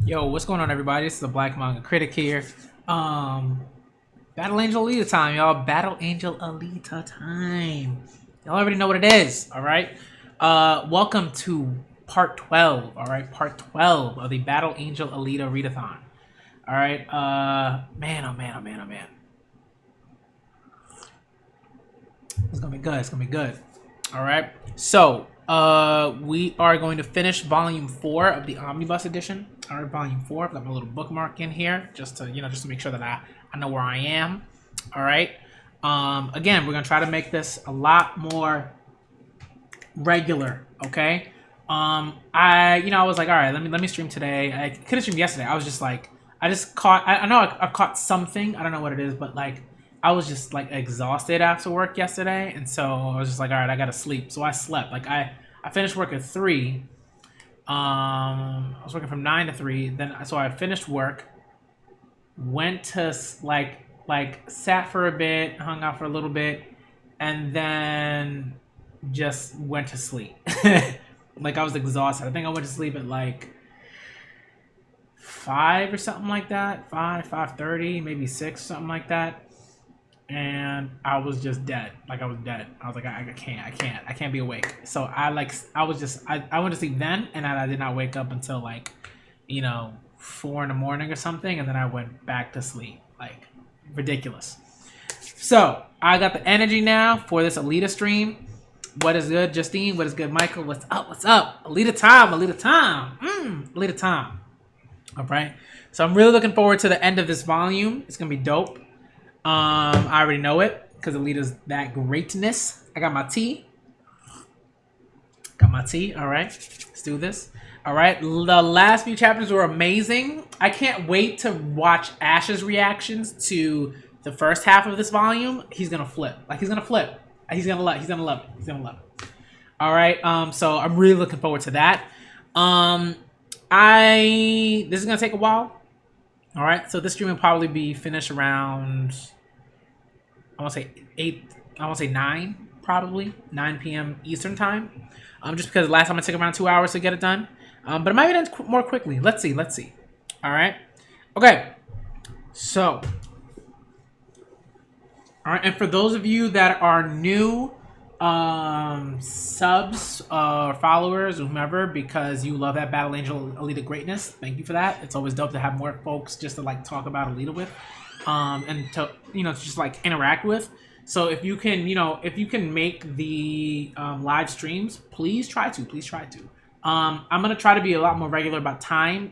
Yo, what's going on, everybody? This is the Black Manga Critic here. Battle Angel Alita time, y'all. Battle Angel Alita time. Y'all already know what it is, all right? Welcome to part 12, all right? Part 12 of the Battle Angel Alita Read-A-Thon. All right, man, oh man, oh man, oh man. It's gonna be good, it's gonna be good. All right, so we are going to finish volume 4 of the omnibus edition. All right, volume 4. I've got my little bookmark in here just to make sure that I know where I am. All right. Again, we're gonna try to make this a lot more regular. Okay. I was like, all right, let me stream today. I could have streamed yesterday. I was just like, I know I caught something. I don't know what it is, but like, I was just like exhausted after work yesterday, and so I was just like, all right, I gotta sleep. So I slept. Like I finished work at 3. I was working from 9 to 3. So I finished work, went to like sat for a bit, hung out for a little bit, and then just went to sleep. Like I was exhausted. I think I went to sleep at like 5 or something like that. 5:30, maybe 6, something like that. And I was just dead. Like I was dead. I was like, I can't be awake. So I went to sleep then, and I did not wake up until like, 4 in the morning or something, and then I went back to sleep. Like ridiculous. So I got the energy now for this Alita stream. What is good, Justine? What is good, Michael? What's up? What's up? Alita time, Alita time. Alita time. All right. So I'm really looking forward to the end of this volume. It's gonna be dope. I already know it because Alita's that greatness. I got my tea. All right, let's do this. All right, the last few chapters were amazing. I can't wait to watch Ash's reactions to the first half of this volume. He's gonna flip. He's gonna flip. He's gonna love it. All right. So I'm really looking forward to that. This is gonna take a while. All right, so this stream will probably be finished around, I want to say 8, I want to say 9, probably 9 p.m. Eastern time. Just because last time it took around 2 hours to get it done. But it might be done more quickly. Let's see. All right. Okay. So. All right, and for those of you that are new subs or followers or whomever, because you love that Battle Angel Alita greatness, thank you for that. It's always dope to have more folks just to like talk about Alita with, and to just like interact with. So if you can make the live streams, please try to. I'm gonna try to be a lot more regular about timing,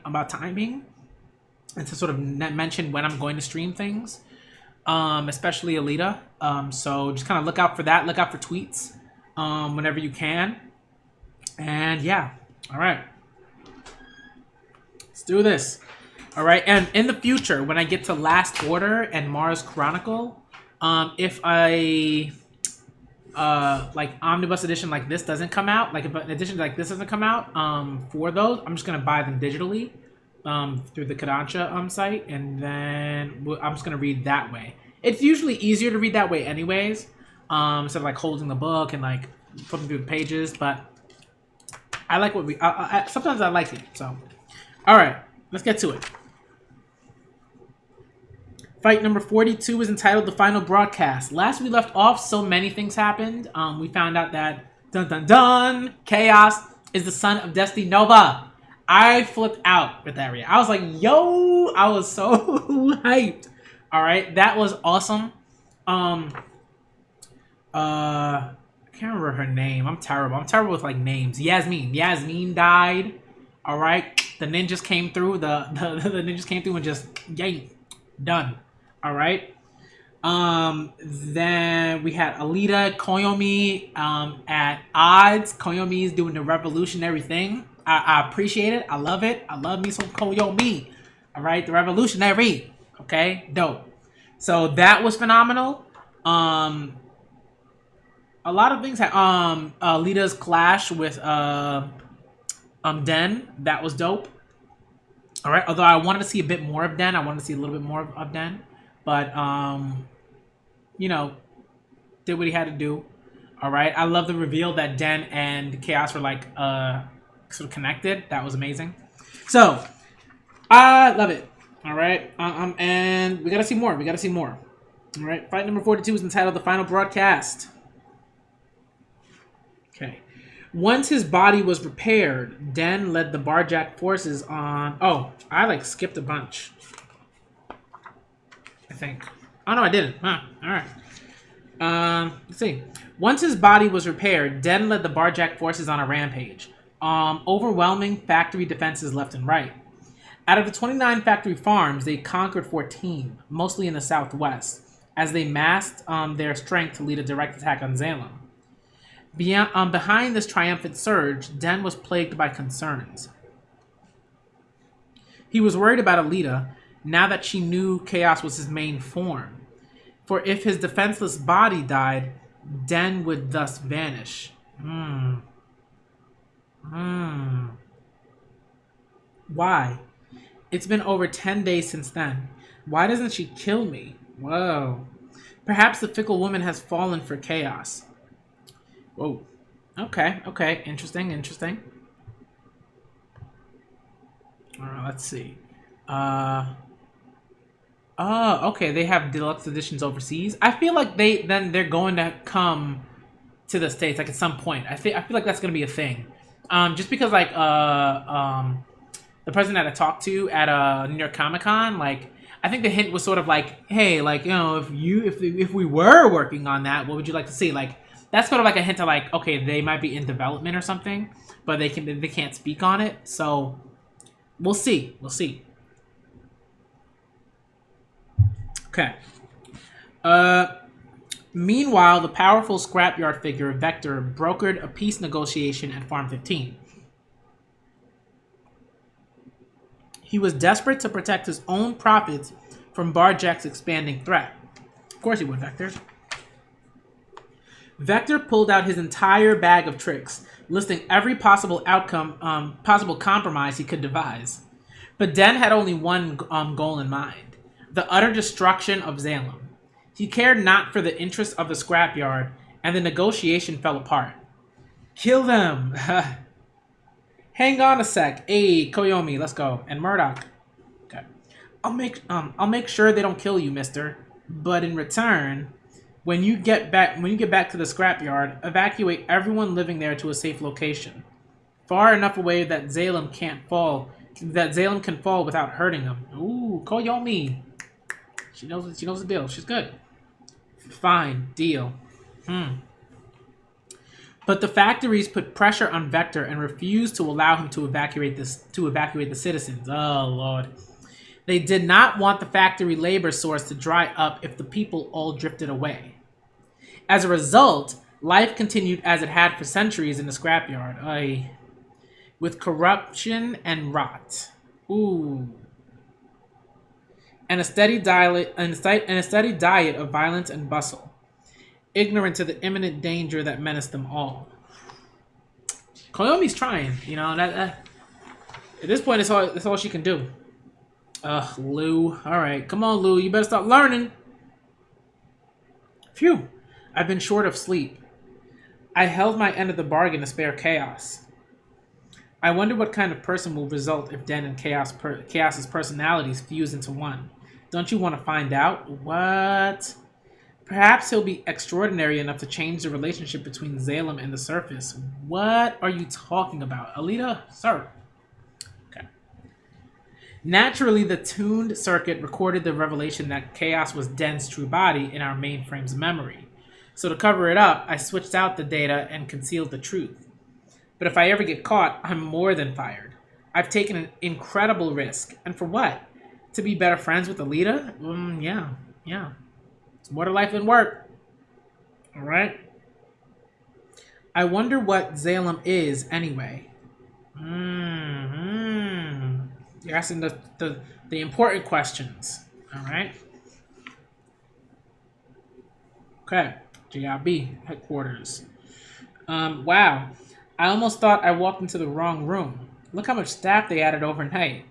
and to sort of mention when I'm going to stream things. Especially Alita. So just kind of look out for that. Look out for tweets whenever you can. And yeah. All right. Let's do this. All right. And in the future, when I get to Last Order and Mars Chronicle, if I like omnibus edition like this doesn't come out, like if an edition like this doesn't come out for those, I'm just gonna buy them digitally. Through the Kodansha site, and then I'm just gonna read that way. It's usually easier to read that way anyways, instead of like holding the book and like flipping through the pages, but I like what sometimes I like it. So all right, let's get to it. Fight number 42 is entitled The Final Broadcast. Last we left off, so many things happened. We found out that Chaos is the son of Destiny Nova. I flipped out with that reaction. I was like, yo, I was so hyped. All right, that was awesome. I can't remember her name. I'm terrible with like names. Yasmin died. All right, the ninjas came through. The ninjas came through and just yay, done. All right. Then we had Alita, Koyomi at odds. Koyomi is doing the revolutionary thing. I appreciate it. I love it. I love me some Koyomi. All right, the revolutionary. Okay, dope. So that was phenomenal. A lot of things. Alita's clash with Den. That was dope. All right. Although I wanted to see a bit more of Den. I wanted to see a little bit more of Den, but did what he had to do. All right. I love the reveal that Den and Chaos were like sort of connected. That was amazing. So, I love it. All right. And we got to see more. We got to see more. All right. Fight number 42 is entitled The Final Broadcast. Okay. Once his body was repaired, Den led the Barjack forces on... Oh, I like skipped a bunch. I think. Oh, no, I didn't. Huh. All right. Let's see. Once his body was repaired, Den led the Barjack forces on a rampage. Overwhelming factory defenses left and right. Out of the 29 factory farms, they conquered 14, mostly in the southwest, as they massed their strength to lead a direct attack on Xlvii. Behind this triumphant surge, Den was plagued by concerns. He was worried about Alita, now that she knew Chaos was his main form. For if his defenseless body died, Den would thus vanish. Why? It's been over 10 days since then. Why doesn't she kill me? Whoa. Perhaps the fickle woman has fallen for Chaos. Whoa. Okay. Interesting. Alright, let's see. Okay, they have deluxe editions overseas. I feel like they're going to come to the States like at some point. I feel like that's gonna be a thing. Just because like the person that I talked to at New York Comic Con, like I think the hint was sort of like, hey, like, you know, if we were working on that, what would you like to see? Like that's sort of like a hint of like, okay, they might be in development or something, but they can't speak on it. So we'll see. Okay. Meanwhile, the powerful scrapyard figure Vector brokered a peace negotiation at Farm 15. He was desperate to protect his own profits from Barjack's expanding threat. Of course he would, Vector. Vector pulled out his entire bag of tricks, listing every possible outcome, possible compromise he could devise. But Den had only one goal in mind: the utter destruction of Xlvii. He cared not for the interests of the scrapyard, and the negotiation fell apart. Kill them! Hang on a sec. Hey, Koyomi, let's go. And Murdoch. Okay. I'll make sure they don't kill you, mister. But in return, when you get back to the scrapyard, evacuate everyone living there to a safe location, far enough away that Xlvii can fall without hurting him. Ooh, Koyomi. She knows the deal. She's good. Fine, deal. But the factories put pressure on Vector and refused to allow him to evacuate the citizens. Oh Lord. They did not want the factory labor source to dry up if the people all drifted away. As a result, life continued as it had for centuries in the scrapyard. With corruption and rot. Ooh. And a steady diet of violence and bustle, ignorant of the imminent danger that menaced them all. Koyomi's trying, you know. That at this point, that's all she can do. Lou. All right, come on, Lou. You better start learning. Phew, I've been short of sleep. I held my end of the bargain to spare Chaos. I wonder what kind of person will result if Den and Chaos's personalities fuse into one. Don't you want to find out? What? Perhaps he'll be extraordinary enough to change the relationship between Xlvii and the surface. What are you talking about? Alita? Sir. Okay. Naturally, the tuned circuit recorded the revelation that Chaos was Den's true body in our mainframe's memory. So to cover it up, I switched out the data and concealed the truth. But if I ever get caught, I'm more than fired. I've taken an incredible risk. And for what? To be better friends with Alita? Yeah. It's more to life than work. Alright? I wonder what Xlvii is, anyway. You're asking the important questions. Alright? Okay. JIB headquarters. Wow. I almost thought I walked into the wrong room. Look how much staff they added overnight.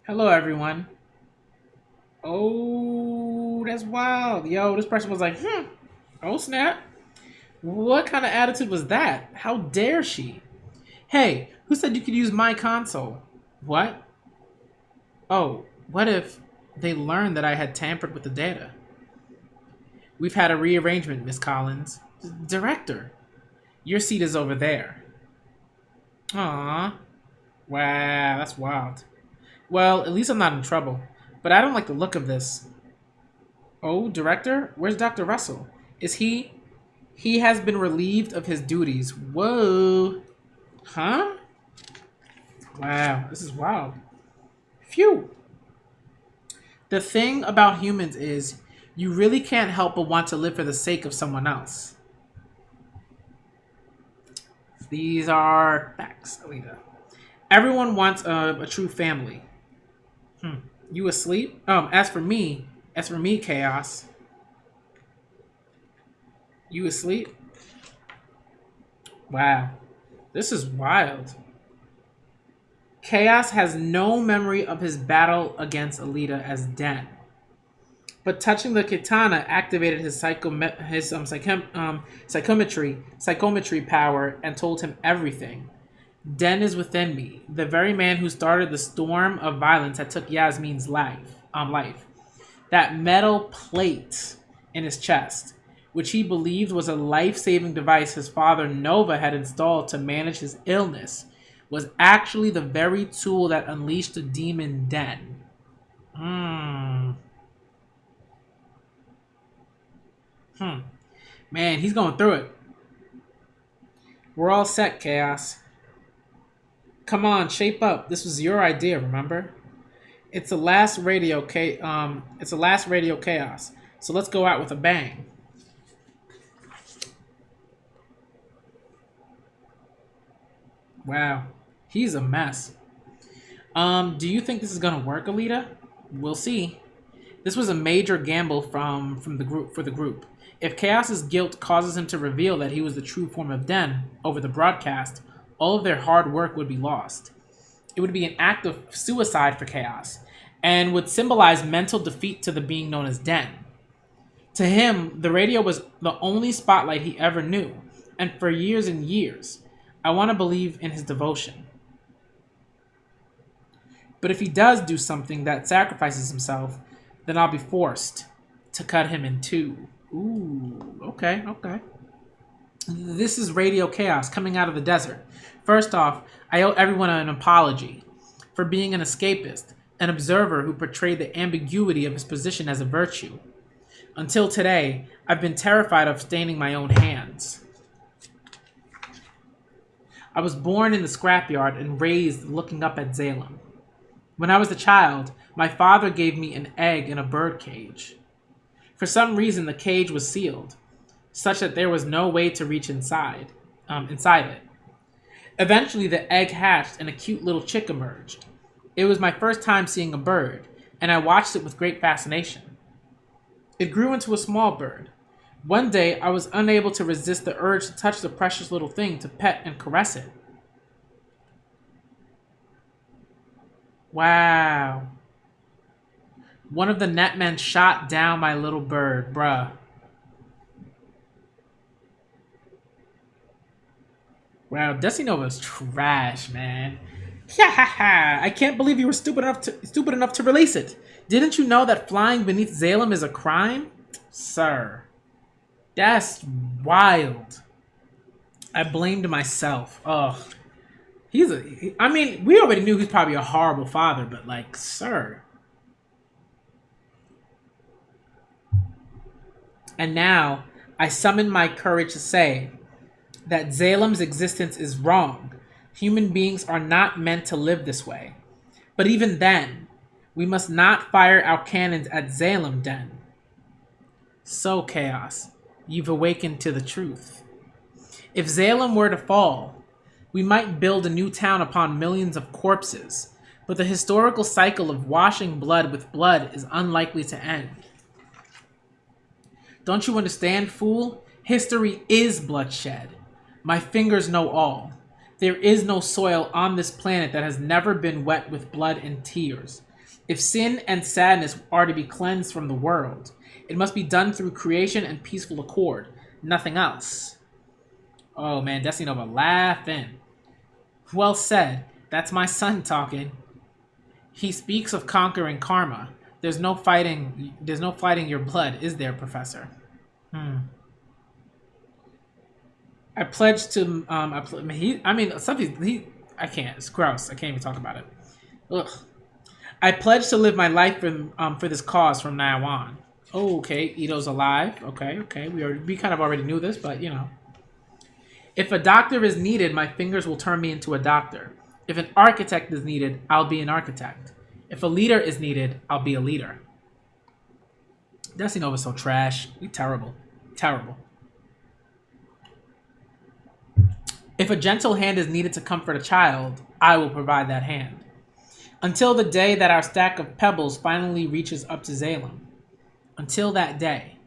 Hello, everyone. Oh, that's wild. Yo, this person was like, oh, snap. What kind of attitude was that? How dare she? Hey, who said you could use my console? What? Oh, what if they learned that I had tampered with the data? We've had a rearrangement, Miss Collins. Director, your seat is over there. Aww. Wow, that's wild. Well, at least I'm not in trouble. But I don't like the look of this. Oh, Director? Where's Dr. Russell? Is he... He has been relieved of his duties. Whoa. Huh? Wow, this is wild. Phew. The thing about humans is you really can't help but want to live for the sake of someone else. These are facts, Alita. Everyone wants a true family. You asleep? As for me, Chaos. You asleep? Wow. This is wild. Chaos has no memory of his battle against Alita as Den. But touching the katana activated his psychometry power and told him everything. Den is within me, the very man who started the storm of violence that took Yasmin's life. That metal plate in his chest, which he believed was a life-saving device his father Nova had installed to manage his illness, was actually the very tool that unleashed the demon Den. Man, he's going through it. We're all set, Chaos. Come on, shape up. This was your idea, remember? It's a last radio chaos. So let's go out with a bang. Wow, he's a mess. Do you think this is gonna work, Alita? We'll see. This was a major gamble from the group. If Chaos's guilt causes him to reveal that he was the true form of Den over the broadcast, all of their hard work would be lost. It would be an act of suicide for Chaos, and would symbolize mental defeat to the being known as Den. To him, the radio was the only spotlight he ever knew, and for years and years, I want to believe in his devotion. But if he does do something that sacrifices himself, then I'll be forced to cut him in two. Ooh, okay. This is Radio Chaos coming out of the desert. First off, I owe everyone an apology for being an escapist, an observer who portrayed the ambiguity of his position as a virtue. Until today, I've been terrified of staining my own hands. I was born in the scrapyard and raised looking up at Xalem. When I was a child, my father gave me an egg in a bird cage. For some reason, the cage was sealed, such that there was no way to reach inside it. Eventually, the egg hatched and a cute little chick emerged. It was my first time seeing a bird, and I watched it with great fascination. It grew into a small bird. One day, I was unable to resist the urge to touch the precious little thing, to pet and caress it. Wow. One of the netmen shot down my little bird, bruh. Wow, Destiny Nova's trash, man. I can't believe you were stupid enough to release it. Didn't you know that flying beneath Xalem is a crime? Sir. That's wild. I blamed myself. Ugh. I mean, we already knew he's probably a horrible father, but like, sir. And now, I summon my courage to say that Xalem's existence is wrong. Human beings are not meant to live this way. But even then, we must not fire our cannons at Xalem Den. So, Chaos, you've awakened to the truth. If Xalem were to fall, we might build a new town upon millions of corpses, but the historical cycle of washing blood with blood is unlikely to end. Don't you understand, fool? History is bloodshed. My fingers know all. There is no soil on this planet that has never been wet with blood and tears. If sin and sadness are to be cleansed from the world, it must be done through creation and peaceful accord, nothing else. Oh man, Destiny Nova laughing. Well said. That's my son talking. He speaks of conquering karma. There's no fighting your blood, is there, Professor? Hmm. I pledge to I mean stuff I can't. It's gross. I can't even talk about it. Ugh. I pledge to live my life for this cause from now on. Oh, okay. Ito's alive. Okay, okay. We kind of already knew this, but you know. If a doctor is needed, my fingers will turn me into a doctor. If an architect is needed, I'll be an architect. If a leader is needed, I'll be a leader. Destiny Nova's so trash. We terrible. Terrible. If a gentle hand is needed to comfort a child, I will provide that hand. Until the day that our stack of pebbles finally reaches up to Zalem. Until that day.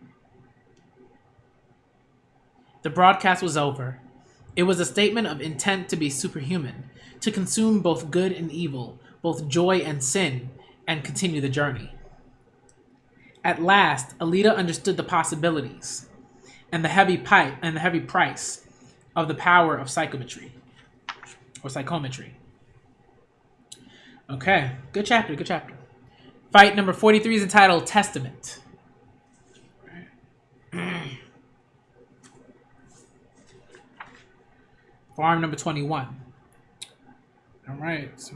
The broadcast was over. It was a statement of intent to be superhuman, to consume both good and evil, both joy and sin, and continue the journey. At last, Alita understood the possibilities and the heavy price of the power of psychometry. Or psychometry. Okay, good chapter, good chapter. Fight number 43 is entitled Testament. Farm number 21. All right, so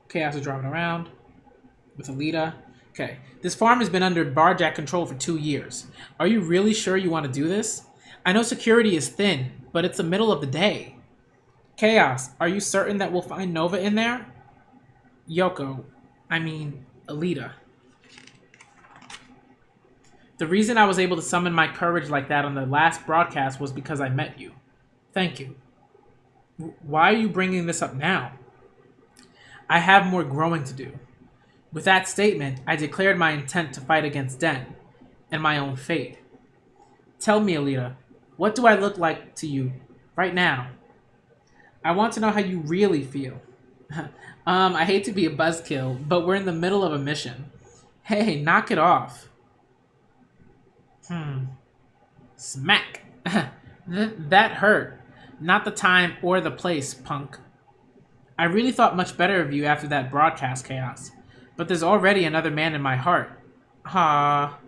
Chaos is driving around with Alita. Okay, this farm has been under Barjack control for 2 years. Are you really sure you want to do this? I know security is thin, but it's the middle of the day. Chaos, are you certain that we'll find Nova in there? Alita. The reason I was able to summon my courage like that on the last broadcast was because I met you. Thank you. Why are you bringing this up now? I have more growing to do. With that statement, I declared my intent to fight against Den and my own fate. Tell me, Alita, what do I look like to you right now? I want to know how you really feel. I hate to be a buzzkill, but we're in the middle of a mission. Hey, knock it off. Smack. That hurt. Not the time or the place, punk. I really thought much better of you after that broadcast, Chaos. But there's already another man in my heart. Ah,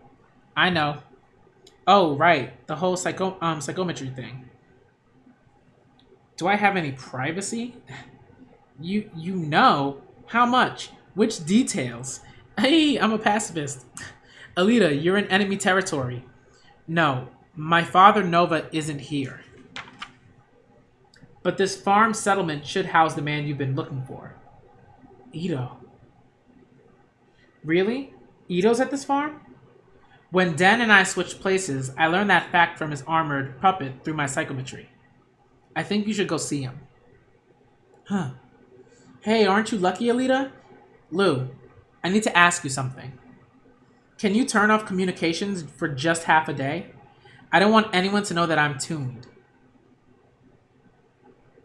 I know. Oh, right. The whole psychometry thing. Do I have any privacy? You know? How much? Which details? Hey, I'm a pacifist. Alita, you're in enemy territory. No, my father Nova isn't here. But this farm settlement should house the man you've been looking for. Ito. Really? Ito's at this farm? When Den and I switched places, I learned that fact from his armored puppet through my psychometry. I think you should go see him. Huh. Hey, aren't you lucky, Alita? Lou, I need to ask you something. Can you turn off communications for just half a day? I don't want anyone to know that I'm tuned.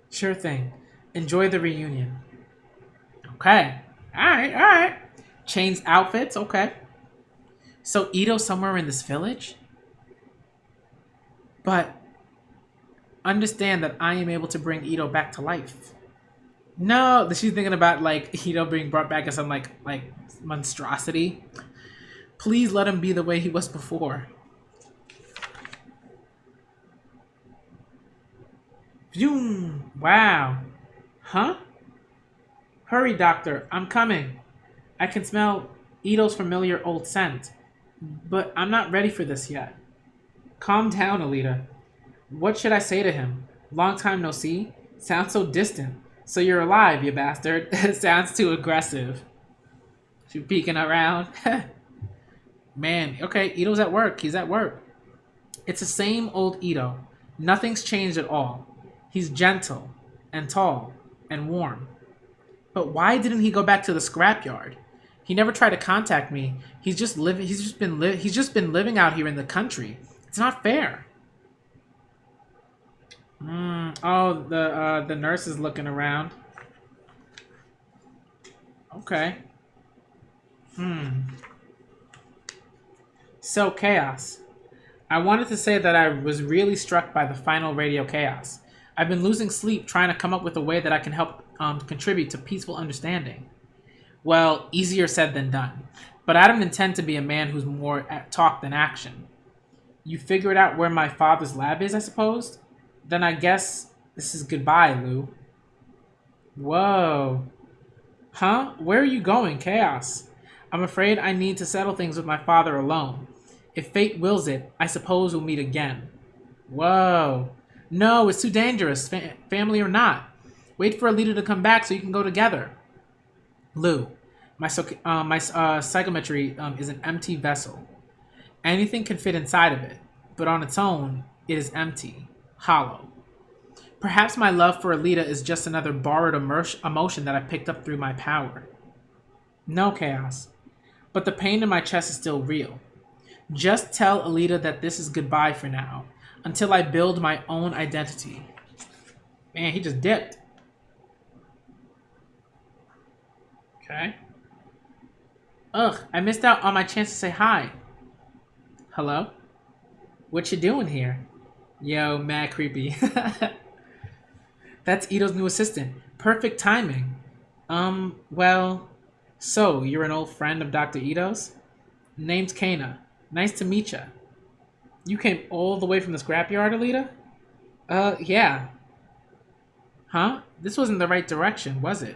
Sure thing. Enjoy the reunion. Okay. Alright. Change outfits, okay. So Ito's somewhere in this village? But understand that I am able to bring Ito back to life. No, she's thinking about like Ito being brought back as some like monstrosity. Please let him be the way he was before. Phew! Wow. Huh? Hurry, doctor. I'm coming. I can smell Ito's familiar old scent. But I'm not ready for this yet. Calm down, Alita. What should I say to him? Long time no see? Sounds so distant. So you're alive, you bastard. Sounds too aggressive. She's peeking around. Man, okay, Ito's at work. He's at work. It's the same old Ito. Nothing's changed at all. He's gentle and tall and warm. But why didn't he go back to the scrapyard? He never tried to contact me. He's just been living out here in the country. It's not fair. Oh, the nurse is looking around. Okay. So, Chaos. I wanted to say that I was really struck by the final Radio Chaos. I've been losing sleep trying to come up with a way that I can help contribute to peaceful understanding. Well, easier said than done. But I don't intend to be a man who's more at talk than action. You figured out where my father's lab is, I suppose? Then I guess this is goodbye, Lou. Whoa. Huh? Where are you going, Chaos? I'm afraid I need to settle things with my father alone. If fate wills it, I suppose we'll meet again. Whoa. No, it's too dangerous, family or not. Wait for Alita to come back so you can go together. Lou, my psychometry is an empty vessel. Anything can fit inside of it, but on its own, it is empty, hollow. Perhaps my love for Alita is just another borrowed emotion that I picked up through my power. No, Chaos. But the pain in my chest is still real. Just tell Alita that this is goodbye for now, until I build my own identity. Man, he just dipped. Okay. Ugh, I missed out on my chance to say hi. Hello? What you doing here? Yo, mad creepy. That's Ito's new assistant. Perfect timing. Well... So, you're an old friend of Dr. Ito's? Name's Kana. Nice to meet ya. You came all the way from the scrapyard, Alita? Yeah. Huh? This wasn't the right direction, was it?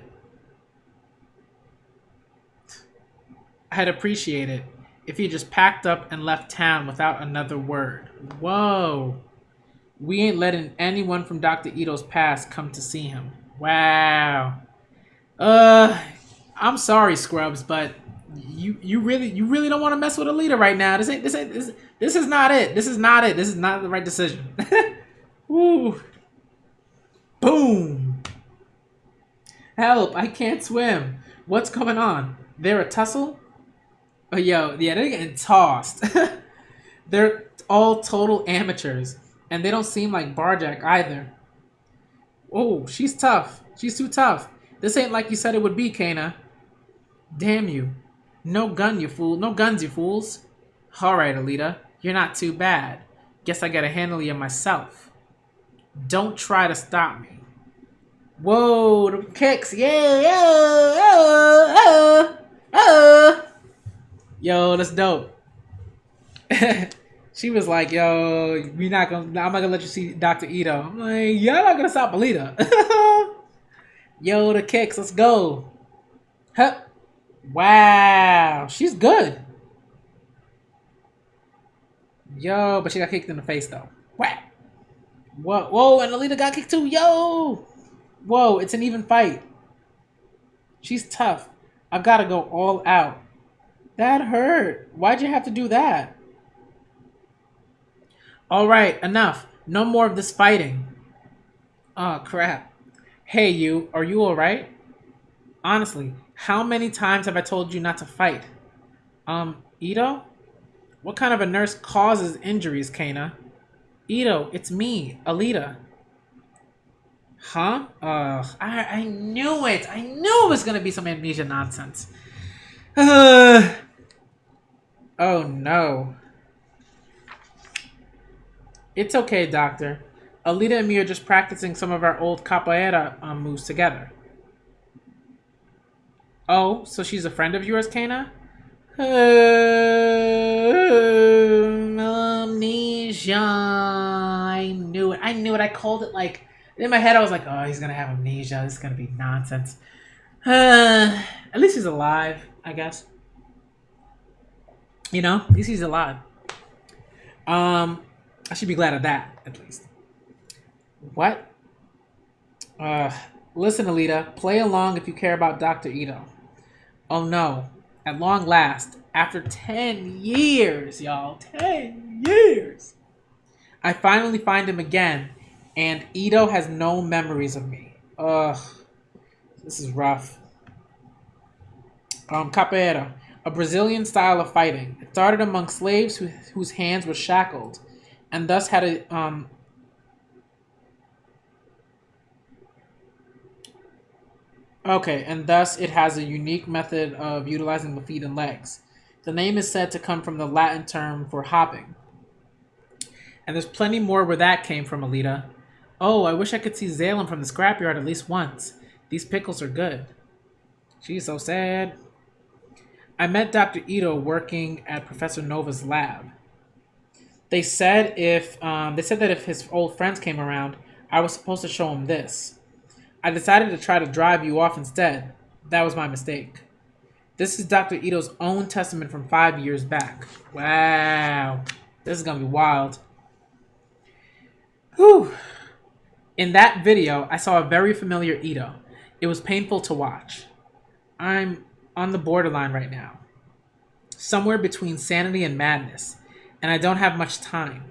I'd appreciate it if you just packed up and left town without another word. Whoa. We ain't letting anyone from Dr. Ito's past come to see him. Wow. I'm sorry, Scrubs, but you really don't want to mess with Alita right now. This is not it. This is not it. This is not the right decision. Woo. Boom. Help, I can't swim. What's going on? There a tussle? Oh, yo, yeah, they're getting tossed. They're all total amateurs, and they don't seem like Barjack either. Oh, she's tough. She's too tough. This ain't like you said it would be, Kana. Damn you. No gun, you fool. No guns, you fools. Alright, Alita. You're not too bad. Guess I gotta handle you myself. Don't try to stop me. Whoa, the kicks. Yeah, Yo, that's dope. She was like, yo, I'm not gonna let you see Dr. Ito. I'm like, y'all not gonna stop Alita. Yo, the kicks, let's go. Huh. Wow, she's good. Yo, but she got kicked in the face though. Whack. Whoa, and Alita got kicked too. Yo. Whoa, it's an even fight. She's tough. I've got to go all out. That hurt. Why'd you have to do that? All right, enough. No more of this fighting. Oh, crap. Hey, you. Are you all right? Honestly, how many times have I told you not to fight? Ito? What kind of a nurse causes injuries, Kana? Ito, it's me, Alita. Huh? I knew it. I knew it was going to be some amnesia nonsense. Oh, no. It's okay, Doctor. Alita and me are just practicing some of our old capoeira moves together. Oh, so she's a friend of yours, Kana? Amnesia. I knew it. I called it like... In my head, I was like, oh, he's going to have amnesia. This is going to be nonsense. At least he's alive, I guess. You know? At least he's alive. I should be glad of that, at least. What? Listen, Alita. Play along if you care about Dr. Ito. Oh, no. At long last, after 10 years, y'all. 10 years! I finally find him again. And Ito has no memories of me. Ugh. This is rough. Capoeira. A Brazilian style of fighting. It started among slaves whose hands were shackled. And thus had a... Okay, and thus it has a unique method of utilizing the feet and legs. The name is said to come from the Latin term for hopping. And there's plenty more where that came from, Alita. Oh, I wish I could see Zalem from the scrapyard at least once. These pickles are good. She's so sad. I met Dr. Ito working at Professor Nova's lab. They said that if his old friends came around, I was supposed to show him this. I decided to try to drive you off instead. That was my mistake. This is Dr. Ito's own testament from 5 years back. Wow. This is gonna be wild. Whew. In that video, I saw a very familiar Ito. It was painful to watch. I'm on the borderline right now. Somewhere between sanity and madness, and I don't have much time.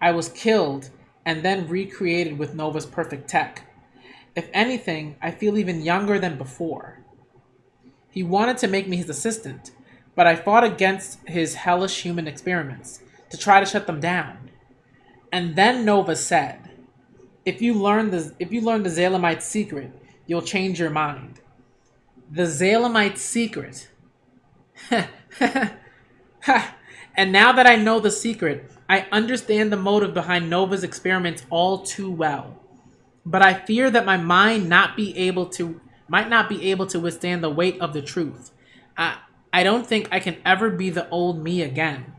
I was killed and then recreated with Nova's perfect tech. If anything, I feel even younger than before. He wanted to make me his assistant, but I fought against his hellish human experiments to try to shut them down. And then Nova said, if you learn the Xalemite secret, you'll change your mind. The Xalemite secret. And now that I know the secret, I understand the motive behind Nova's experiments all too well. But I fear that my mind might not be able to withstand the weight of the truth. I don't think I can ever be the old me again.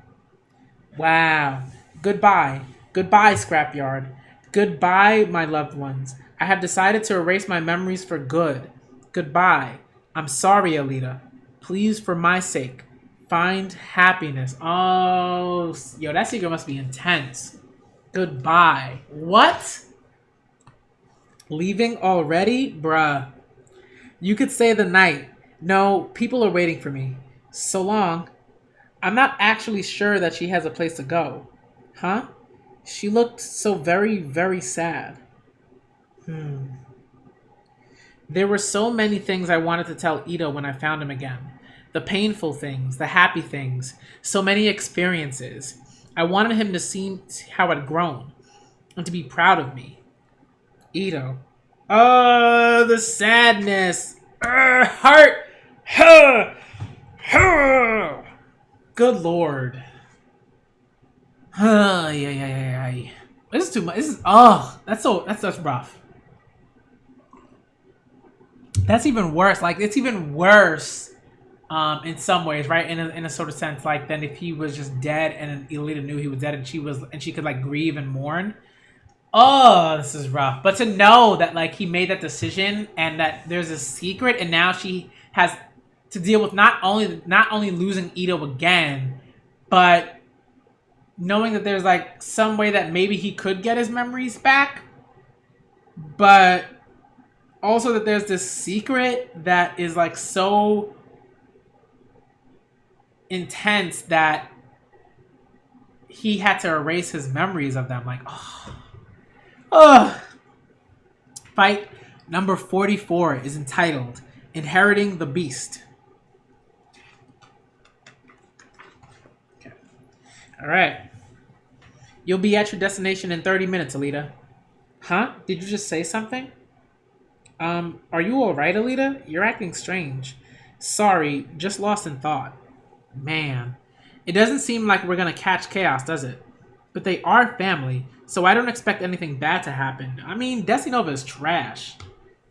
Wow. Goodbye. Goodbye, Scrapyard. Goodbye, my loved ones. I have decided to erase my memories for good. Goodbye. I'm sorry, Alita. Please, for my sake, find happiness. Oh, yo, that secret must be intense. Goodbye. What? Leaving already? Bruh. You could stay the night. No, people are waiting for me. So long. I'm not actually sure that she has a place to go. Huh? She looked so very, very sad. There were so many things I wanted to tell Ito when I found him again. The painful things, the happy things, so many experiences. I wanted him to see how I'd grown and to be proud of me. Ito. Oh, the sadness. Heart. Good Lord. Yeah. This is too much. That's rough. That's even worse. Like, it's even worse in some ways, right? In a sort of sense, like, than if he was just dead and Alita knew he was dead and she could like grieve and mourn. Oh, this is rough. But to know that like he made that decision and that there's a secret and now she has to deal with not only losing Ito again, but knowing that there's like some way that maybe he could get his memories back, but also that there's this secret that is like so intense that he had to erase his memories of them. Like, Fight number 44 is entitled Inheriting the Beast. Okay. All right. You'll be at your destination in 30 minutes, Alita. Huh? Did you just say something? Are you alright, Alita? You're acting strange. Sorry, just lost in thought. Man, it doesn't seem like we're gonna catch chaos, does it? But they are family, so I don't expect anything bad to happen. I mean, Desinova is trash.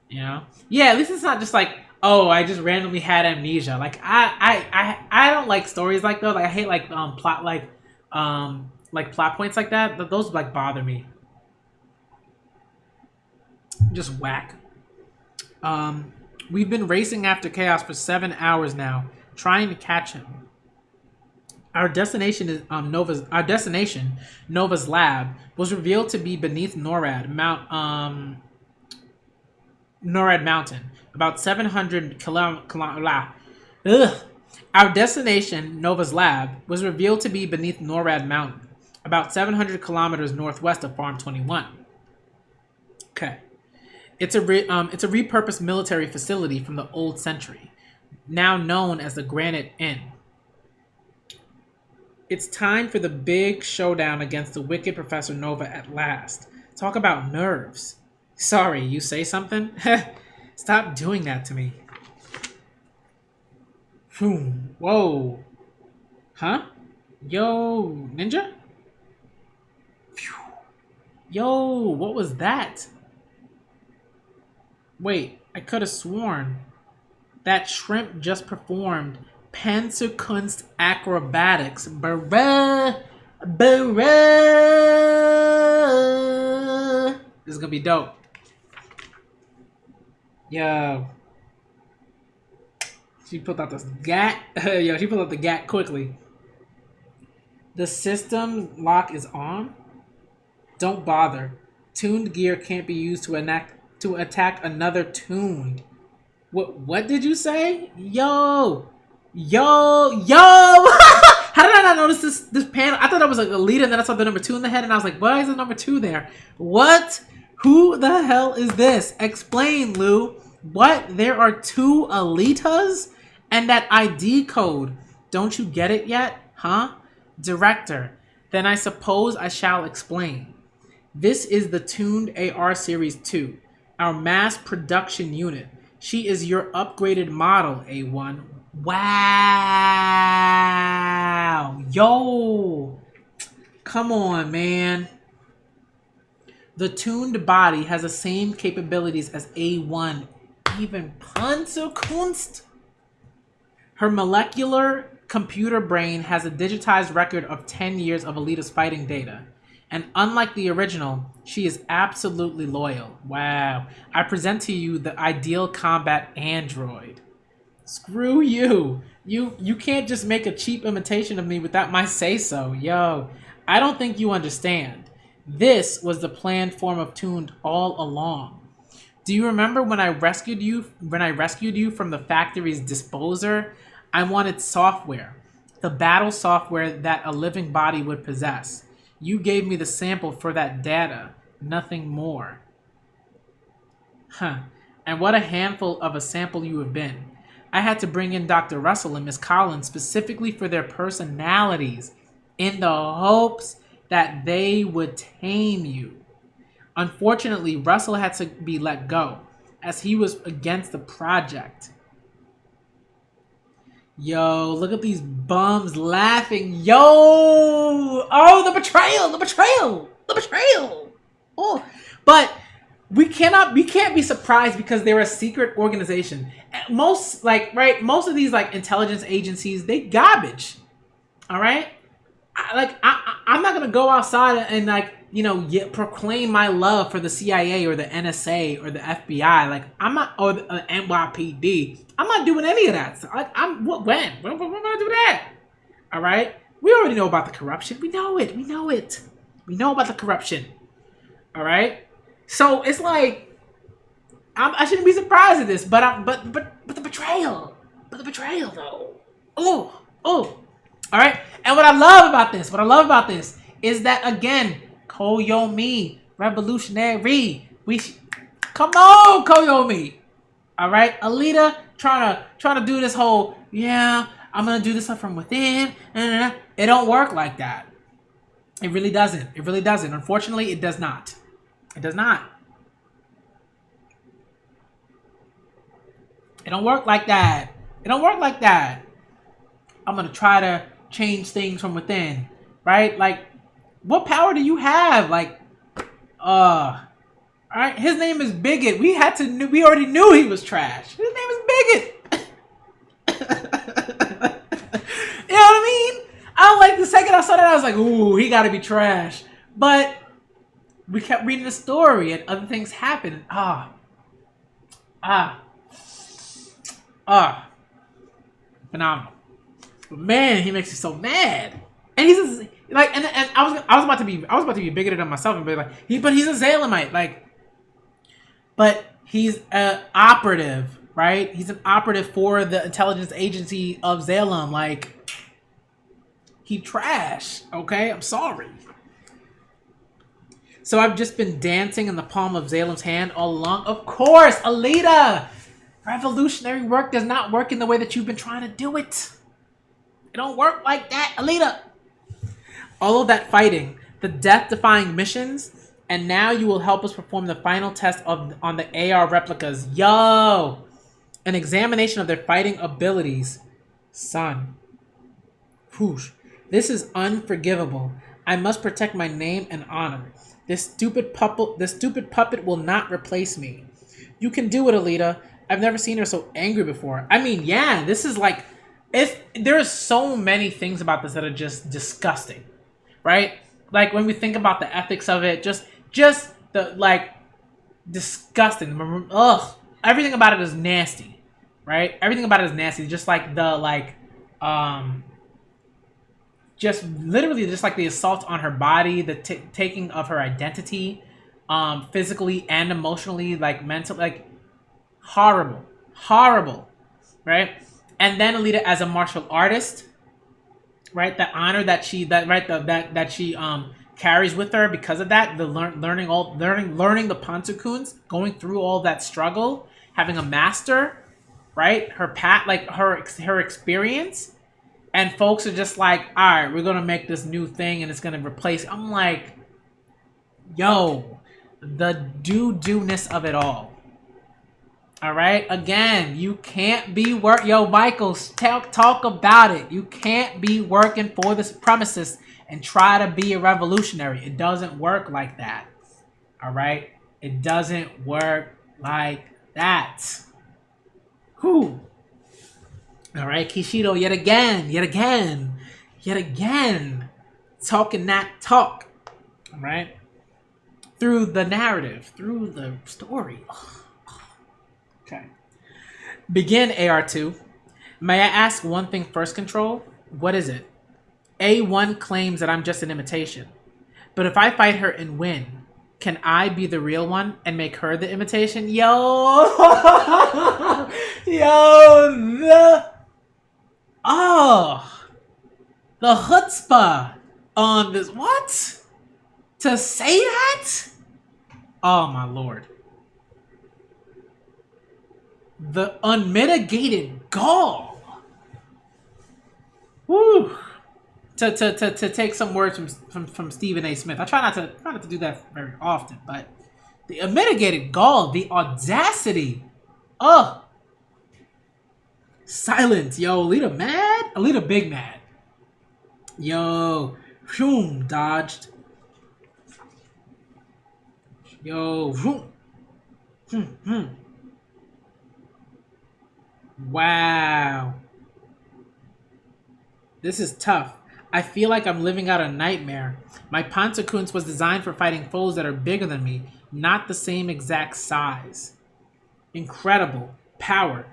You know? Yeah, at least it's not just like, oh, I just randomly had amnesia. Like, I don't like stories like those. Like, I hate like plot points like that. Those like bother me. Just whack. We've been racing after Chaos for 7 hours now, trying to catch him. Our destination is Nova's lab, was revealed to be beneath NORAD Mountain, about 700 kilometers. Our destination, Nova's lab, was revealed to be beneath NORAD Mountain, about 700 kilometers northwest of Farm 21. Okay. It's a repurposed military facility from the old century, now known as the Granite Inn. It's time for the big showdown against the wicked Professor Nova at last. Talk about nerves. Sorry, you say something? Stop doing that to me. Whoa. Huh? Yo, ninja? Yo, what was that? Wait, I could have sworn that shrimp just performed Panzerkunst acrobatics. Bruh. Bruh. This is gonna be dope. Yo. She pulled out this gat. Yo, she pulled out the gat quickly. The system lock is on? Don't bother. Tuned gear can't be used to attack another tuned. What did you say? Yo! How did I not notice this panel? I thought that was like Alita, and then I saw the number 2 in the head, and I was like, why is the number 2 there? What? Who the hell is this? Explain, Lou. What? There are 2 Alitas? And that ID code. Don't you get it yet? Huh? Director. Then I suppose I shall explain. This is the Tuned AR Series 2, our mass production unit. She is your upgraded model, A1. Wow. Yo. Come on, man. The tuned body has the same capabilities as A1. Even Panzerkunst. Her molecular computer brain has a digitized record of 10 years of Alita's fighting data. And unlike the original, she is absolutely loyal. Wow. I present to you the ideal combat android. Screw you. You can't just make a cheap imitation of me without my say-so. Yo, I don't think you understand. This was the planned form of Tuned all along. Do you remember when I rescued you from the factory's disposer? I wanted software. The battle software that a living body would possess. You gave me the sample for that data, nothing more. Huh. And what a handful of a sample you have been. I had to bring in Dr. Russell and Miss Collins specifically for their personalities, in the hopes that they would tame you. Unfortunately, Russell had to be let go, as he was against the project. Yo, look at these bums laughing. Yo! Oh, the betrayal! The betrayal! The betrayal! Oh, but we can't be surprised because they're a secret organization. Most of these like intelligence agencies, they garbage. All right? I'm not gonna go outside and proclaim my love for the CIA or the NSA or the FBI. Like I'm not, or the NYPD. I'm not doing any of that. So, like when am I gonna do that? All right. We already know about the corruption. We know it. We know about the corruption. All right. So it's like I shouldn't be surprised at this, but the betrayal. But the betrayal though. Oh. All right. And what I love about this is that again, Koyomi, revolutionary. Come on, Koyomi. All right, Alita trying to do this whole I'm gonna do this stuff from within. It don't work like that. It really doesn't. Unfortunately, it does not. It does not. It don't work like that. I'm gonna try to change things from within, right? Like, what power do you have? Like, all right, his name is Bigot. We already knew he was trash. His name is Bigot. You know what I mean? The second I saw that, I was like, ooh, he gotta be trash. But we kept reading the story and other things happened. Phenomenal. But man, he makes me so mad. And he's just, like, and I was about to be bigoted on myself and be like, but he's a Xlvii, like, but he's an operative, right? He's an operative for the intelligence agency of Xlvii. Like, he trash. Okay, I'm sorry. So I've just been dancing in the palm of Xlvii's hand all along. Of course, Alita. Revolutionary work does not work in the way that you've been trying to do it. It don't work like that, Alita. All of that fighting, the death-defying missions, and now you will help us perform the final test on the AR replicas. Yo! An examination of their fighting abilities. Son. Whoosh. This is unforgivable. I must protect my name and honor. This stupid puppet will not replace me. You can do it, Alita. I've never seen her so angry before. I mean, yeah, this is like, there are so many things about this that are just disgusting, right? Like when we think about the ethics of it, just the like disgusting. Ugh, everything about it is nasty, right? Everything about it is nasty. Just like the just literally just like the assault on her body, the taking of her identity, physically and emotionally, like mentally, like horrible, right? And then Alita as a martial artist, right? The honor that she carries with her because of that, the learning the Pantsukun, going through all that struggle, having a master, right? Her like her experience. And folks are just like, all right, we're going to make this new thing and it's going to replace. I'm like, yo, the do-ness of it all. All right? Again, you can't be Yo, Michael, talk about it. You can't be working for the supremacists and try to be a revolutionary. It doesn't work like that. All right? It doesn't work like that. Whew. All right, Kishido, yet again, talking that talk, all right, through the narrative, through the story. Okay. Begin, AR2. May I ask one thing first, Control? What is it? A1 claims that I'm just an imitation. But if I fight her and win, can I be the real one and make her the imitation? Yo! The chutzpah on this. What? To say that? Oh, my Lord. The unmitigated gall. Woo. To take some words from Stephen A. Smith. I try not to do that very often, but the unmitigated gall, the audacity. Silence, yo. Alita mad? Alita big mad. Yo, vroom, dodged. Yo, vroom. Wow. This is tough. I feel like I'm living out a nightmare. My Pantsukun was designed for fighting foes that are bigger than me, not the same exact size. Incredible. Power,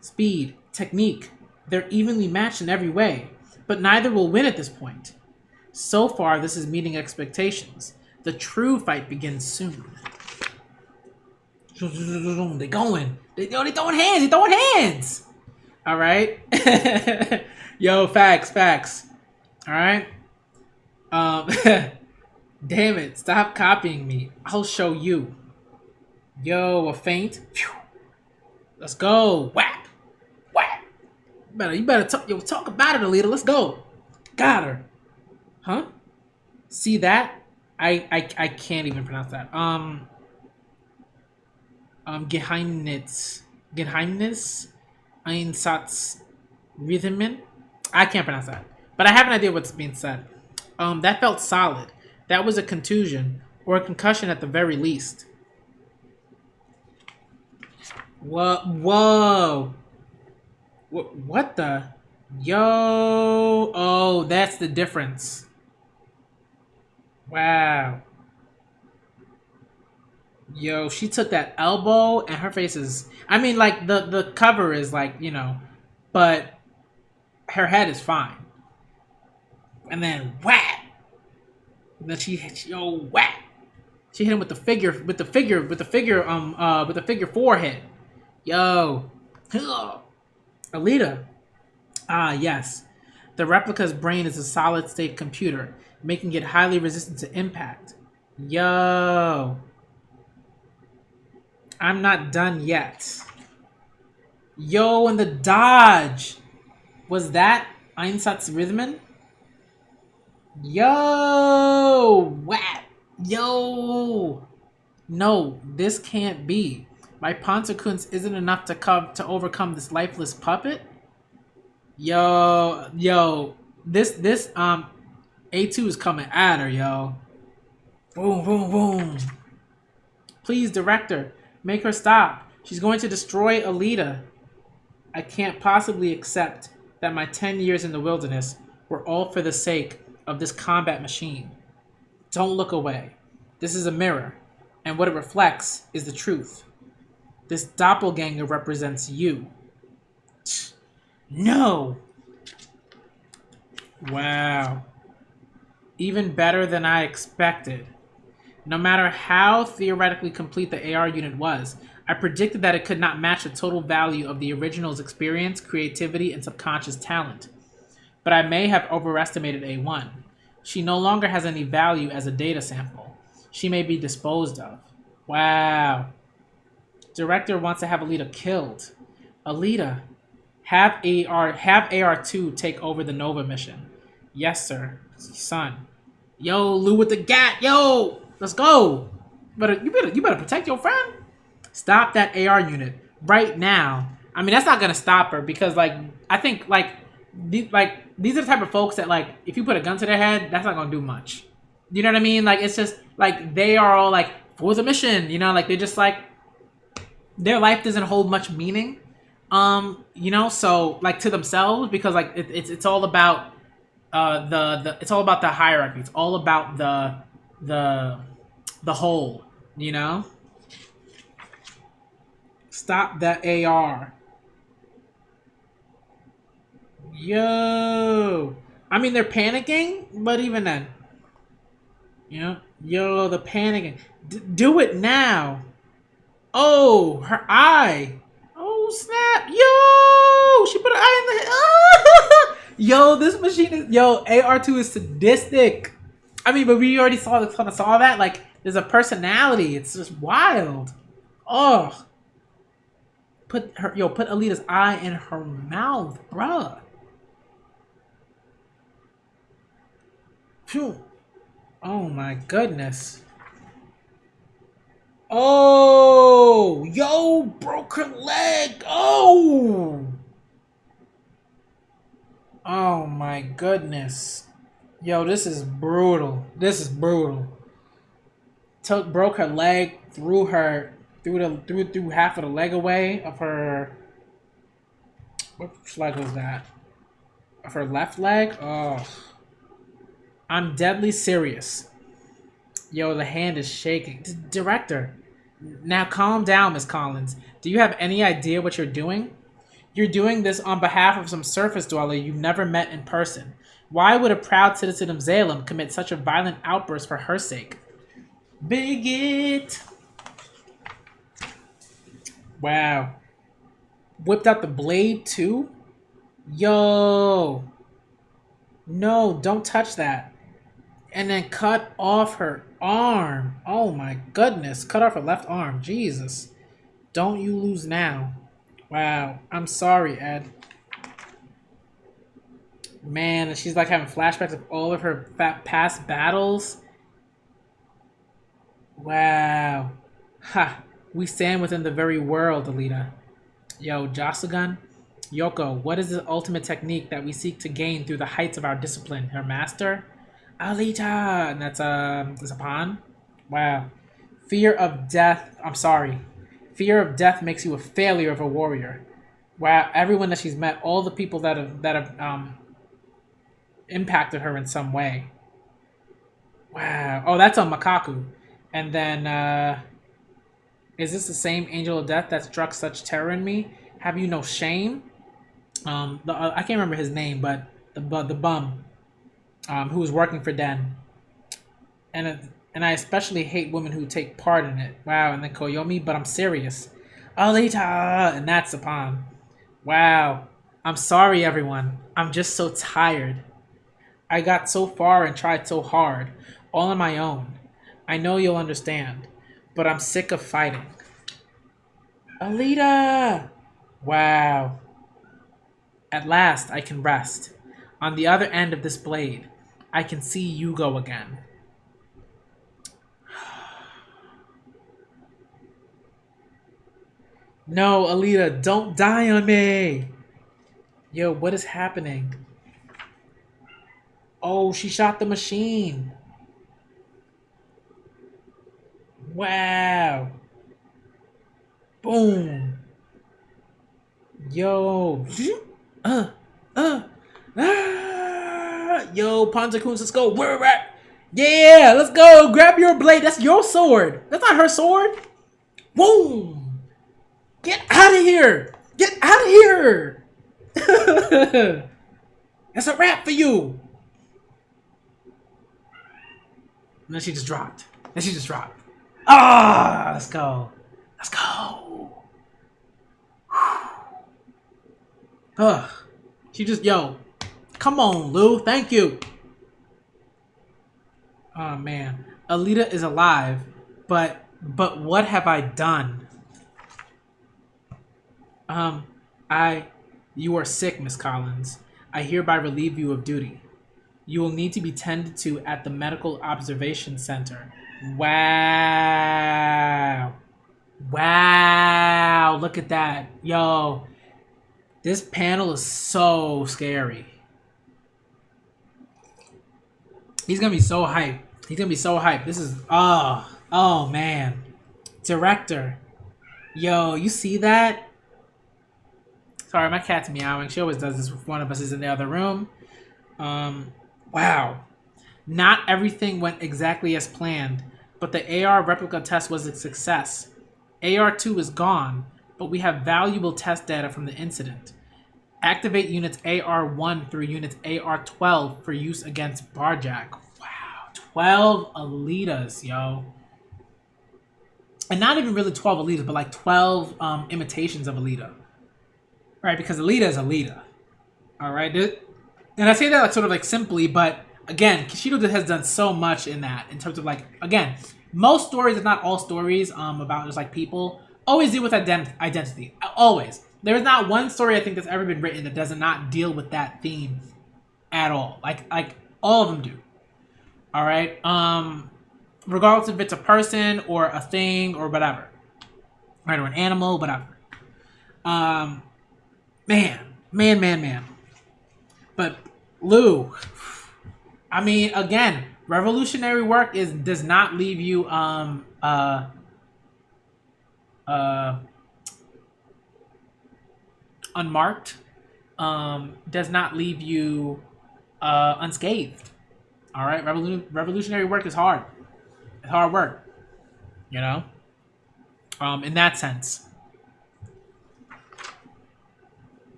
speed, technique. They're evenly matched in every way, but neither will win at this point. So far, this is meeting expectations. The true fight begins soon. They going. They throwing hands. All right. Yo, facts. All right. Damn it! Stop copying me. I'll show you. Yo, a feint. Let's go. Whack. You better talk about it, Alita. Let's go. Got her. Huh? See that? I can't even pronounce that. Geheimnis, Einsatz, Rhythmen. I can't pronounce that, but I have an idea what's being said. That felt solid. That was a contusion or a concussion at the very least. Whoa. What the? Yo. Oh, that's the difference. Wow. Yo, she took that elbow and her face is... I mean, like, the cover is like, you know, but her head is fine. And then whack. And then she whack. She hit him with the figure four hit. Yo. Alita. Ah, yes. The replica's brain is a solid-state computer, making it highly resistant to impact. Yo. I'm not done yet. Yo, and the dodge. Was that Einsatzrhythmen? Yo. Whack. Yo. No, this can't be. My Pantsukun isn't enough to overcome this lifeless puppet. Yo, this A2 is coming at her, yo. Boom, boom, boom. Please, director, make her stop. She's going to destroy Alita. I can't possibly accept that my 10 years in the wilderness were all for the sake of this combat machine. Don't look away. This is a mirror, and what it reflects is the truth. This doppelganger represents you. No! Wow. Even better than I expected. No matter how theoretically complete the AR unit was, I predicted that it could not match the total value of the original's experience, creativity, and subconscious talent. But I may have overestimated A1. She no longer has any value as a data sample. She may be disposed of. Wow. Director wants to have Alita killed. Alita, have AR2 take over the Nova mission. Yes, sir. Son. Yo, Lou with the gat. Yo! Let's go. You better protect your friend. Stop that AR unit right now. I mean, that's not gonna stop her because, like, I think these are the type of folks that, like, if you put a gun to their head, that's not gonna do much. You know what I mean? Like, it's just like they are all like for the mission. You know, like they're just like their life doesn't hold much meaning. You know, so like to themselves because like it's all about it's all about the hierarchy. It's all about the whole, you know? Stop that AR. Yo. I mean, they're panicking, but even then. You know? Yo, the panicking. Do it now. Oh, her eye. Oh, snap. Yo. She put her eye in the head. Ah! Yo, this machine is... Yo, AR2 is sadistic. I mean, but we already saw that. Like, there's a personality. It's just wild. Oh. Put Alita's eye in her mouth, bruh. Phew. Oh my goodness. Oh, yo, broke her leg. Oh. Oh my goodness. Yo, this is brutal. This is brutal. Broke her leg, threw half of the leg away of her. Which leg was that? Of her left leg? Oh. I'm deadly serious. Yo, the hand is shaking. Director. Now calm down, Miss Collins. Do you have any idea what you're doing? You're doing this on behalf of some surface dweller you've never met in person. Why would a proud citizen of Salem commit such a violent outburst for her sake? Bigot! Wow. Whipped out the blade too? Yo. No, don't touch that. And then cut off her arm. Oh my goodness. Cut off her left arm. Jesus. Don't you lose now. Wow. I'm sorry, Ed. Man, and she's like having flashbacks of all of her past battles. Wow. Ha. We stand within the very world, Alita. Yo, Josugan. Yoko, what is the ultimate technique that we seek to gain through the heights of our discipline? Her master? Alita! And that's a pawn? Wow. Fear of death. I'm sorry. Fear of death makes you a failure of a warrior. Wow. Everyone that she's met, all the people that have impacted her in some way. Wow. Oh, that's a Makaku. And then, is this the same angel of death that struck such terror in me? Have you no shame? I can't remember his name, but the bum, who was working for Den. And I especially hate women who take part in it. Wow. And then Koyomi, but I'm serious. Alita! And that's Sapan. Wow. I'm sorry, everyone. I'm just so tired. I got so far and tried so hard, all on my own. I know you'll understand, but I'm sick of fighting. Alita! Wow. At last, I can rest. On the other end of this blade, I can see you go again. No, Alita, don't die on me! Yo, what is happening? Oh, she shot the machine. Wow. Boom. Yo. Uh. Ah. Yo, Panzerkunst, let's go. Where we're at. Yeah, let's go. Grab your blade. That's your sword. That's not her sword. Boom. Get out of here. Get out of here. That's a wrap for you. And then she just dropped. Ah, let's go. Let's go. Ugh. She just, yo. Come on, Lou. Thank you. Oh, man. Alita is alive, but what have I done? You are sick, Miss Collins. I hereby relieve you of duty. You will need to be tended to at the Medical Observation Center. Wow. Wow. Look at that. Yo. This panel is so scary. He's gonna be so hyped. This is, oh man. Director. Yo, you see that? Sorry, my cat's meowing. She always does this if one of us is in the other room. Wow. Not everything went exactly as planned, but the AR replica test was a success. AR2 is gone, but we have valuable test data from the incident. Activate units AR1 through units AR12 for use against Barjack. Wow, 12 Alitas, yo. And not even really 12 Alitas, but like 12 imitations of Alita. Right, because Alita is Alita. Alright, and I say that like sort of like simply, but again, Kishido has done so much in that, in terms of like, again, most stories, if not all stories, about just like people, always deal with identity. Always. There is not one story I think that's ever been written that does not deal with that theme at all. Like all of them do. Alright? Regardless if it's a person or a thing or whatever. Right, or an animal, whatever. Man. But Lou, I mean, again, revolutionary work does not leave you unmarked. Does not leave you unscathed. All right, revolutionary work is hard. It's hard work. You know. In that sense.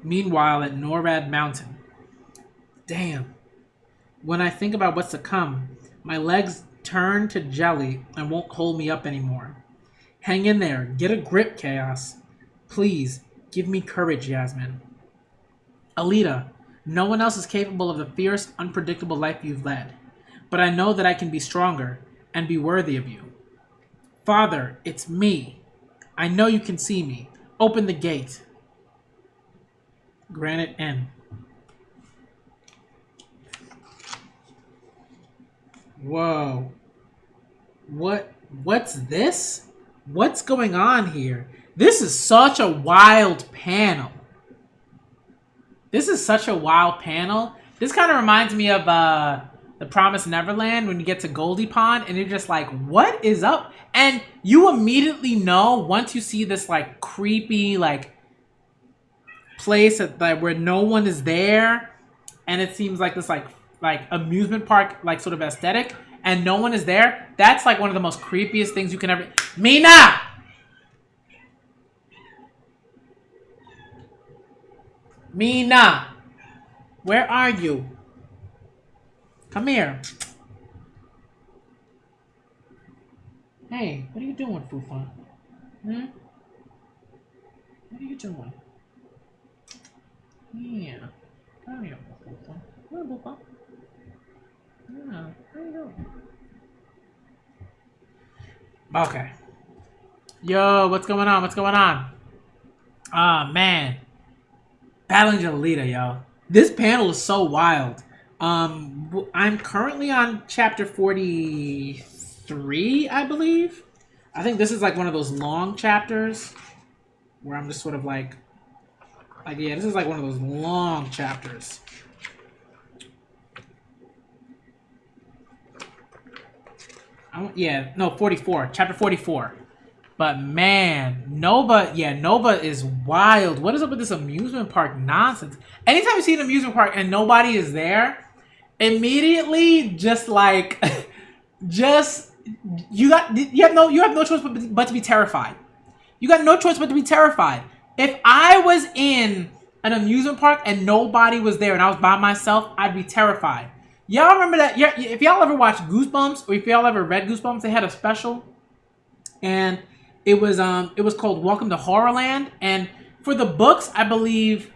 Meanwhile, at Norad Mountain. Damn. When I think about what's to come, my legs turn to jelly and won't hold me up anymore. Hang in there. Get a grip, Chaos. Please, give me courage, Yasmin. Alita, no one else is capable of the fierce, unpredictable life you've led. But I know that I can be stronger and be worthy of you. Father, it's me. I know you can see me. Open the gate. Granite N. Whoa. What's this? What's going on here? This is such a wild panel. This kind of reminds me of The Promised Neverland when you get to Goldie Pond and you're just like, what is up? And you immediately know once you see this like creepy like place where no one is there, and it seems like this like amusement park like sort of aesthetic, and no one is there. That's like one of the most creepiest things you can ever. Mina, where are you? Come here. Hey, what are you doing, Fufa? What are you doing? Yeah. Come here, Fufa. Come on, Fufa. Yeah, how you doing? Okay. Yo, what's going on? Ah, man. Battling Alita, yo. This panel is so wild. I'm currently on chapter 43, I believe. I think this is like one of those long chapters where I'm just sort of like yeah, this is like one of those long chapters. Yeah, no, 44. Chapter 44. But man, Nova is wild. What is up with this amusement park nonsense? Anytime you see an amusement park and nobody is there, immediately just like just you have no choice but to be terrified. You got no choice but to be terrified. If I was in an amusement park and nobody was there and I was by myself, I'd be terrified. Y'all remember that? Yeah, if y'all ever watched Goosebumps or if y'all ever read Goosebumps, they had a special, and it was called Welcome to Horrorland. And for the books, I believe,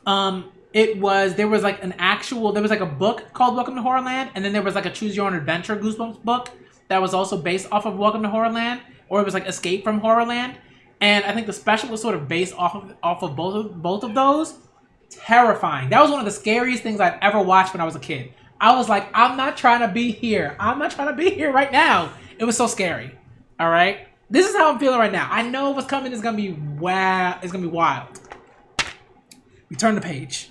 there was like a book called Welcome to Horrorland, and then there was like a Choose Your Own Adventure Goosebumps book that was also based off of Welcome to Horrorland, or it was like Escape from Horrorland. And I think the special was sort of based off of both of those. Terrifying. That was one of the scariest things I've ever watched when I was a kid. I was like, I'm not trying to be here. I'm not trying to be here right now. It was so scary. All right. This is how I'm feeling right now. I know what's coming is gonna be wow. It's gonna be wild. We turn the page.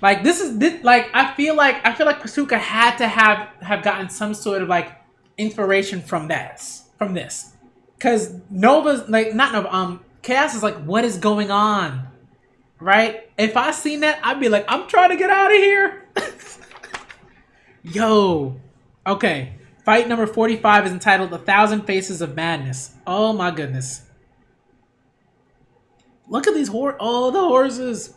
Like I feel like Pasuka had to have gotten some sort of like inspiration from this. Cause Nova's like not Nova. Chaos is like, what is going on? Right? If I seen that, I'd be like, I'm trying to get out of here. Yo. Okay. Fight number 45 is entitled 1,000 Faces of Madness. Oh my goodness. Look at these the horses.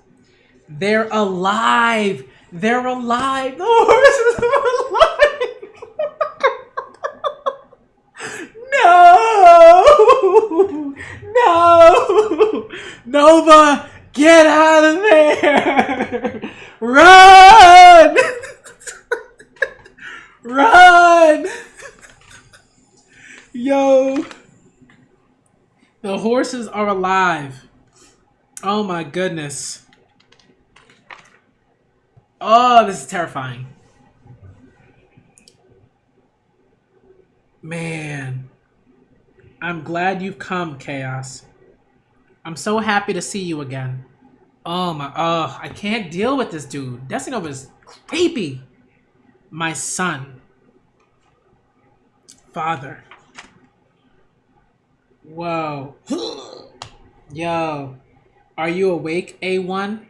They're alive. They're alive. The horses are alive. No. Nova. Get out of there! Run! Run! Yo. The horses are alive. Oh my goodness. Oh, this is terrifying. Man. I'm glad you've come, Chaos. I'm so happy to see you again. I can't deal with this dude. Destiny Nova is creepy. My son. Father. Whoa. Yo. Are you awake, A1?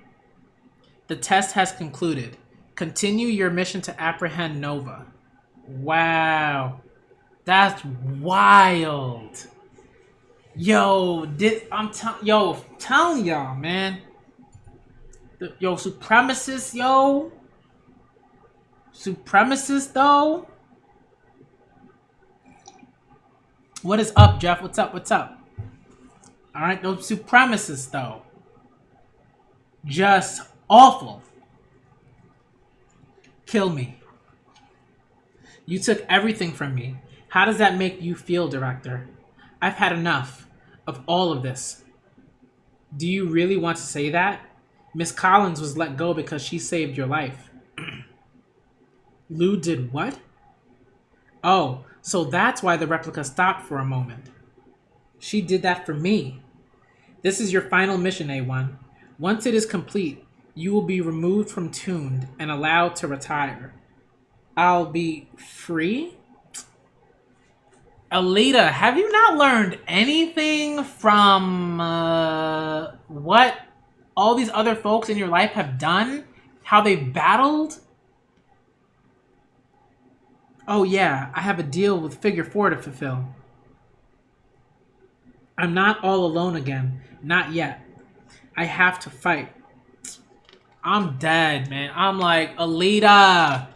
The test has concluded. Continue your mission to apprehend Nova. Wow. That's wild. Yo, I'm telling y'all, man. Supremacists, yo. Supremacists, though. What is up, Jeff? What's up? All right, those supremacists, though. Just awful. Kill me. You took everything from me. How does that make you feel, Director? I've had enough of all of this. Do you really want to say that? Miss Collins was let go because she saved your life. Lou did what? Oh, so that's why the replica stopped for a moment. She did that for me. This is your final mission, A1. Once it is complete, you will be removed from Tuned and allowed to retire. I'll be free? Alita, have you not learned anything from what all these other folks in your life have done? How they've battled? Oh yeah, I have a deal with Figure 4 to fulfill. I'm not all alone again. Not yet. I have to fight. I'm dead, man. I'm like, Alita!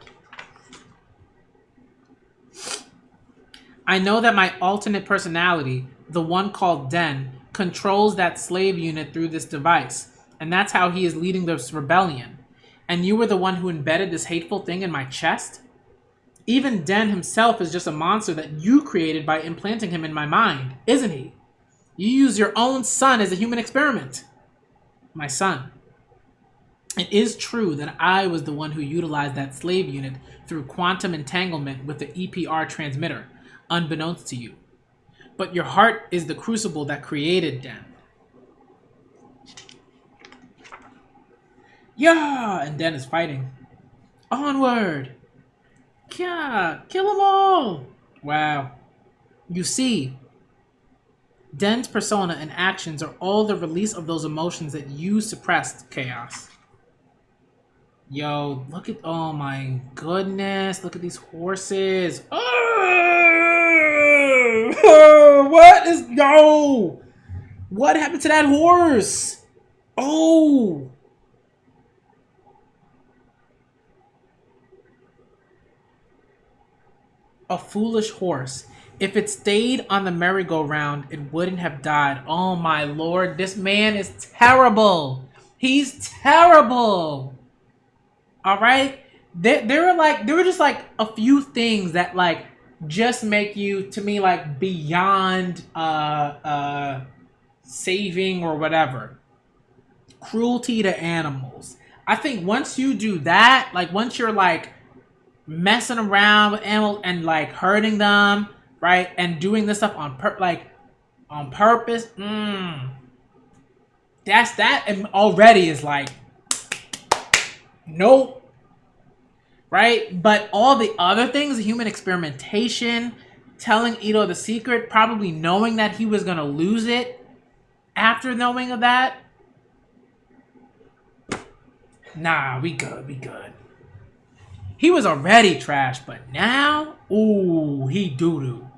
I know that my alternate personality, the one called Den, controls that slave unit through this device, and that's how he is leading this rebellion. And you were the one who embedded this hateful thing in my chest? Even Den himself is just a monster that you created by implanting him in my mind, isn't he? You use your own son as a human experiment. My son. It is true that I was the one who utilized that slave unit through quantum entanglement with the EPR transmitter, unbeknownst to you. But your heart is the crucible that created Den. Yeah! And Den is fighting. Onward! Yeah, kill them all. Wow. You see, Den's persona and actions are all the release of those emotions that you suppressed, Chaos. Yo, look at, oh my goodness, look at these horses. Oh, what is, yo, what happened to that horse? Oh, a foolish horse. If it stayed on the merry-go-round, it wouldn't have died. Oh my lord, this man is terrible. He's terrible. All right, there were just like a few things that like just make you, to me, like beyond saving or whatever. Cruelty to animals. I think once you do that, like once you're like messing around with animals and like hurting them, right, and doing this stuff on purpose, that's that, and already is like nope. Right? But all the other things, human experimentation, telling Ito the secret, probably knowing that he was going to lose it after knowing of that. Nah, we good. He was already trash, but now, ooh, he doo-doo.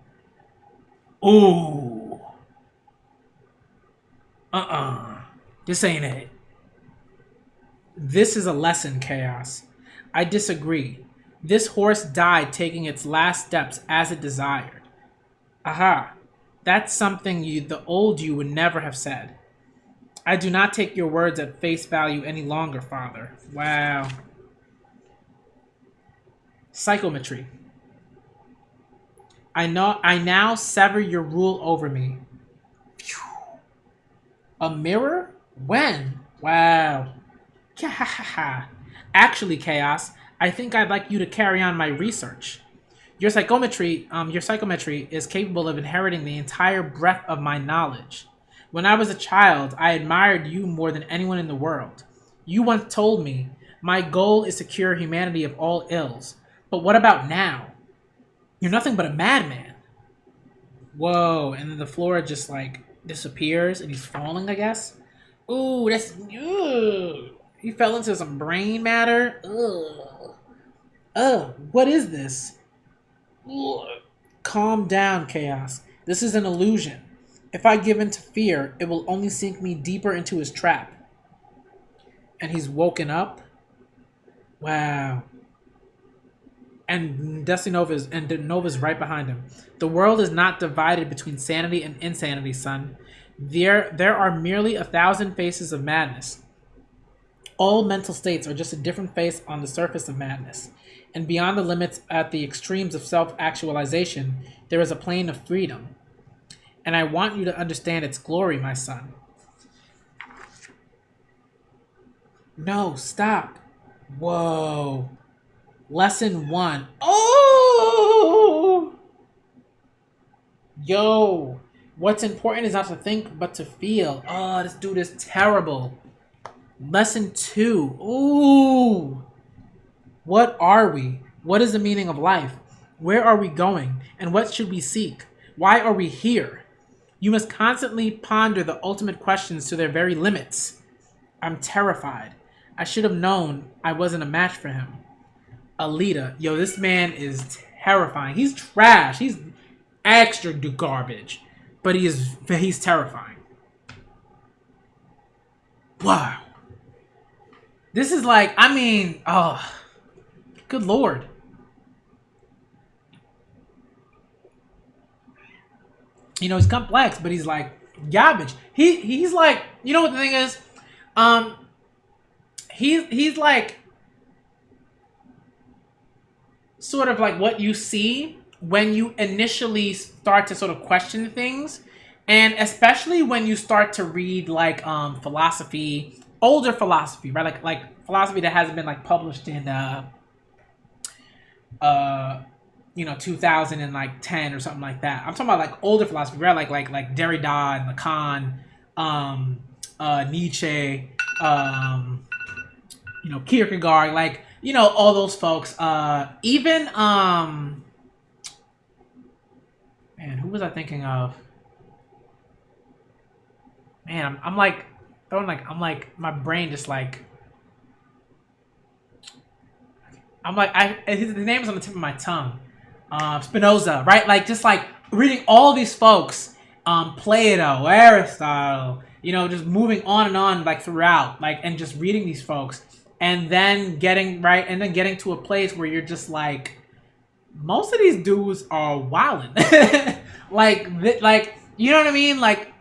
Ooh. This ain't it. This is a lesson, Chaos. I disagree. This horse died taking its last steps as it desired. Aha. That's something the old you would never have said. I do not take your words at face value any longer, Father. Wow. Psychometry. I now sever your rule over me. Phew. A mirror? When? Wow. Actually, Chaos, I think I'd like you to carry on my research. Your psychometry is capable of inheriting the entire breadth of my knowledge. When I was a child, I admired you more than anyone in the world. You once told me, my goal is to cure humanity of all ills. But what about now? You're nothing but a madman. Whoa, and then the floor just like disappears and he's falling, I guess. Ooh, that's... Ugh. He fell into some brain matter. Ugh, what is this? Ugh. Calm down, Chaos. This is an illusion. If I give in to fear, it will only sink me deeper into his trap. And he's woken up? Wow. And Nova's right behind him. The world is not divided between sanity and insanity, son. There are merely 1,000 faces of madness. All mental states are just a different face on the surface of madness. And beyond the limits at the extremes of self-actualization, there is a plane of freedom. And I want you to understand its glory, my son. No, stop. Whoa. Lesson 1. Oh! Yo. What's important is not to think, but to feel. Oh, this dude is terrible. Lesson 2. Ooh. What are we? What is the meaning of life? Where are we going? And what should we seek? Why are we here? You must constantly ponder the ultimate questions to their very limits. I'm terrified. I should have known I wasn't a match for him. Alita. Yo, this man is terrifying. He's trash. He's extra garbage. But he's terrifying. Wow. This is like, I mean, oh, good lord. You know, he's complex, but he's like garbage. He's like, you know what the thing is? He's like sort of like what you see when you initially start to sort of question things, and especially when you start to read like philosophy, older philosophy, right? Like philosophy that hasn't been like published in 2010 or something like that. I'm talking about like older philosophy, right? Like Derrida and Lacan, Nietzsche, Kierkegaard, like You know, all those folks. Even man, who was I thinking of? Man, I'm like throwing like I'm like my brain just like I'm like his name is on the tip of my tongue. Spinoza, right? Like just like reading all these folks, Plato, Aristotle, you know, just moving on and on like throughout, like and just reading these folks, and then getting to a place where you're just like, most of these dudes are wildin'. like you know what I mean? Like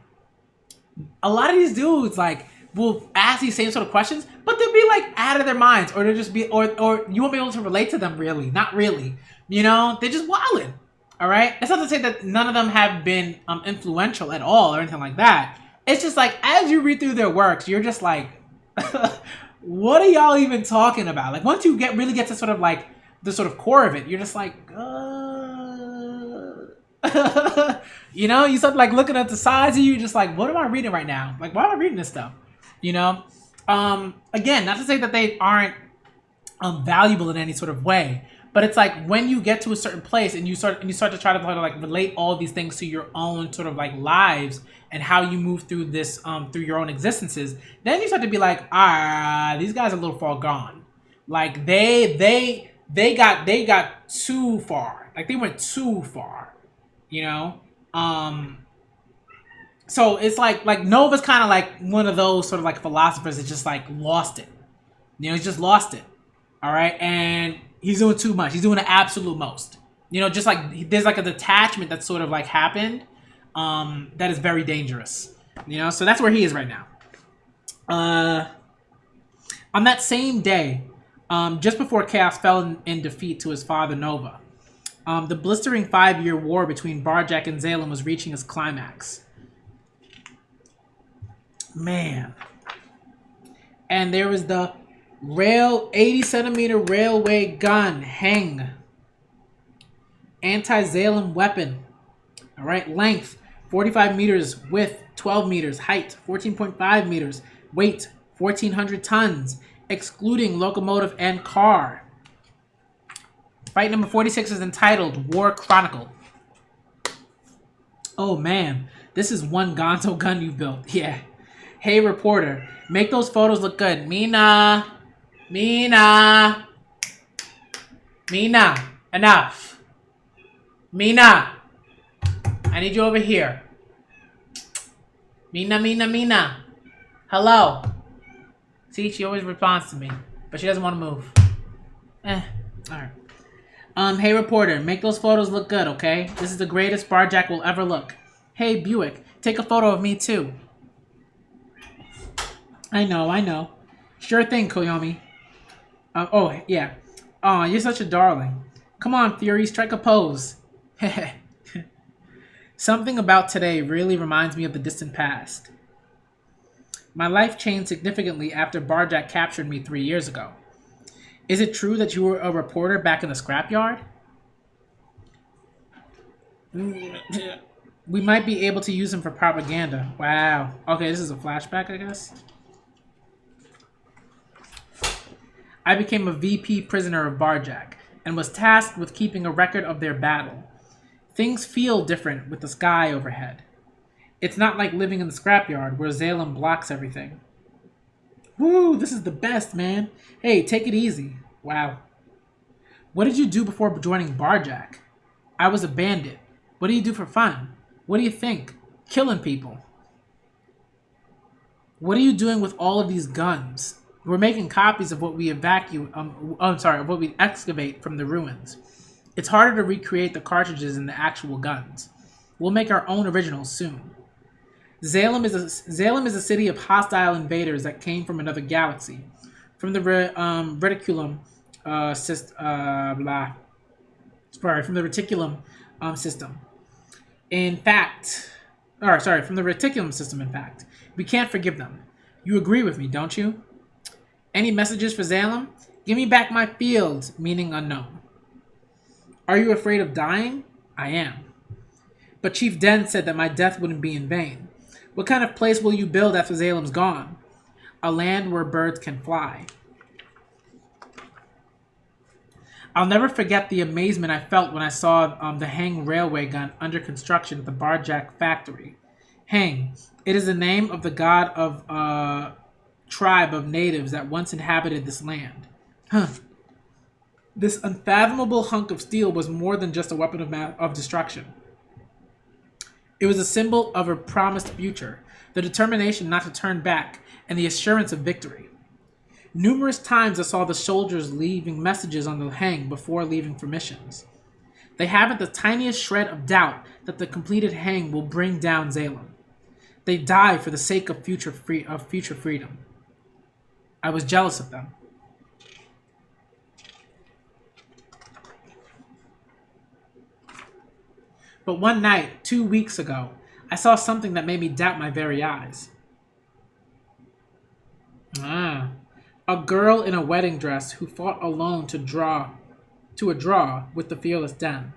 a lot of these dudes like will ask these same sort of questions, but they'll be like out of their minds, or they'll just be, or you won't be able to relate to them really, not really. You know, they're just wildin'. All right, it's not to say that none of them have been influential at all or anything like that. It's just like as you read through their works, you're just like, what are y'all even talking about? Like once you really get to sort of like the sort of core of it, you're just like, you know, you start like looking at the sides of you, just like, what am I reading right now? Like, why am I reading this stuff? You know, again, not to say that they aren't valuable in any sort of way, but it's like when you get to a certain place and you start to try to like relate all these things to your own sort of like lives and how you move through this through your own existences, then you start to be like, these guys are a little far gone. Like they got too far. Like they went too far, you know. So it's like Nova's kind of like one of those sort of like philosophers that just like lost it. You know, he's just lost it. All right, and he's doing too much. He's doing the absolute most. You know, just like there's like a detachment that's sort of like happened, that is very dangerous. You know, so that's where he is right now. On that same day, just before Chaos fell in defeat to his father Nova, the blistering 5-year war between Barjack and Xalem was reaching its climax. Man. And there was the 80-centimeter railway gun, Hang. Anti-Xalem weapon. All right, length 45 meters, width 12 meters, height 14.5 meters, weight 1,400 tons, excluding locomotive and car. Fight number 46 is entitled War Chronicle. Oh man, this is one Gonzo gun you built. Yeah. Hey reporter, make those photos look good. Mina, enough. Mina, I need you over here. Mina. Hello. See, she always responds to me, but she doesn't want to move. Alright. Hey reporter, make those photos look good, okay? This is the greatest Barjack will ever look. Hey Buick, take a photo of me too. I know. Sure thing, Koyomi. Oh, yeah. Aw, you're such a darling. Come on, Fury, strike a pose. Something about today really reminds me of the distant past. My life changed significantly after Barjack captured me 3 years ago. Is it true that you were a reporter back in the scrapyard? We might be able to use him for propaganda. Wow. Okay, this is a flashback, I guess. I became a VP prisoner of Barjack and was tasked with keeping a record of their battle. Things feel different with the sky overhead. It's not like living in the scrapyard where Xalem blocks everything. Woo, this is the best, man. Hey, take it easy. Wow. What did you do before joining Barjack? I was a bandit. What do you do for fun? What do you think? Killing people. What are you doing with all of these guns? We're making copies of what we what we excavate from the ruins. It's harder to recreate the cartridges than the actual guns. We'll make our own originals soon. Xalem is a city of hostile invaders that came from another galaxy, from the reticulum from the reticulum system. From the reticulum system. In fact, we can't forgive them. You agree with me, don't you? Any messages for Xalem? Give me back my fields, meaning unknown. Are you afraid of dying? I am. But Chief Den said that my death wouldn't be in vain. What kind of place will you build after Xalem's gone? A land where birds can fly. I'll never forget the amazement I felt when I saw the Hang railway gun under construction at the Barjack factory. Hang. It is the name of the god of tribe of natives that once inhabited this land. Huh. This unfathomable hunk of steel was more than just a weapon of destruction. It was a symbol of a promised future, the determination not to turn back, and the assurance of victory. Numerous times I saw the soldiers leaving messages on the Hang before leaving for missions. They haven't the tiniest shred of doubt that the completed Hang will bring down Xalem. They die for the sake of future freedom. I was jealous of them. But one night, 2 weeks ago, I saw something that made me doubt my very eyes. A girl in a wedding dress who fought alone to a draw with the fearless Den.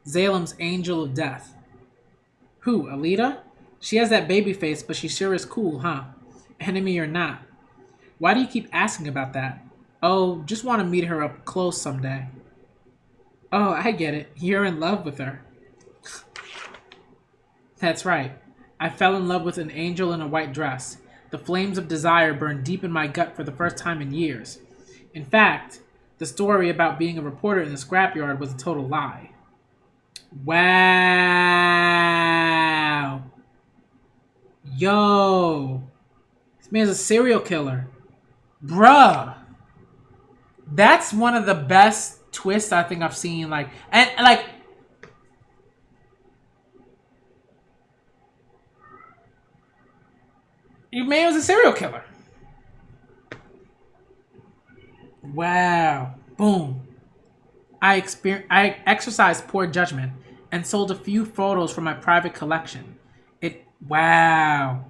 Xalem's angel of death. Who, Alita? She has that baby face, but she sure is cool, huh? Enemy or not. Why do you keep asking about that? Oh, just want to meet her up close someday. Oh, I get it. You're in love with her. That's right. I fell in love with an angel in a white dress. The flames of desire burned deep in my gut for the first time in years. In fact, the story about being a reporter in the scrapyard was a total lie. Wow. Yo. This man's a serial killer. Bruh. That's one of the best twists I think I've seen. Your man was a serial killer. Wow. Boom. I exercised poor judgment and sold a few photos from my private collection. Wow.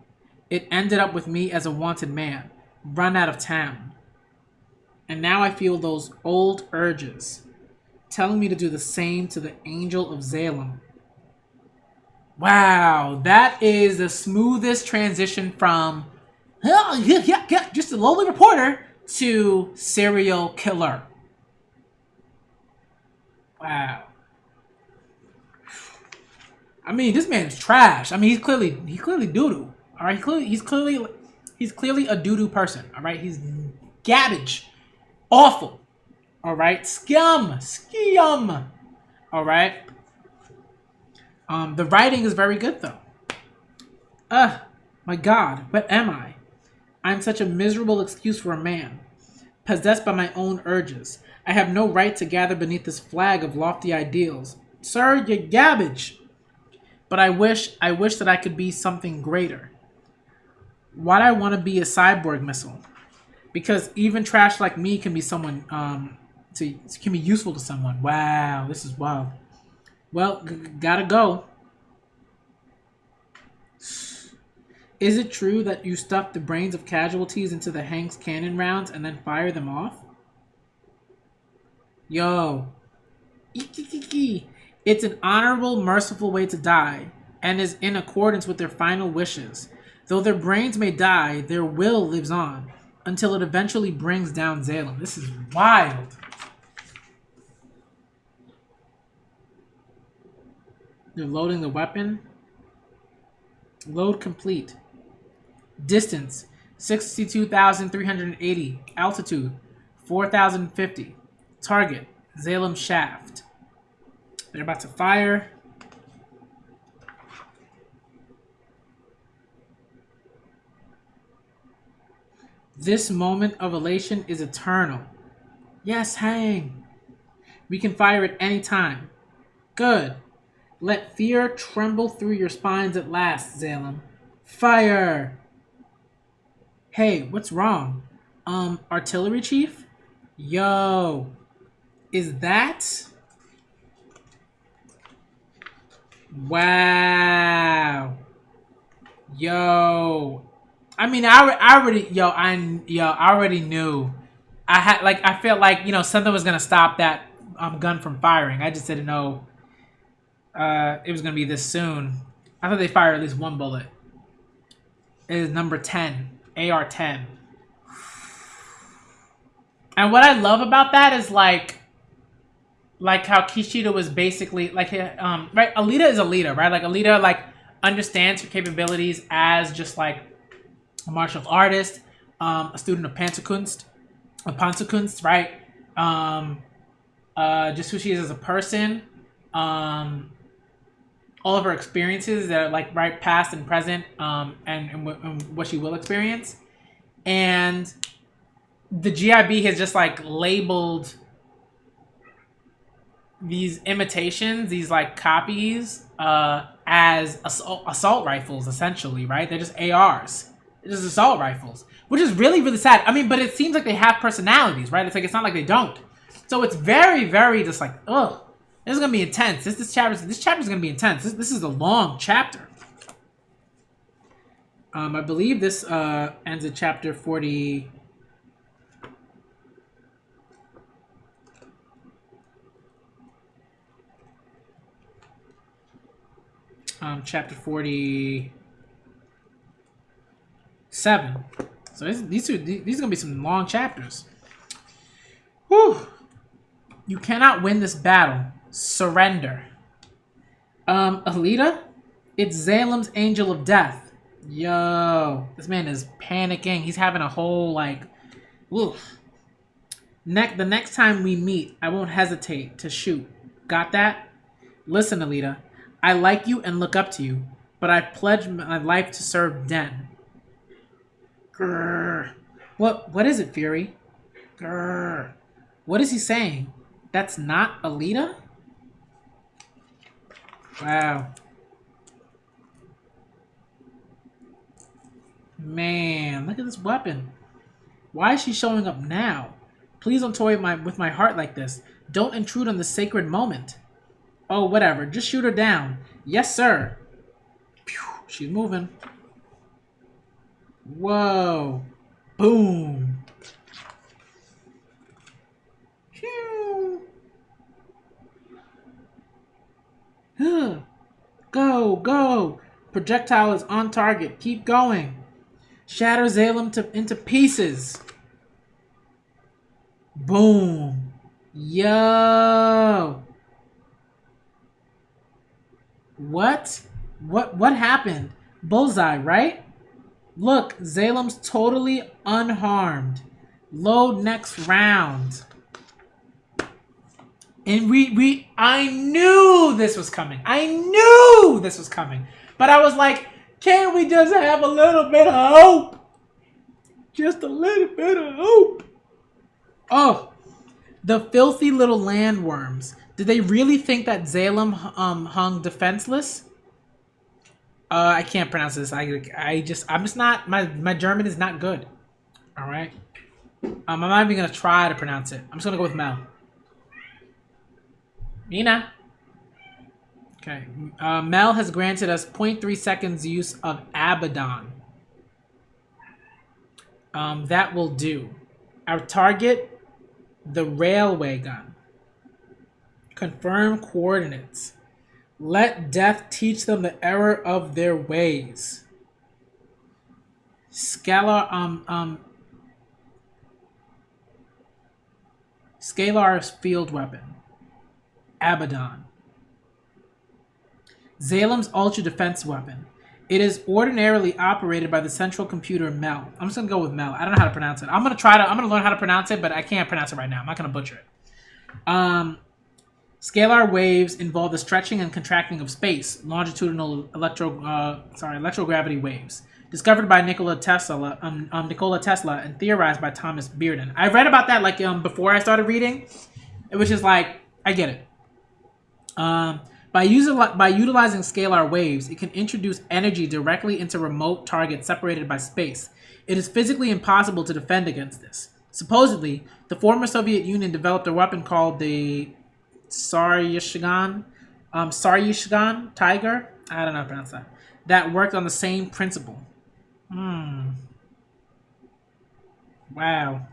It ended up with me as a wanted man, run out of town. And now I feel those old urges, telling me to do the same to the angel of Xalem. Wow, that is the smoothest transition from just a lowly reporter to serial killer. Wow. I mean, this man's trash. I mean, he's clearly doo-doo. All right, he's clearly a doo-doo person. All right, he's garbage, awful. All right, scum. All right. The writing is very good, though. My God, what am I? I'm such a miserable excuse for a man, possessed by my own urges. I have no right to gather beneath this flag of lofty ideals. Sir, you're garbage. But I wish that I could be something greater. Why'd I want to be a cyborg missile? Because even trash like me can be someone, can be useful to someone. Wow, this is wild. Well, gotta go. Is it true that you stuff the brains of casualties into the Hank's cannon rounds and then fire them off? Yo. It's an honorable, merciful way to die, and is in accordance with their final wishes. Though their brains may die, their will lives on, until it eventually brings down Xalem. This is wild. They're loading the weapon. Load complete. Distance, 62,380. Altitude, 4,050. Target, Xalem shaft. They're about to fire. This moment of elation is eternal. Yes, hang. We can fire at any time. Good. Let fear tremble through your spines at last, Xalem. Fire! Hey, what's wrong? Artillery chief? Yo. Is that? Wow. Yo. I mean, I already knew. I felt like, something was gonna stop that gun from firing. I just didn't know it was gonna be this soon. I thought they fired at least one bullet. It is number 10, AR-10. And what I love about that is, like, like how Kishida was basically like right. Alita is Alita, right? Like Alita like understands her capabilities as just like a martial artist, a student of Panzerkunst, right? Um, just who she is as a person, um, all of her experiences that are like right past and present, and what she will experience, and the GIB has just like labeled these imitations, these like copies, as assault rifles, essentially, right? They're just ARs. They're just assault rifles, which is really, really sad. I mean, but it seems like they have personalities, right? It's like, it's not like they don't. So it's very, very just like, ugh. This is gonna be intense. This chapter's gonna be intense. This is a long chapter. I believe this ends at chapter 40. Chapter 47. So these are gonna be some long chapters. Whew. You cannot win this battle. Surrender. Alita, it's Zalem's Angel of Death. Yo, this man is panicking. He's having a whole like, oof. The next time we meet, I won't hesitate to shoot. Got that? Listen, Alita. I like you and look up to you, but I've pledged my life to serve Den. Grrr. What is it, Fury? Grrr. What is he saying? That's not Alita? Wow. Man, look at this weapon. Why is she showing up now? Please don't toy with my heart like this. Don't intrude on the sacred moment. Oh, whatever. Just shoot her down. Yes, sir. Phew, she's moving. Whoa. Boom. Phew. Go, go. Projectile is on target. Keep going. Shatter Zalem into pieces. Boom. Yo. What? What happened? Bullseye, right? Look, Zalem's totally unharmed. Load next round. And I knew this was coming. I knew this was coming. But I was like, can't we just have a little bit of hope? Just a little bit of hope. Oh, the filthy little landworms. Did they really think that Zalem hung defenseless? I can't pronounce this. I'm just not, my German is not good. All right. I'm not even gonna try to pronounce it. I'm just gonna go with Mel. Nina. Okay. Mel has granted us 0.3 seconds use of Abaddon. That will do. Our target, the railway gun. Confirm coordinates. Let death teach them the error of their ways. Scalar's field weapon. Abaddon. Zalem's ultra defense weapon. It is ordinarily operated by the central computer Mel. I'm just gonna go with Mel. I don't know how to pronounce it. I'm gonna learn how to pronounce it, but I can't pronounce it right now. I'm not gonna butcher it. Scalar waves involve the stretching and contracting of space, longitudinal electrogravity waves, discovered by Nikola Tesla and theorized by Thomas Bearden. I read about that like before I started reading, which is like I get it. By utilizing scalar waves, it can introduce energy directly into remote targets separated by space. It is physically impossible to defend against this. Supposedly, the former Soviet Union developed a weapon called the Saryushgan Tiger. I don't know how to pronounce that. That worked on the same principle. Wow.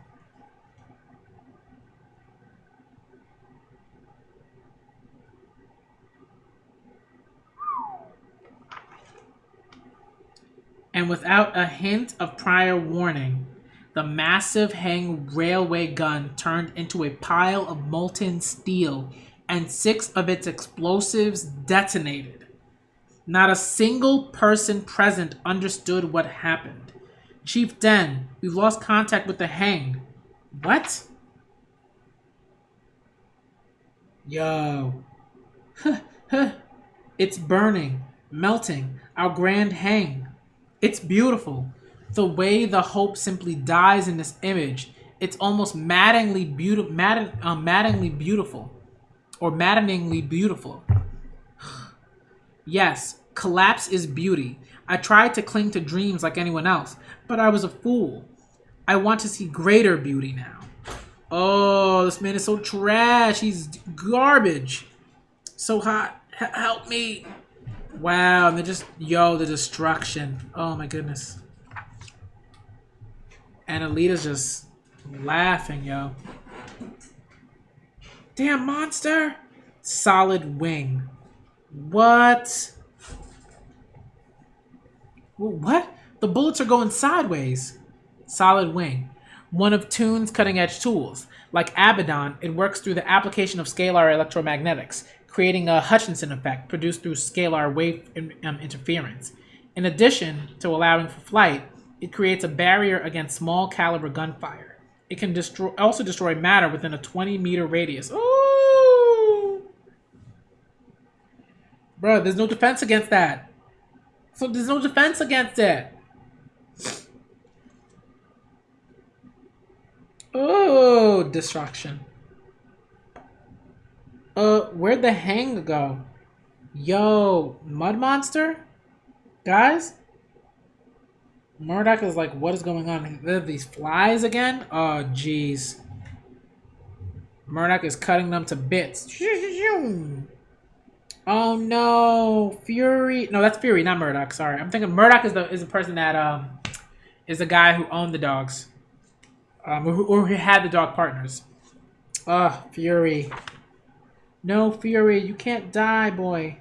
And without a hint of prior warning, the massive Hang railway gun turned into a pile of molten steel and 6 of its explosives detonated. Not a single person present understood what happened. Chief Den, we've lost contact with the Hanged. What? Yo. It's burning, melting, our grand Hang. It's beautiful. The way the hope simply dies in this image, it's almost maddeningly beautiful. Or maddeningly beautiful. Yes, collapse is beauty. I tried to cling to dreams like anyone else, but I was a fool. I want to see greater beauty now. Oh, this man is so trash. He's garbage. So hot. Help me. Wow, and they're just, the destruction. Oh my goodness. And Alita's just laughing, yo. Damn monster. Solid wing. What? What? The bullets are going sideways. Solid wing. One of Toon's cutting-edge tools. Like Abaddon, it works through the application of scalar electromagnetics, creating a Hutchinson effect produced through scalar wave interference. In addition to allowing for flight, it creates a barrier against small caliber gunfire. It can also destroy matter within a 20-meter radius. Ooh! Bro, there's no defense against that. So there's no defense against it. Oh, destruction. Where'd the Hang go? Yo, Mud Monster? Guys? Murdoch is like, what is going on? There are these flies again? Oh, jeez. Murdoch is cutting them to bits. Oh no, Fury. No, that's Fury, not Murdoch. Sorry, I'm thinking Murdoch is the person that is the guy who owned the dogs, or who had the dog partners. Fury. No, Fury, you can't die, boy.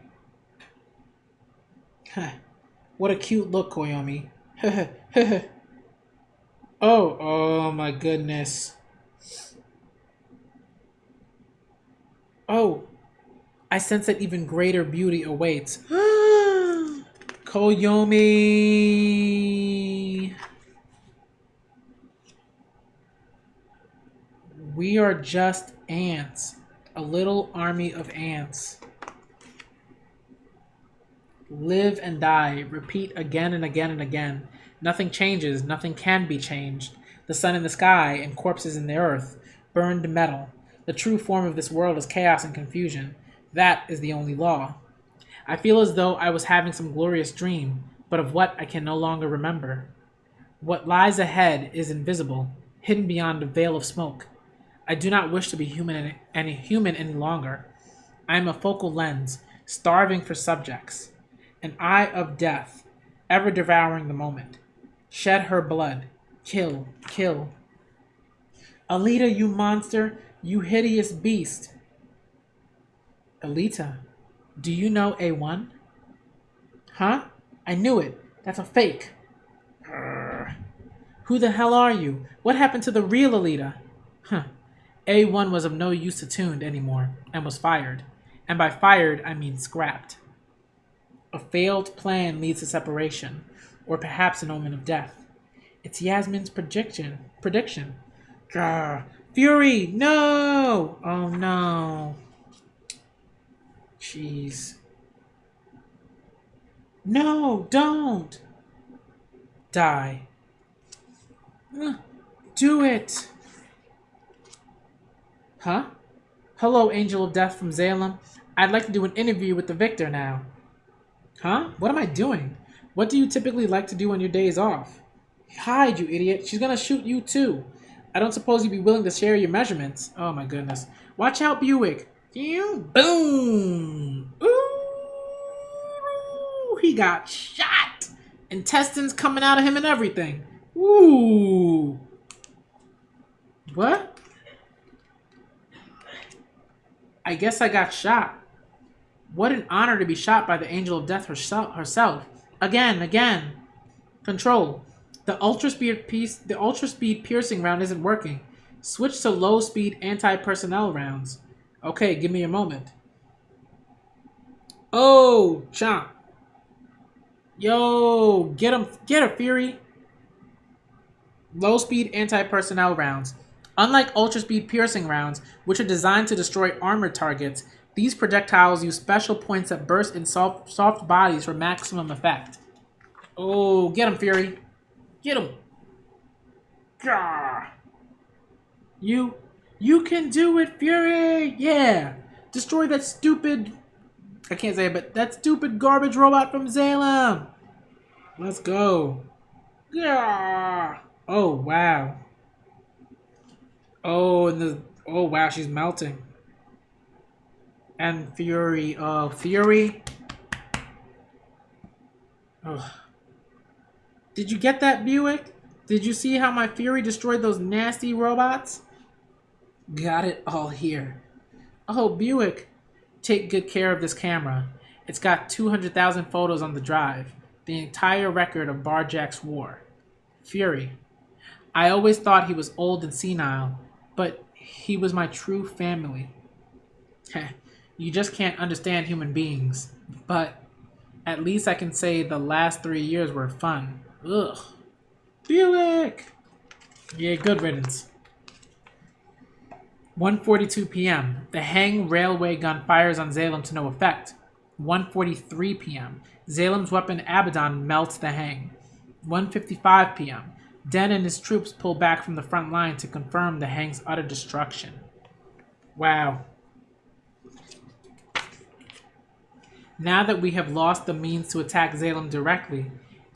What a cute look, Koyomi. Oh my goodness. Oh, I sense that even greater beauty awaits. Koyomi. We are just ants. A little army of ants. Live and die. Repeat again and again and again. Nothing changes. Nothing can be changed. The sun in the sky and corpses in the earth. Burned metal. The true form of this world is chaos and confusion. That is the only law. I feel as though I was having some glorious dream, but of what I can no longer remember. What lies ahead is invisible, hidden beyond a veil of smoke. I do not wish to be human any longer. I am a focal lens, starving for subjects. An eye of death, ever devouring the moment. Shed her blood. Kill, kill. Alita, you monster, you hideous beast. Alita, do you know A1? Huh? I knew it. That's a fake. Urgh. Who the hell are you? What happened to the real Alita? Huh. A1 was of no use to Tuned anymore, and was fired. And by fired, I mean scrapped. A failed plan leads to separation, or perhaps an omen of death. It's Yasmin's prediction. Grr. Fury, no! Oh no. Jeez. No, don't! Die. Do it! Huh? Hello, Angel of Death from Zalem. I'd like to do an interview with the victor now. Huh? What am I doing? What do you typically like to do on your days off? Hide, you idiot. She's gonna shoot you too. I don't suppose you'd be willing to share your measurements. Oh my goodness. Watch out, Buick. Boom! Ooh! He got shot! Intestines coming out of him and everything. Ooh! What? I guess I got shot. What an honor to be shot by the Angel of Death herself. Again. Control. The ultra speed piercing round isn't working. Switch to low speed anti-personnel rounds. Okay, give me a moment. Oh, chomp. Yo, get him, get her, Fury. Low speed anti personnel rounds. Unlike ultra speed piercing rounds, which are designed to destroy armored targets, these projectiles use special points that burst in soft bodies for maximum effect. Oh, get him, Fury. Get him. Gah. You, you can do it, Fury. Yeah. Destroy that stupid. I can't say it, but that stupid garbage robot from Salem. Let's go. Yeah. Oh wow. Oh, oh wow, she's melting. And Fury. Oh, Fury. Oh. Did you get that, Buick? Did you see how my Fury destroyed those nasty robots? Got it all here. Oh, Buick. Take good care of this camera. It's got 200,000 photos on the drive. The entire record of Barjack's war. Fury. I always thought he was old and senile, but he was my true family. You just can't understand human beings. But at least I can say the last 3 years were fun. Ugh. Buick! Yeah, good riddance. 1:42 p.m. The Hang railway gun fires on Zalem to no effect. 1:43 p.m. Zalem's weapon Abaddon melts the Hang. 1:55 p.m. Den and his troops pull back from the front line to confirm the Hang's utter destruction. Wow. Now that we have lost the means to attack Zalem directly,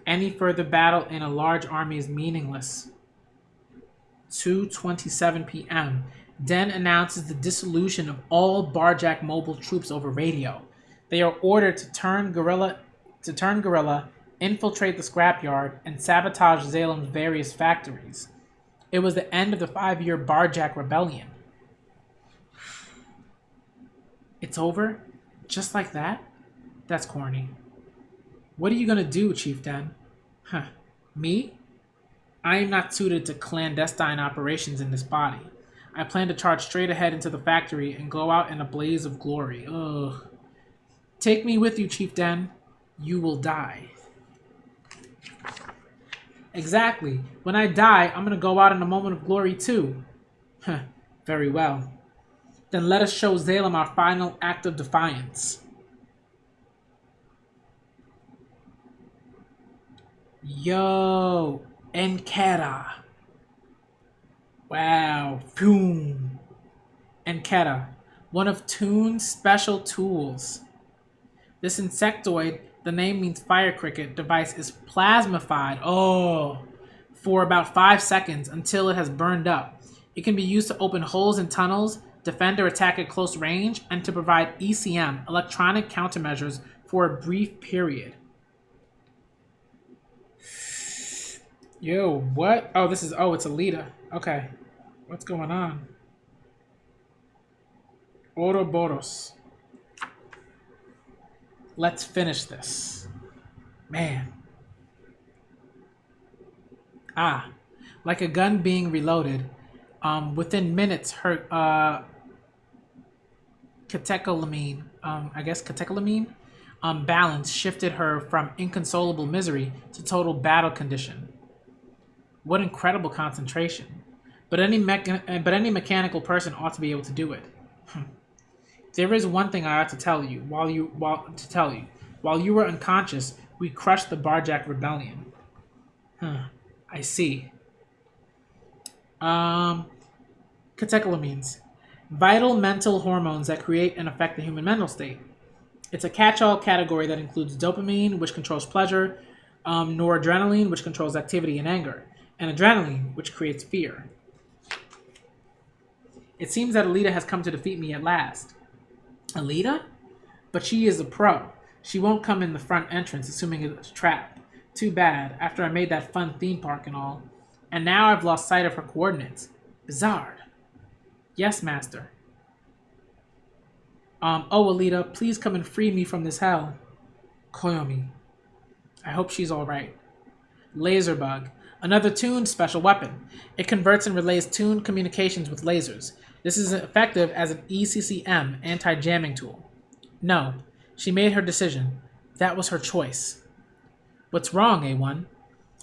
any further battle in a large army is meaningless. 2:27 p.m. Den announces the dissolution of all Barjack mobile troops over radio. They are ordered to turn guerrilla, infiltrate the scrapyard, and sabotage Zalem's various factories. It was the end of the 5-year Barjack rebellion. It's over? Just like that? That's corny. What are you gonna do, Chief Den? Huh. Me? I am not suited to clandestine operations in this body. I plan to charge straight ahead into the factory and go out in a blaze of glory. Ugh. Take me with you, Chief Den. You will die. Exactly. When I die, I'm gonna go out in a moment of glory too. Huh. Very well. Then let us show Zalem our final act of defiance. Yo, Enkera. Wow, boom. Enkera, one of Toon's special tools. This insectoid, the name means fire cricket, device is plasmified, for about 5 seconds until it has burned up. It can be used to open holes in tunnels, defend or attack at close range, and to provide ECM, electronic countermeasures, for a brief period. Yo, what? Oh, it's Alita. Okay. What's going on? Ouroboros. Let's finish this. Man. Like a gun being reloaded, within minutes, her, catecholamine, balance shifted her from inconsolable misery to total battle condition. What incredible concentration! But any mechanical person ought to be able to do it. There is one thing I ought to tell you. While you were unconscious, we crushed the Barjack rebellion. I see. Catecholamines, vital mental hormones that create and affect the human mental state. It's a catch-all category that includes dopamine, which controls pleasure, noradrenaline, which controls activity and anger, and adrenaline, which creates fear. It seems that Alita has come to defeat me at last. Alita? But she is a pro. She won't come in the front entrance, assuming it's a trap. Too bad, after I made that fun theme park and all. And now I've lost sight of her coordinates. Bizarre. Yes, Master. Alita, please come and free me from this hell. Koyomi. I hope she's alright. Laser Bug. Another Toon special weapon. It converts and relays Toon communications with lasers. This is effective as an ECCM anti-jamming tool. No, she made her decision. That was her choice. What's wrong, A1?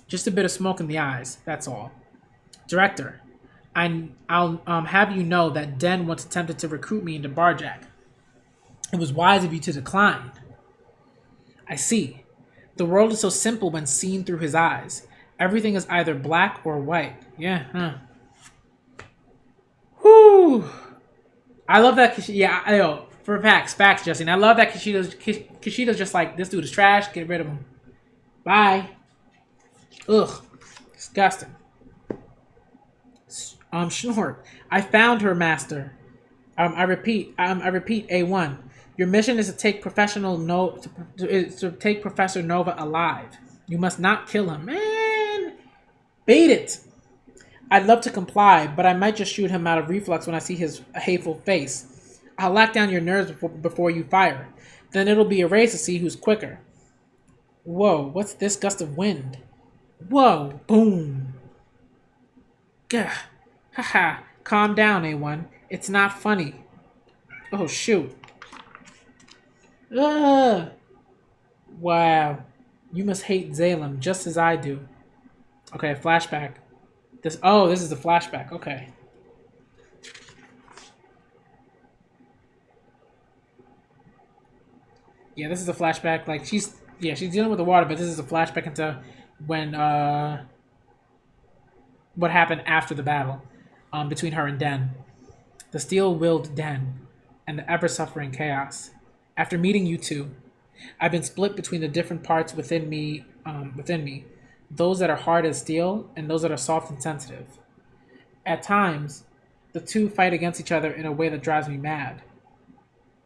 Just a bit of smoke in the eyes, that's all. Director, I'll have you know that Den once attempted to recruit me into Barjack. It was wise of you to decline. I see. The world is so simple when seen through his eyes. Everything is either black or white. Yeah, huh. Whew. I love that. For facts, Justin. I love that Kishida's just like, this dude is trash. Get rid of him. Bye. Ugh. Disgusting. Snort. I found her, Master. I repeat, A1. Your mission is to take Professor Nova alive. You must not kill him. Man! Beat it! I'd love to comply, but I might just shoot him out of reflex when I see his hateful face. I'll lock down your nerves before you fire. Then it'll be a race to see who's quicker. Whoa, what's this gust of wind? Whoa, boom. Gah. Haha, calm down, A1. It's not funny. Oh, shoot. Ugh. Wow. You must hate Zalem just as I do. Okay, flashback. This is the flashback. Okay. Yeah, this is a flashback. Like she's dealing with the water, but this is a flashback into when what happened after the battle between her and Den. The steel-willed Den and the ever-suffering chaos. After meeting you two, I've been split between the different parts within me, those that are hard as steel and those that are soft and sensitive. At times, the two fight against each other in a way that drives me mad.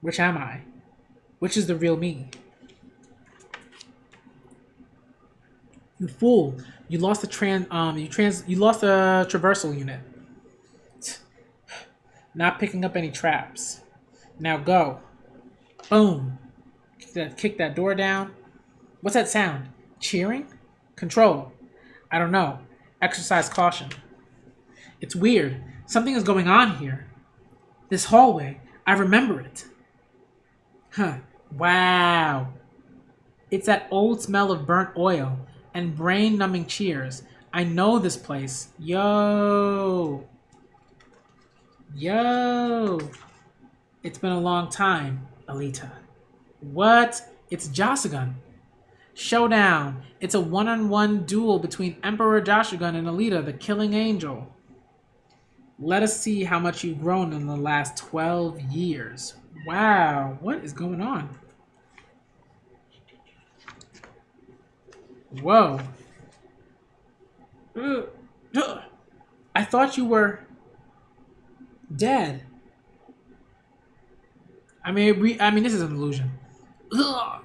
Which am I? Which is the real me? You fool! You lost the traversal unit. Not picking up any traps. Now go. Boom. Kick that door down. What's that sound? Cheering? Control. I don't know. Exercise caution. It's weird. Something is going on here. This hallway. I remember it. Huh. Wow. It's that old smell of burnt oil and brain-numbing cheers. I know this place. Yo. It's been a long time, Alita. What? It's Jasugan. Showdown. It's a one-on-one duel between Emperor Jasugan and Alita, the Killing Angel. Let us see how much you've grown in the last 12 years. Wow, what is going on? Whoa. I thought you were dead. I mean, this is an illusion. Ugh.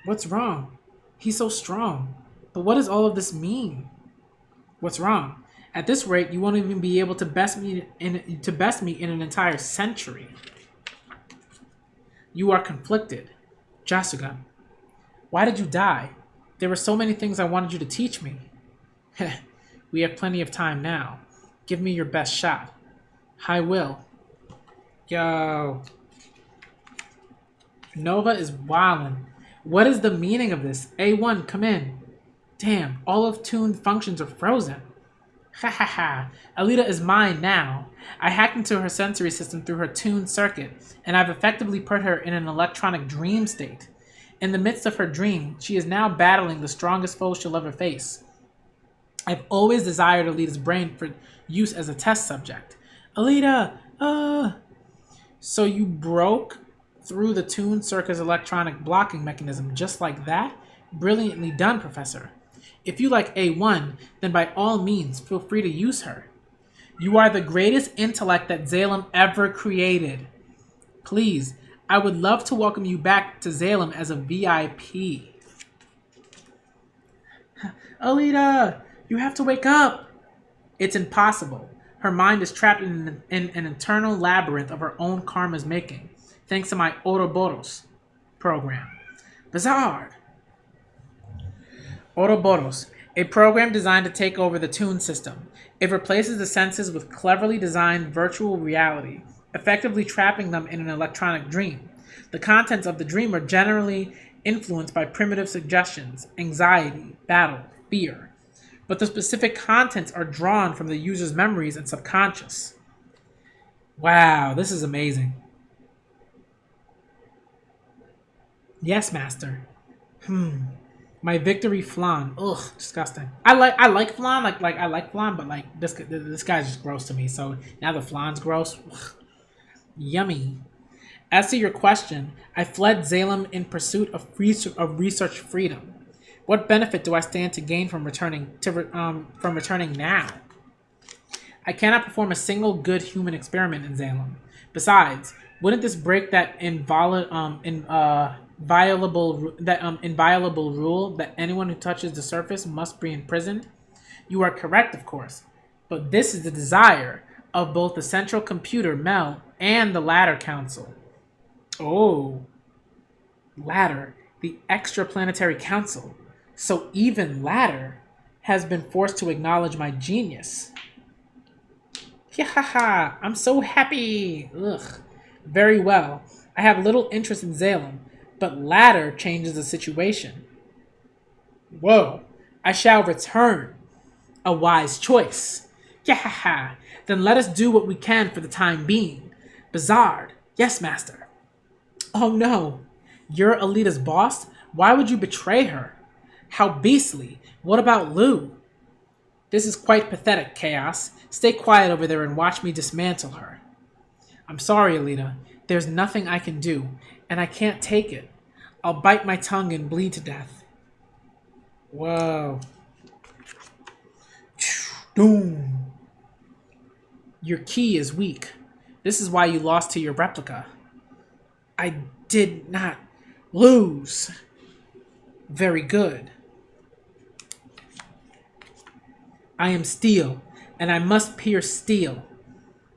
What's wrong? He's so strong. But what does all of this mean? What's wrong? At this rate, you won't even be able to best me in an entire century. You are conflicted. Jasugan, why did you die? There were so many things I wanted you to teach me. We have plenty of time now. Give me your best shot. I will. Yo. Nova is wildin'. What is the meaning of this? A1, come in. Damn, all of Toon's functions are frozen. Ha ha ha. Alita is mine now. I hacked into her sensory system through her Toon circuit, and I've effectively put her in an electronic dream state. In the midst of her dream, she is now battling the strongest foe she'll ever face. I've always desired Alita's brain for use as a test subject. Alita, So you broke through the Toon Circuit's electronic blocking mechanism just like that? Brilliantly done, Professor. If you like A1, then by all means, feel free to use her. You are the greatest intellect that Zalem ever created. Please, I would love to welcome you back to Zalem as a VIP. Alita, you have to wake up. It's impossible. Her mind is trapped in an internal labyrinth of her own karma's making, thanks to my Ouroboros program. Bizarre. Ouroboros, A program designed to take over the Tune system. It replaces the senses with cleverly designed virtual reality, effectively trapping them in an electronic dream. The contents of the dream are generally influenced by primitive suggestions, anxiety, battle, fear. But the specific contents are drawn from the user's memories and subconscious. Wow, this is amazing. Yes, master. My victory flan. Ugh, disgusting. I like flan, like I like flan, but like this guy's just gross to me. So now the flan's gross. Ugh. Yummy. As to your question, I fled Salem in pursuit of research freedom. What benefit do I stand to gain from returning now? I cannot perform a single good human experiment in Salem. Besides, wouldn't this break that inviolable rule that anyone who touches the surface must be imprisoned? You are correct, of course, but this is the desire of both the Central Computer, Mel, and the Ladder Council. Oh, Ladder, the Extraplanetary Council. So even Ladder has been forced to acknowledge my genius. Yahaha, I'm so happy. Ugh. Very well. I have little interest in Salem, but Ladder changes the situation. Whoa, I shall return. A wise choice. Yahaha. Then let us do what we can for the time being. Bizarre. Yes, master. Oh no. You're Alita's boss? Why would you betray her? How beastly. What about Lou? This is quite pathetic, Chaos. Stay quiet over there and watch me dismantle her. I'm sorry, Alita. There's nothing I can do, and I can't take it. I'll bite my tongue and bleed to death. Whoa. Doom. Your key is weak. This is why you lost to your replica. I did not lose. Very good. I am steel, and I must pierce steel.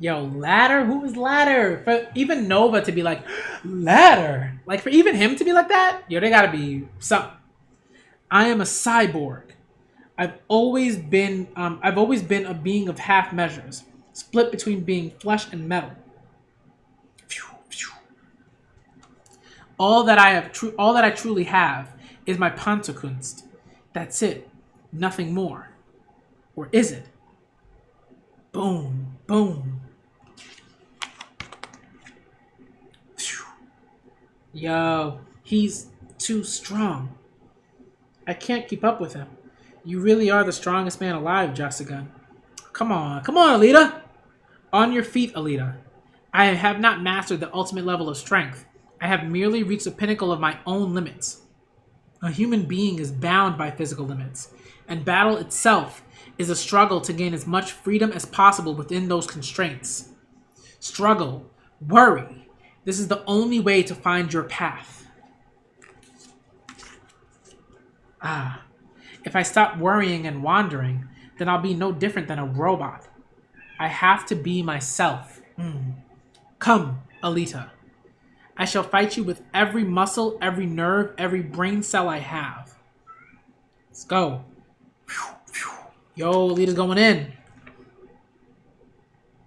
Yo, Ladder? Who is Ladder? For even Nova to be like, Ladder! Like, for even him to be like that? Yo, they gotta be something. I am a cyborg. I've always been a being of half measures, split between being flesh and metal. All that I truly have is my Panzerkunst. That's it. Nothing more. Or is it? Boom, boom. Yo, he's too strong. I can't keep up with him. You really are the strongest man alive, Jasugan. Come on, Alita. On your feet, Alita. I have not mastered the ultimate level of strength. I have merely reached the pinnacle of my own limits. A human being is bound by physical limits, and battle itself is a struggle to gain as much freedom as possible within those constraints. Struggle, worry. This is the only way to find your path. If I stop worrying and wandering, then I'll be no different than a robot. I have to be myself. Come, Alita. I shall fight you with every muscle, every nerve, every brain cell I have. Let's go. Yo, Alita's going in.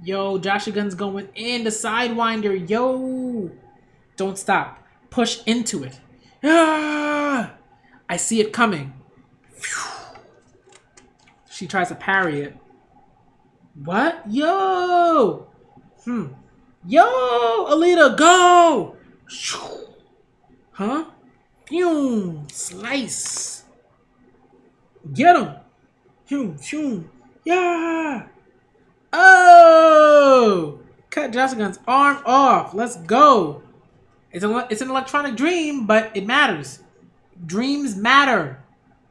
Yo, Joshugun's going in. The Sidewinder. Yo. Don't stop. Push into it. Ah! I see it coming. She tries to parry it. What? Yo! Yo! Alita, go! Huh? Phew! Slice! Get him! Phew! Yeah! Oh! Cut Jasugan's arm off. Let's go. It's an electronic dream, but it matters. Dreams matter.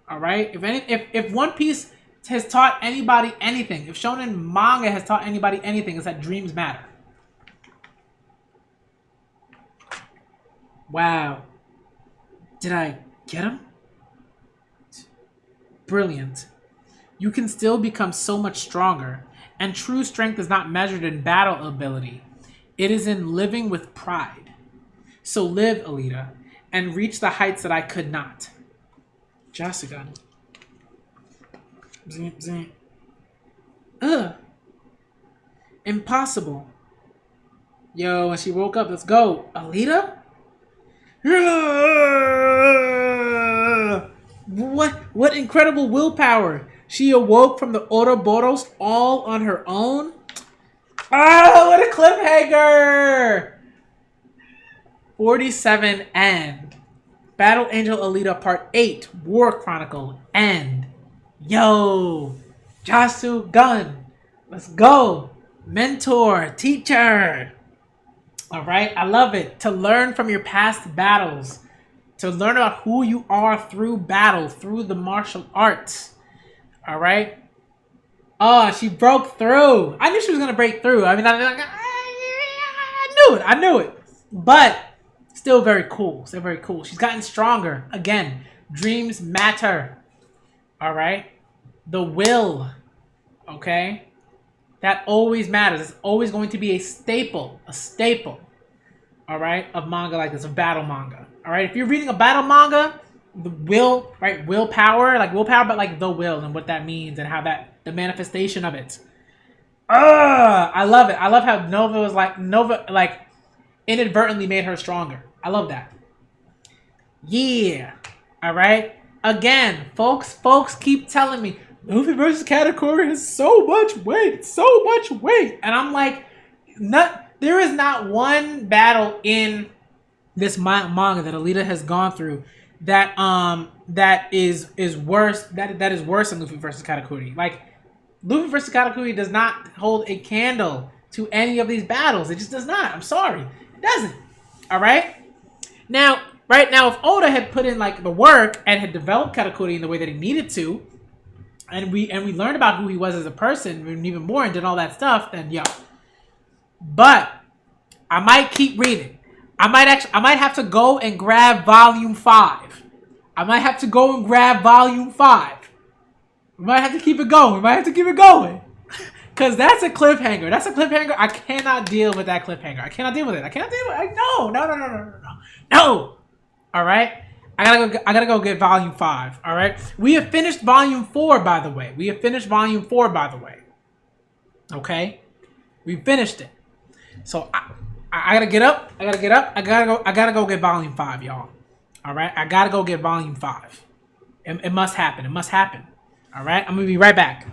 All right. If One Piece has taught anybody anything, if shonen manga has taught anybody anything, it's that dreams matter. Wow. Did I get him? Brilliant. You can still become so much stronger, and true strength is not measured in battle ability. It is in living with pride. So live, Alita, and reach the heights that I could not. Jasugan. Zing, zing. Ugh. Impossible. Yo, when she woke up, let's go. Alita? What incredible willpower. She awoke from the Ouroboros all on her own? Ah, what a cliffhanger! 47 and Battle Angel Alita Part 8 War Chronicle and yo, Jasu Gun. Let's go. Mentor, teacher. All right, I love it. To learn from your past battles. To learn about who you are through battle, through the martial arts. All right. Oh, she broke through. I knew she was going to break through. I mean, I knew it. But still very cool. Still very cool. She's gotten stronger. Again, dreams matter. All right. The will. Okay. That always matters. It's always going to be a staple. A staple. All right. Of manga like this. Of battle manga. All right. If you're reading a battle manga, the will, right? Willpower. Like willpower, but like the will and what that means and how that, the manifestation of it. I love it. I love how Nova inadvertently made her stronger. I love that. Yeah. All right. Again, folks keep telling me Luffy versus Katakuri has so much weight, and I'm like, there is not one battle in this manga that Alita has gone through that is worse that is worse than Luffy versus Katakuri. Like, Luffy versus Katakuri does not hold a candle to any of these battles. It just does not. I'm sorry, it doesn't. All right. Now, if Oda had put in like the work and had developed Katakuri in the way that he needed to, and we learned about who he was as a person and even more and did all that stuff, then yo. But I might keep reading. I might have to go and grab volume 5. I might have to go and grab volume 5. We might have to keep it going. Because that's a cliffhanger. I cannot deal with that cliffhanger. I cannot deal with it. No. All right. I gotta go get volume 5. All right. We have finished volume 4, by the way. Okay. We finished it. So I gotta get up. I gotta go get volume 5, y'all. All right. I gotta go get volume 5. It must happen. All right. I'm gonna be right back.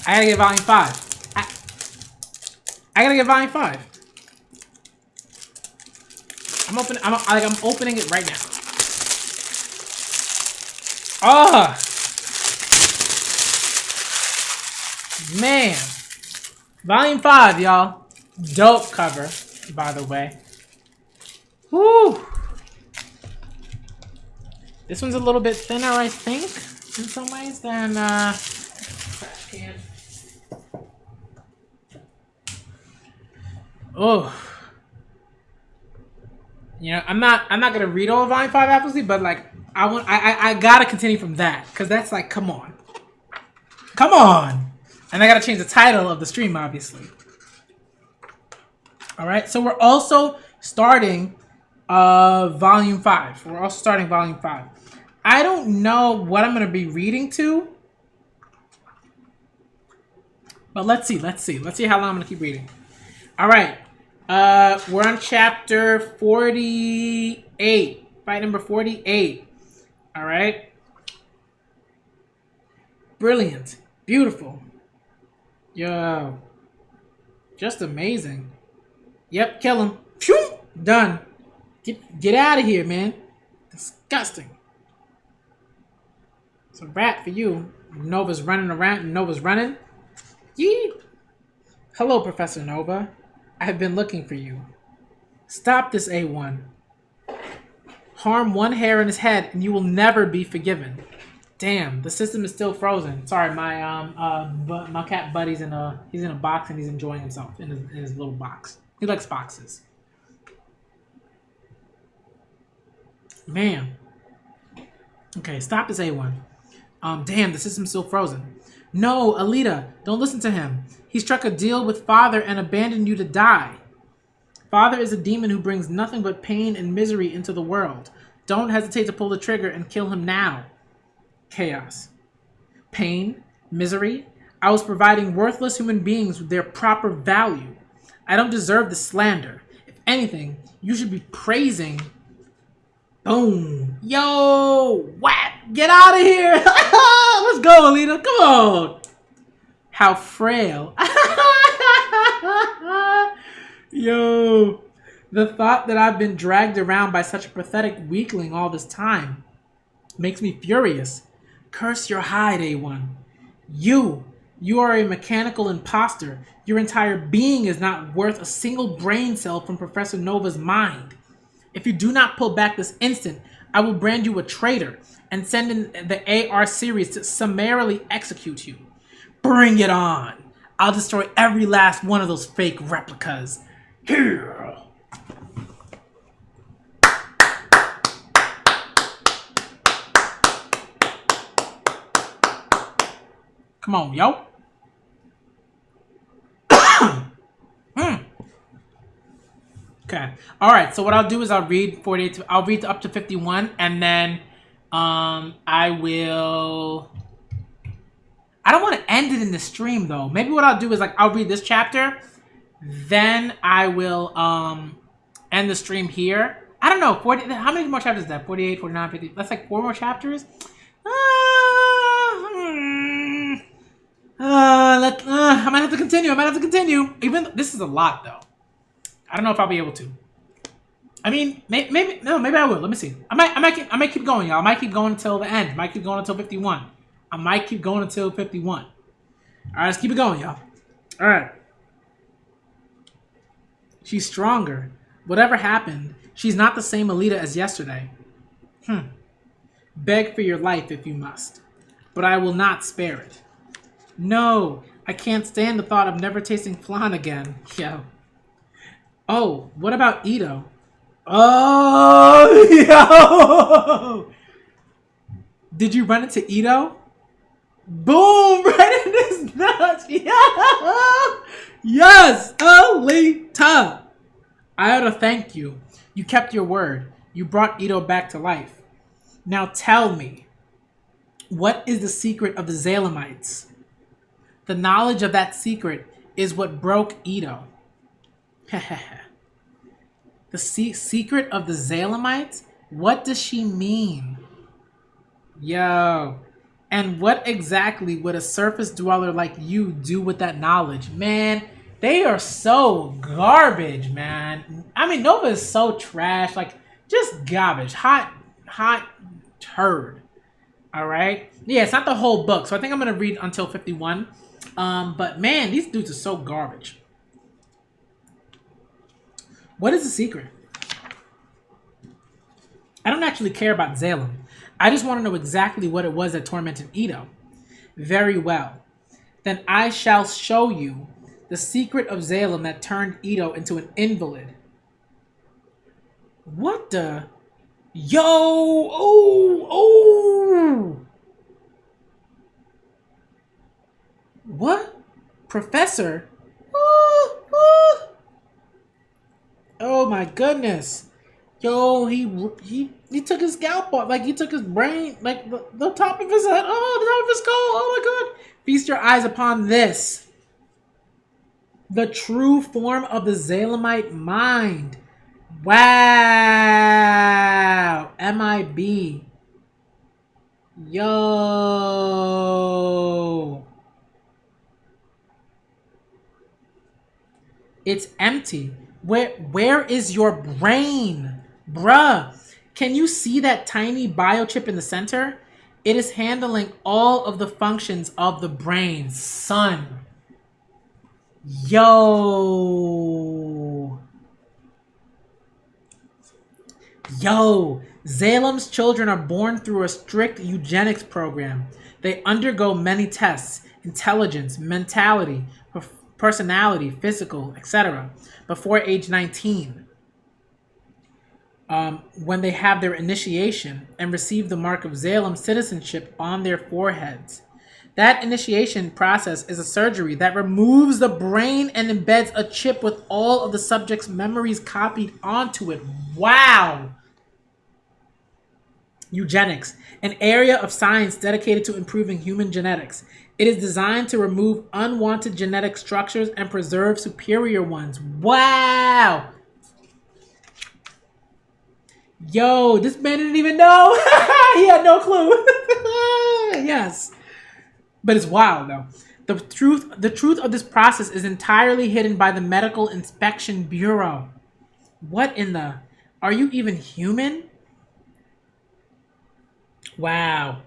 I gotta get volume 5. I gotta get volume 5. I'm opening it right now. Oh man, volume 5, y'all. Dope cover, by the way. Woo. This one's a little bit thinner, I think, in some ways than trash can. Oh, you know, I'm not gonna read all of volume 5, obviously, but like I gotta continue from that because that's like, come on, and I gotta change the title of the stream, obviously. All right, so we're also starting volume 5. I don't know what I'm gonna be reading to, but let's see how long I'm gonna keep reading. All right. We're on chapter 48. Fight number 48. All right. Brilliant. Beautiful. Yo. Just amazing. Yep, kill him. Phew! Done. Get out of here, man. Disgusting. It's a rat for you. Nova's running around and Nova's running. Yee. Hello, Professor Nova. I have been looking for you. Stop this, A1. Harm one hair in his head and you will never be forgiven. Damn, the system is still frozen. Sorry, my cat buddy's he's in a box and he's enjoying himself in his little box. He likes boxes. Man. Okay, stop this A1. Damn, the system's still frozen. No, Alita, don't listen to him. He struck a deal with Father and abandoned you to die. Father is a demon who brings nothing but pain and misery into the world. Don't hesitate to pull the trigger and kill him now. Chaos. Pain, misery. I was providing worthless human beings with their proper value. I don't deserve the slander. If anything, you should be praising. Boom. Yo, what? Get out of here. Let's go, Alita. Come on. How frail. Yo. The thought that I've been dragged around by such a pathetic weakling all this time makes me furious. Curse your hide, A1. You are a mechanical imposter. Your entire being is not worth a single brain cell from Professor Nova's mind. If you do not pull back this instant, I will brand you a traitor and send in the AR series to summarily execute you. Bring it on. I'll destroy every last one of those fake replicas. Here. Come on, yo. Okay. All right. So what I'll do is I'll read 48. I'll read up to 51, and then I will. I don't want to end it in the stream though. Maybe what I'll do is like I'll read this chapter, then I will end the stream here. I don't know. 40. How many more chapters is that? 48, 49, 50. That's like 4 more chapters. I might have to continue. Even this is a lot though. I don't know if I'll be able to. I mean, maybe I will. Let me see. I might keep going, y'all. I might keep going until the end. I might keep going until 51. I might keep going until 51. All right, let's keep it going, y'all. All right. She's stronger. Whatever happened, she's not the same Alita as yesterday. Beg for your life if you must, but I will not spare it. No, I can't stand the thought of never tasting flan again. Yo. Oh, what about Ito? Oh, yo! Did you run into Ito? Boom! Right in his nuts! Yeah! Yes! Alita! I ought to thank you. You kept your word. You brought Ito back to life. Now tell me, what is the secret of the Xlviites? The knowledge of that secret is what broke Ito. The secret of the Xlviites? What does she mean? Yo. And what exactly would a surface dweller like you do with that knowledge? Man, they are so garbage, man. I mean, Nova is so trash. Like, just garbage. Hot turd. Alright? Yeah, it's not the whole book. So I think I'm going to read until 51. But man, these dudes are so garbage. What is the secret? I don't actually care about Xalem. I just want to know exactly what it was that tormented Ito. Very well. Then I shall show you the secret of Xalem that turned Ito into an invalid. What the? Yo! Oh! What? Professor? Oh my goodness. Yo, he took his scalp off. Like, he took his brain, like, the top of his head. Oh, the top of his skull. Oh my god. Feast your eyes upon this. The true form of the Xalemite mind. Wow. MIB. Yo. It's empty. Where is your brain? Bruh, can you see that tiny biochip in the center? It is handling all of the functions of the brain, son. Yo. Zalem's children are born through a strict eugenics program. They undergo many tests: intelligence, mentality, personality, physical, etc. before age 19, when they have their initiation and receive the mark of Zalem citizenship on their foreheads. That initiation process is a surgery that removes the brain and embeds a chip with all of the subject's memories copied onto it. Wow! Eugenics, an area of science dedicated to improving human genetics. It is designed to remove unwanted genetic structures and preserve superior ones. Wow! Yo, this man didn't even know. He had no clue. Yes. But it's wild, though. The truth of this process is entirely hidden by the Medical Inspection Bureau. What in the... Are you even human? Wow.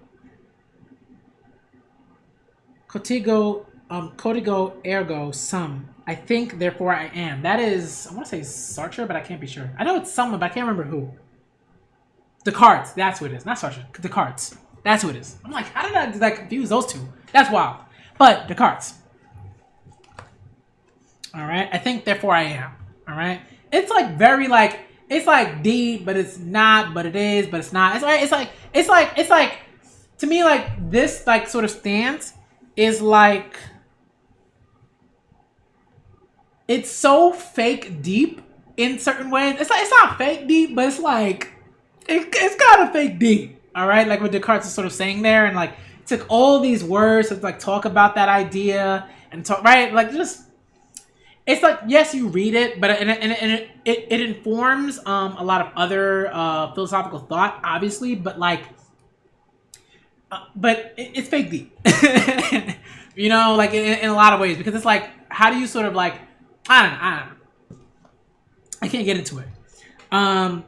Codigo ergo sum. I think, therefore I am. That is... I want to say Sartre, but I can't be sure. I know it's someone, but I can't remember who. Descartes. That's what it is. Not Sartre. Descartes. That's what it is. I'm like, how did I confuse those two? That's wild. But Descartes. All right. I think, therefore I am. All right. It's like very like, it's like deep, but it's not, but it is, but it's not. It's like, to me, like this like sort of stance is like, it's so fake deep in certain ways. It's not fake deep, but it's like, it's kind of fake deep. All right. Like what Descartes is sort of saying there, and like, took all these words to like talk about that idea and talk, right? Like just, it's like, yes, you read it, but it informs a lot of other philosophical thought, obviously, but like, but it's fake deep, you know, like in a lot of ways, because it's like, how do you sort of like, I don't know. I can't get into it. Man.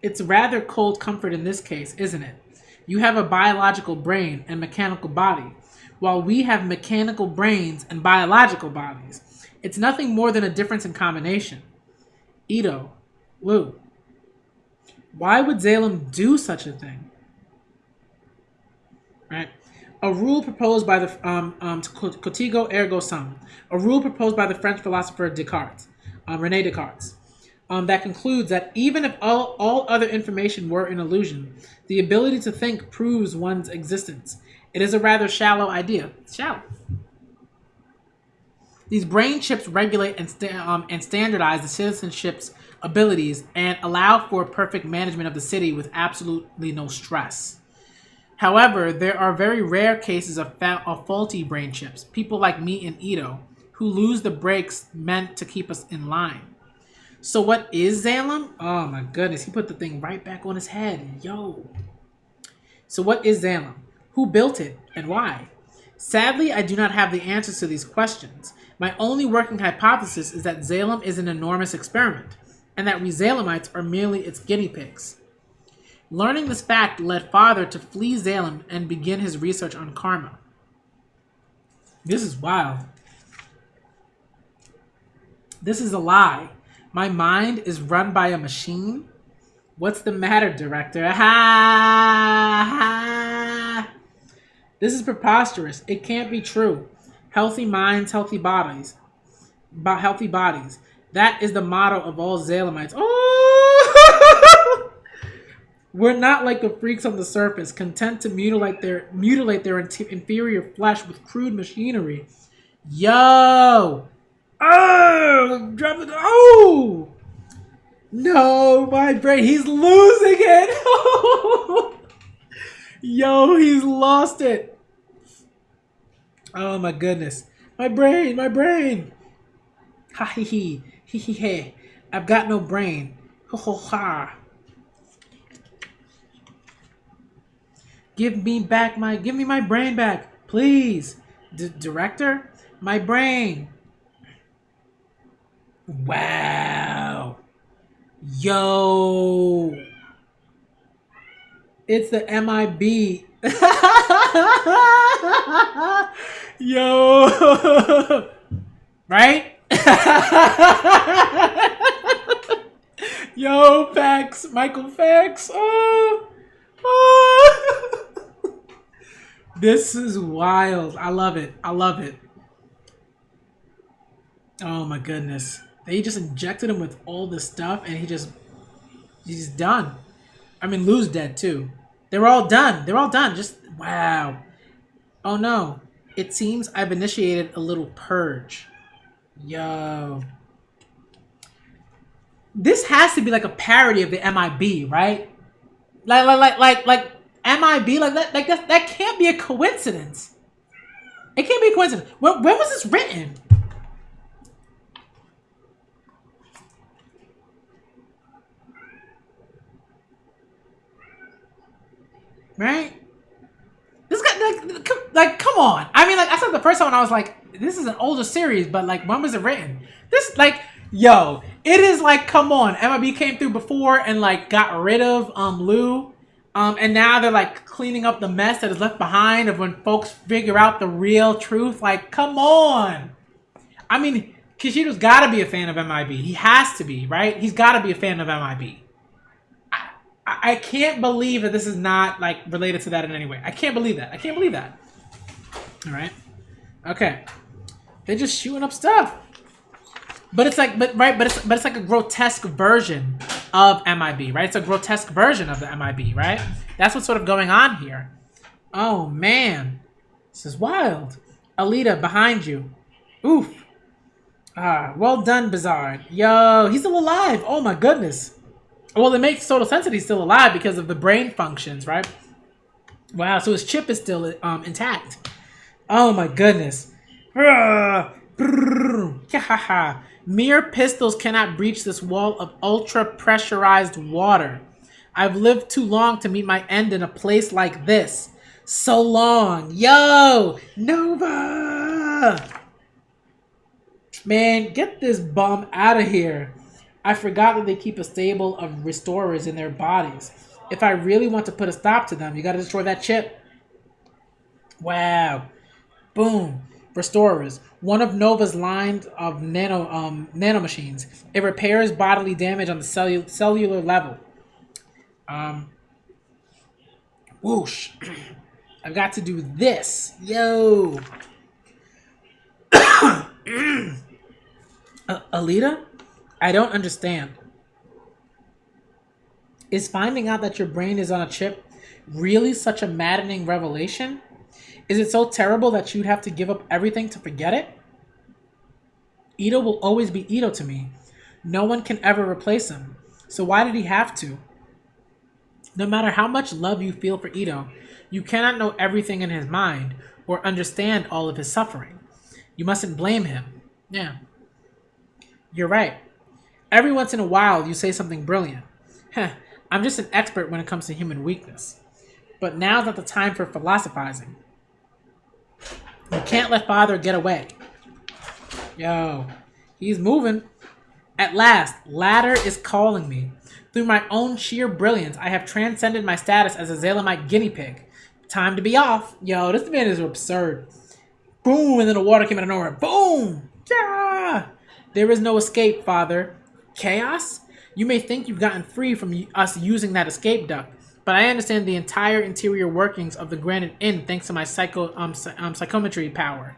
It's rather cold comfort in this case, isn't it? You have a biological brain and mechanical body, while we have mechanical brains and biological bodies. It's nothing more than a difference in combination. Ito, Lou, why would Zalem do such a thing? Right? A rule proposed by the Codigo ergo sum, a rule proposed by the French philosopher Descartes, René Descartes. That concludes that even if all other information were an illusion, the ability to think proves one's existence. It is a rather shallow idea. Shallow. These brain chips regulate and standardize the citizenship's abilities and allow for perfect management of the city with absolutely no stress. However, there are very rare cases of faulty brain chips, people like me and Ito, who lose the brakes meant to keep us in line. So what is Zalem? Oh my goodness, he put the thing right back on his head. Yo. So what is Zalem? Who built it and why? Sadly, I do not have the answers to these questions. My only working hypothesis is that Zalem is an enormous experiment, and that we Zalemites are merely its guinea pigs. Learning this fact led Father to flee Zalem and begin his research on karma. This is wild. This is a lie. My mind is run by a machine? What's the matter, director? This is preposterous. It can't be true. Healthy minds, healthy bodies. Healthy bodies. That is the motto of all Zalemites. Oh! We're not like the freaks on the surface, content to mutilate their inferior flesh with crude machinery. Yo! Oh, drop it. Oh, no, my brain. He's losing it. Yo, he's lost it. Oh my goodness. My brain. Ha he. I've got no brain. Ho ho ha. Give me my brain back, please. Director, my brain. Wow. Yo. It's the MIB. Yo. Right? Yo, Fax, Michael Fax. Oh, oh. This is wild. I love it. I love it. Oh my goodness. They just injected him with all this stuff and he's done. I mean, Lou's dead too. They were all done. They're all done. Just, wow. Oh no. It seems I've initiated a little purge. Yo. This has to be like a parody of the MIB, right? Like MIB, like that can't be a coincidence. It can't be a coincidence. When was this written? Right? This guy, like, come on. I mean, like, I saw the first one, I was like, this is an older series, but like, when was it written? This, like, yo, it is like, come on. MIB came through before and like got rid of Lou. And now they're like cleaning up the mess that is left behind of when folks figure out the real truth. Like, come on. I mean, Kishido's got to be a fan of MIB. He has to be, right? He's got to be a fan of MIB. I can't believe that this is not like related to that in any way. I can't believe that. I can't believe that. All right. Okay. They're just shooting up stuff. But it's like, but it's like a grotesque version of MIB, right? It's a grotesque version of the MIB, right? That's what's sort of going on here. Oh man, this is wild. Alita, behind you. Oof. Ah, well done, Bizarre. Yo, he's still alive. Oh my goodness. Well, it makes total sense that he's still alive because of the brain functions, right? Wow, so his chip is still intact. Oh my goodness. Mere pistols cannot breach this wall of ultra-pressurized water. I've lived too long to meet my end in a place like this. So long. Yo! Nova! Man, get this bum out of here. I forgot that they keep a stable of restorers in their bodies. If I really want to put a stop to them, you gotta destroy that chip. Wow. Boom. Restorers. One of Nova's line of nanomachines. It repairs bodily damage on the cellular level. Whoosh. I've got to do this. Yo. Alita? I don't understand. Is finding out that your brain is on a chip really such a maddening revelation? Is it so terrible that you'd have to give up everything to forget it? Ito will always be Ito to me. No one can ever replace him. So why did he have to? No matter how much love you feel for Ito, you cannot know everything in his mind or understand all of his suffering. You mustn't blame him. Yeah. You're right. Every once in a while, you say something brilliant. Heh, I'm just an expert when it comes to human weakness. But now's not the time for philosophizing. You can't let father get away. Yo, he's moving. At last, Ladder is calling me. Through my own sheer brilliance, I have transcended my status as a Xlvii guinea pig. Time to be off. Yo, this man is absurd. Boom, and then the water came out of nowhere. Boom! Yeah! There is no escape, father. Chaos? You may think you've gotten free from us using that escape duct, but I understand the entire interior workings of the Granite Inn thanks to my psychometry power.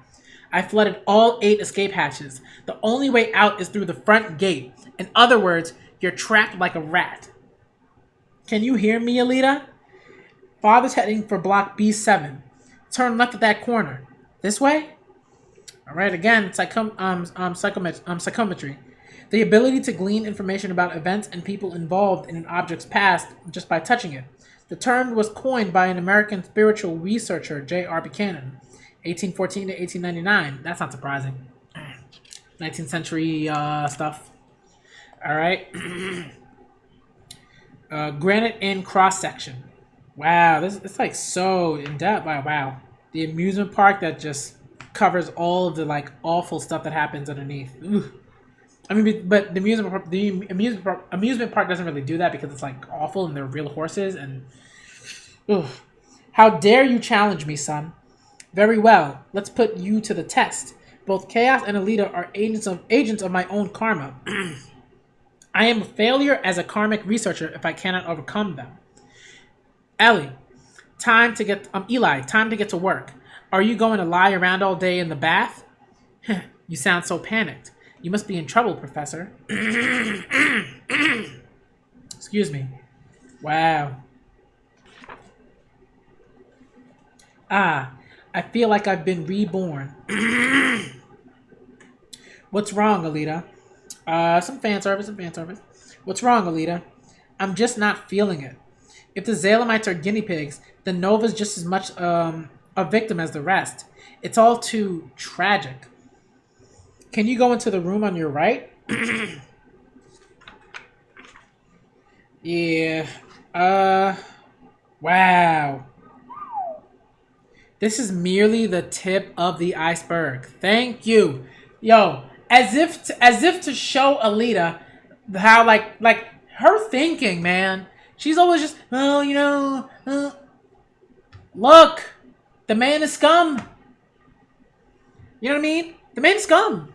I flooded all 8 escape hatches. The only way out is through the front gate. In other words, you're trapped like a rat. Can you hear me, Alita? Father's heading for block B7. Turn left at that corner. This way? Alright, again, psychometry. The ability to glean information about events and people involved in an object's past just by touching it. The term was coined by an American spiritual researcher, J.R. Buchanan, 1814 to 1899. That's not surprising. 19th century stuff. All right. Granite Inn cross-section. Wow, it's like so in-depth. Wow. The amusement park that just covers all of the like awful stuff that happens underneath. Ooh. I mean, but the amusement park doesn't really do that because it's like awful and they're real horses and. Ugh. How dare you challenge me, son? Very well. Let's put you to the test. Both Chaos and Alita are agents of my own karma. I am a failure as a karmic researcher if I cannot overcome them. Eli, Eli, time to get to work. Are you going to lie around all day in the bath? You sound so panicked. You must be in trouble, Professor. Excuse me. Wow. Ah, I feel like I've been reborn. What's wrong, Alita? Some fan service. What's wrong, Alita? I'm just not feeling it. If the Xalemites are guinea pigs, then Nova's just as much a victim as the rest. It's all too tragic. Can you go into the room on your right? Yeah. Wow. This is merely the tip of the iceberg. Thank you. Yo, as if to show Alita how like her thinking, man. She's always just, well, you know, look, the man is scum. You know what I mean? The man is scum.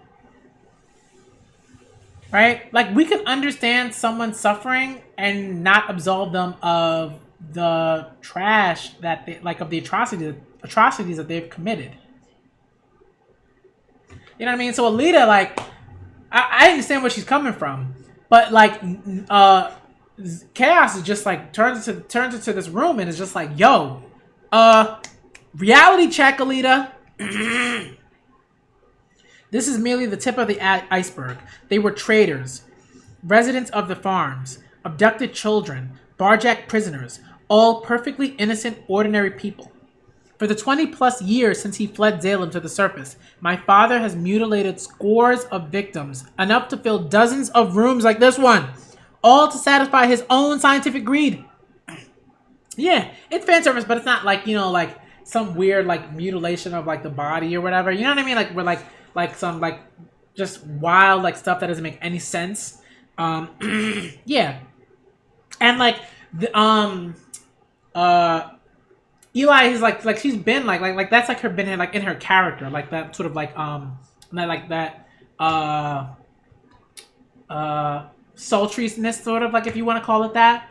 Right? Like, we can understand someone suffering and not absolve them of the trash that they, like, of the atrocities that they've committed. You know what I mean? So Alita, like, I understand where she's coming from, but like, Chaos is just like turns into this room and is just like, yo, reality check, Alita. This is merely the tip of the iceberg. They were traitors, residents of the farms, abducted children, barjack prisoners, all perfectly innocent, ordinary people. For the 20-plus years since he fled Zalem to the surface, my father has mutilated scores of victims, enough to fill dozens of rooms like this one, all to satisfy his own scientific greed. Yeah, it's fan service, but it's not like, you know, like some weird like mutilation of like the body or whatever. You know what I mean? Like we're like some like just wild like stuff that doesn't make any sense. Yeah, and like the Eli is like she's been like that's like her been in her character, like that sort of like that sultriness, sort of, like, if you want to call it that.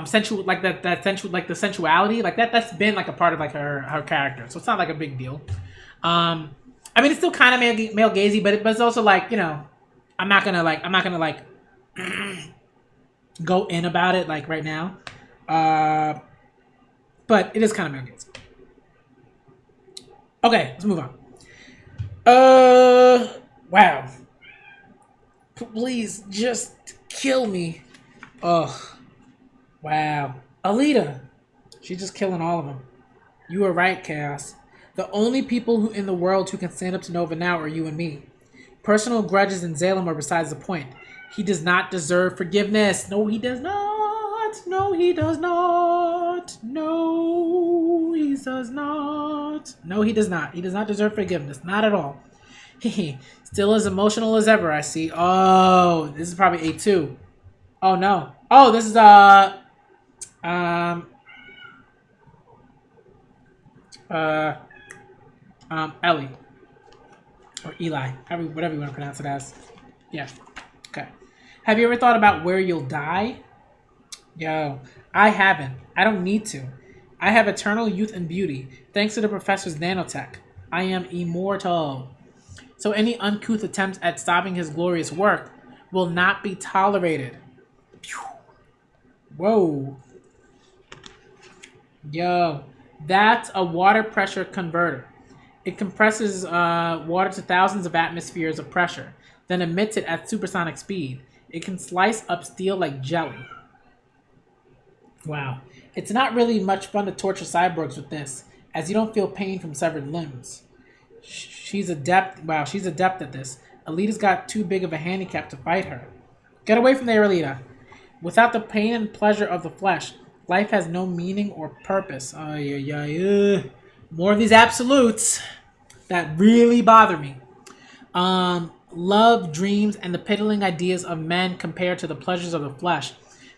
Sensual, like that sensual, like the sensuality, like that's been like a part of like her character, so it's not like a big deal. I mean, it's still kind of male gazy, but it's also like, you know, I'm not gonna like go in about it like right now. But it is kind of male gazy. Okay, let's move on. Wow. Please just kill me. Ugh. Wow. Alita. She's just killing all of them. You were right, Chaos. The only people in the world who can stand up to Nova now are you and me. Personal grudges in Zalem are besides the point. He does not deserve forgiveness. No, he does not. No, he does not. No, he does not. No, he does not. He does not deserve forgiveness. Not at all. Still as emotional as ever, I see. Oh, this is probably A2. Oh, no. Oh, this is, Ellie. Or Eli. Whatever you want to pronounce it as. Yeah. Okay. Have you ever thought about where you'll die? Yo, I haven't. I don't need to. I have eternal youth and beauty, thanks to the professor's nanotech. I am immortal. So any uncouth attempt at stopping his glorious work will not be tolerated. Whoa. Yo, that's a water pressure converter. It compresses water to thousands of atmospheres of pressure, then emits it at supersonic speed. It can slice up steel like jelly. Wow. It's not really much fun to torture cyborgs with this, as you don't feel pain from severed limbs. She's adept. Wow, she's adept at this. Alita's got too big of a handicap to fight her. Get away from there, Alita. Without the pain and pleasure of the flesh, life has no meaning or purpose. More of these absolutes that really bother me. Love, dreams, and the piddling ideas of men compared to the pleasures of the flesh.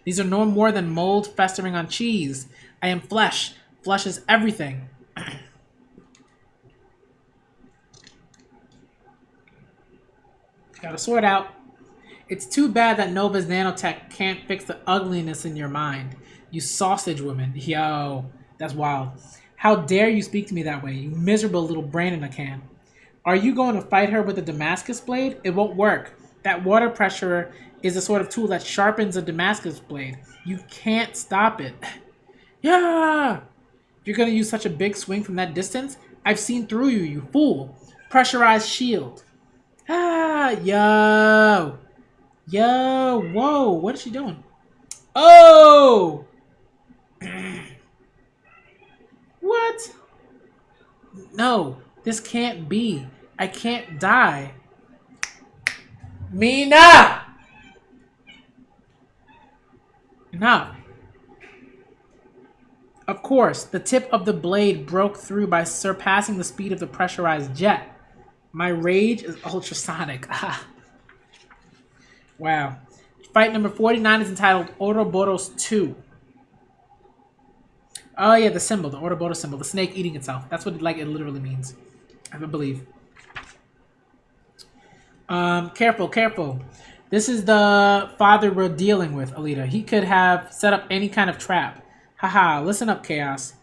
These are no more than mold festering on cheese. I am flesh. Flesh is everything. Got a sword out. It's too bad that Nova's nanotech can't fix the ugliness in your mind. You sausage woman. Yo, that's wild. How dare you speak to me that way, you miserable little brain in a can. Are you going to fight her with a Damascus blade? It won't work. That water pressure is the sort of tool that sharpens a Damascus blade. You can't stop it. Yeah! You're going to use such a big swing from that distance? I've seen through you, you fool. Pressurized shield. Ah, yo. Yo, whoa, what is she doing? Oh! What? No, this can't be. I can't die. Mina! Enough. Of course, the tip of the blade broke through by surpassing the speed of the pressurized jet. My rage is ultrasonic. Wow. Fight number 49 is entitled Ouroboros 2. Oh yeah, the symbol, the Ouroboros symbol, the snake eating itself. That's what it literally means. I believe. Careful, careful. This is the father we're dealing with, Alita. He could have set up any kind of trap. Haha, listen up, Chaos.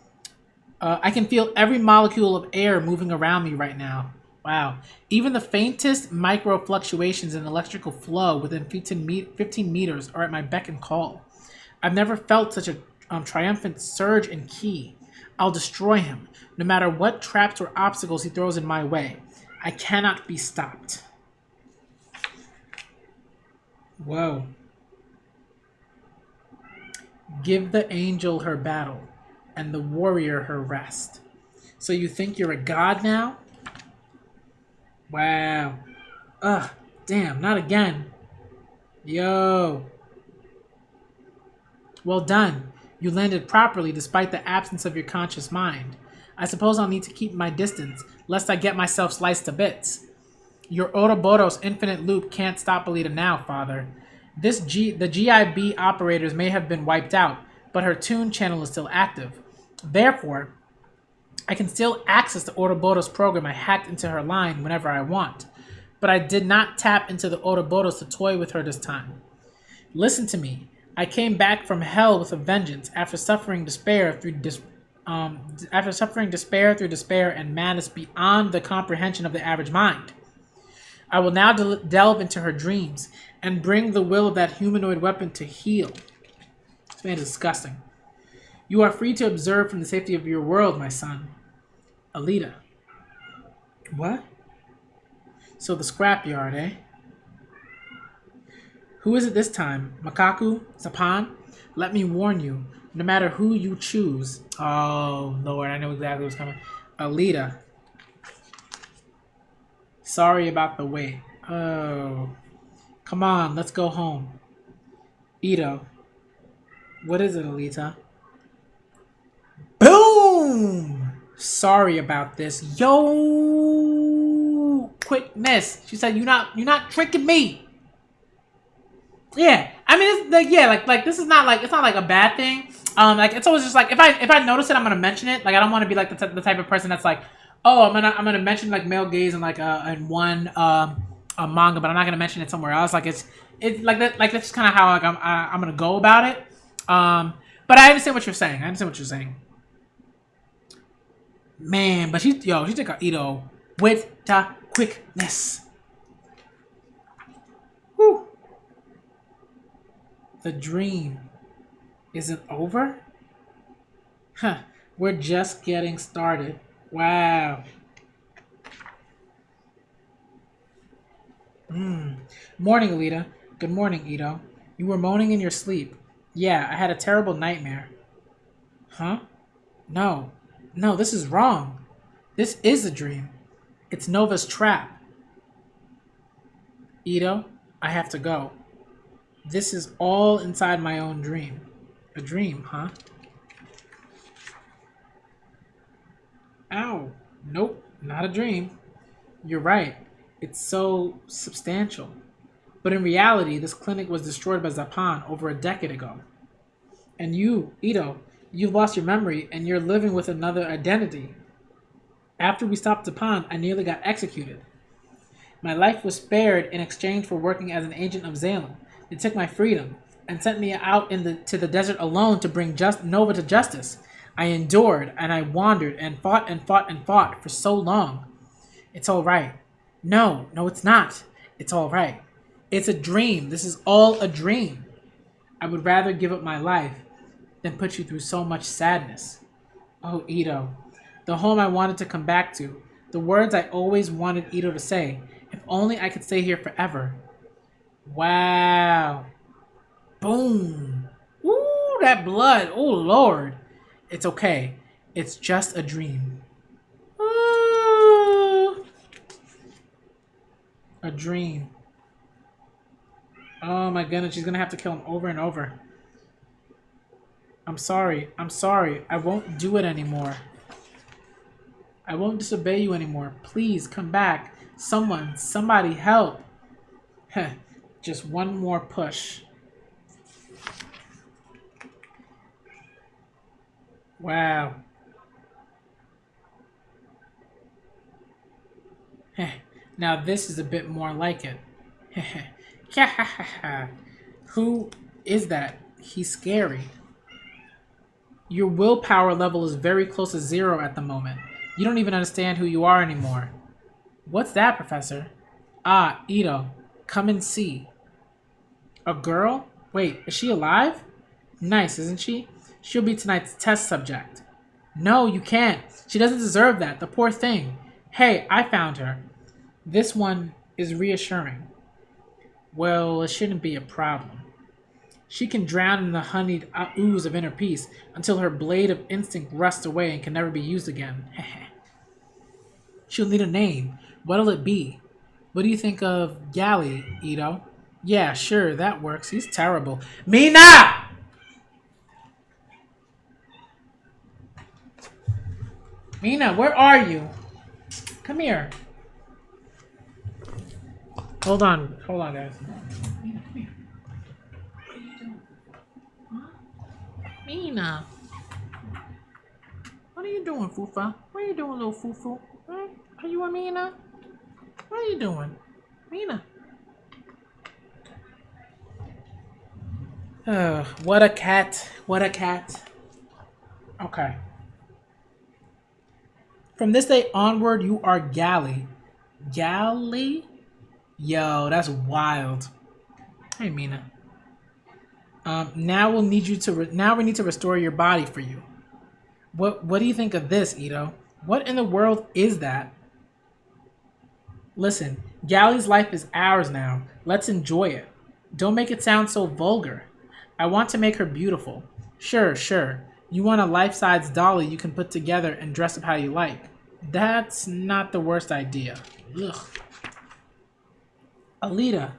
I can feel every molecule of air moving around me right now. Wow. Even the faintest micro fluctuations in electrical flow within 15 meters are at my beck and call. I've never felt such a triumphant surge in ki. I'll destroy him, no matter what traps or obstacles he throws in my way. I cannot be stopped. Whoa. Give the angel her battle, and the warrior her rest. So you think you're a god now? Wow. Ugh, damn, not again. Yo. Well done. You landed properly despite the absence of your conscious mind. I suppose I'll need to keep my distance, lest I get myself sliced to bits. Your Ouroboros infinite loop can't stop Alita now, Father. The GIB operators may have been wiped out, but her tune channel is still active. Therefore, I can still access the Ouroboros program I hacked into her line whenever I want. But I did not tap into the Ouroboros to toy with her this time. Listen to me. I came back from hell with a vengeance after suffering despair through despair and madness beyond the comprehension of the average mind. I will now delve into her dreams and bring the will of that humanoid weapon to heal. This man is disgusting. You are free to observe from the safety of your world, my son. Alita. What? So the scrapyard, eh? Who is it this time? Makaku? Zapan? Let me warn you, no matter who you choose. Oh, Lord, I know exactly what's coming. Alita. Sorry about the wait. Oh. Come on, let's go home. Ito. What is it, Alita? Boom! Sorry about this. Yo! Quickness. She said, you're not tricking me. Yeah. I mean, it's like, yeah, like this is not like, it's not like a bad thing. Like it's always just like, if I notice it, I'm gonna mention it. Like I don't want to be like the type of person that's like, oh, I'm gonna mention like male gaze in like in one a manga, but I'm not gonna mention it somewhere else. Like it's like that. Like that's kind of how like I'm gonna go about it. But I understand what you're saying. Man, but she took a Ito with the quickness. Whew. The dream isn't over? Huh. We're just getting started. Wow. Morning, Alita. Good morning, Ito. You were moaning in your sleep. Yeah, I had a terrible nightmare. Huh? No, this is wrong. This is a dream. It's Nova's trap. Ito, I have to go. This is all inside my own dream. A dream, huh? Ow. Nope, not a dream. You're right. It's so substantial. But in reality, this clinic was destroyed by Zapan over a decade ago. And you, Ito, you've lost your memory and you're living with another identity. After we stopped Zapan, I nearly got executed. My life was spared in exchange for working as an agent of Zalem. They took my freedom and sent me out to the desert alone to bring Nova to justice. I endured and I wandered and fought and fought and fought for so long. It's all right. No, it's not. It's all right. It's a dream. This is all a dream. I would rather give up my life than put you through so much sadness. Oh, Ito, the home I wanted to come back to, the words I always wanted Ito to say. If only I could stay here forever. Wow. Boom. Ooh, that blood. Oh, Lord. It's okay. It's just a dream. Ooh. A dream. Oh my goodness, she's gonna have to kill him over and over. I'm sorry. I won't do it anymore. I won't disobey you anymore. Please come back. Somebody help. Heh. Just one more push. Wow. Heh. Now this is a bit more like it. Heh. Who is that? He's scary. Your willpower level is very close to 0 at the moment. You don't even understand who you are anymore. What's that, Professor? Ah, Ito. Come and see. A girl? Wait, is she alive? Nice, isn't she? She'll be tonight's test subject. No, you can't. She doesn't deserve that. The poor thing. Hey, I found her. This one is reassuring. Well, it shouldn't be a problem. She can drown in the honeyed ooze of inner peace until her blade of instinct rusts away and can never be used again. She'll need a name. What'll it be? What do you think of Galley, Ito? Yeah, sure, that works. He's terrible. Mina! Mina, where are you? Come here. Hold on, guys. Mina, come here. What are you doing? Huh? Mina. What are you doing, Fufa? What are you doing, little Fufu? Huh? Are you a Mina? What are you doing? Mina. What a cat. What a cat. Okay. From this day onward, you are Galley. Galley? Yo, that's wild. Hey, Mina. Now we'll need you to. Now we need to restore your body for you. What do you think of this, Ito? What in the world is that? Listen, Galley's life is ours now. Let's enjoy it. Don't make it sound so vulgar. I want to make her beautiful. Sure. You want a life-size dolly you can put together and dress up how you like. That's not the worst idea. Ugh. Alita,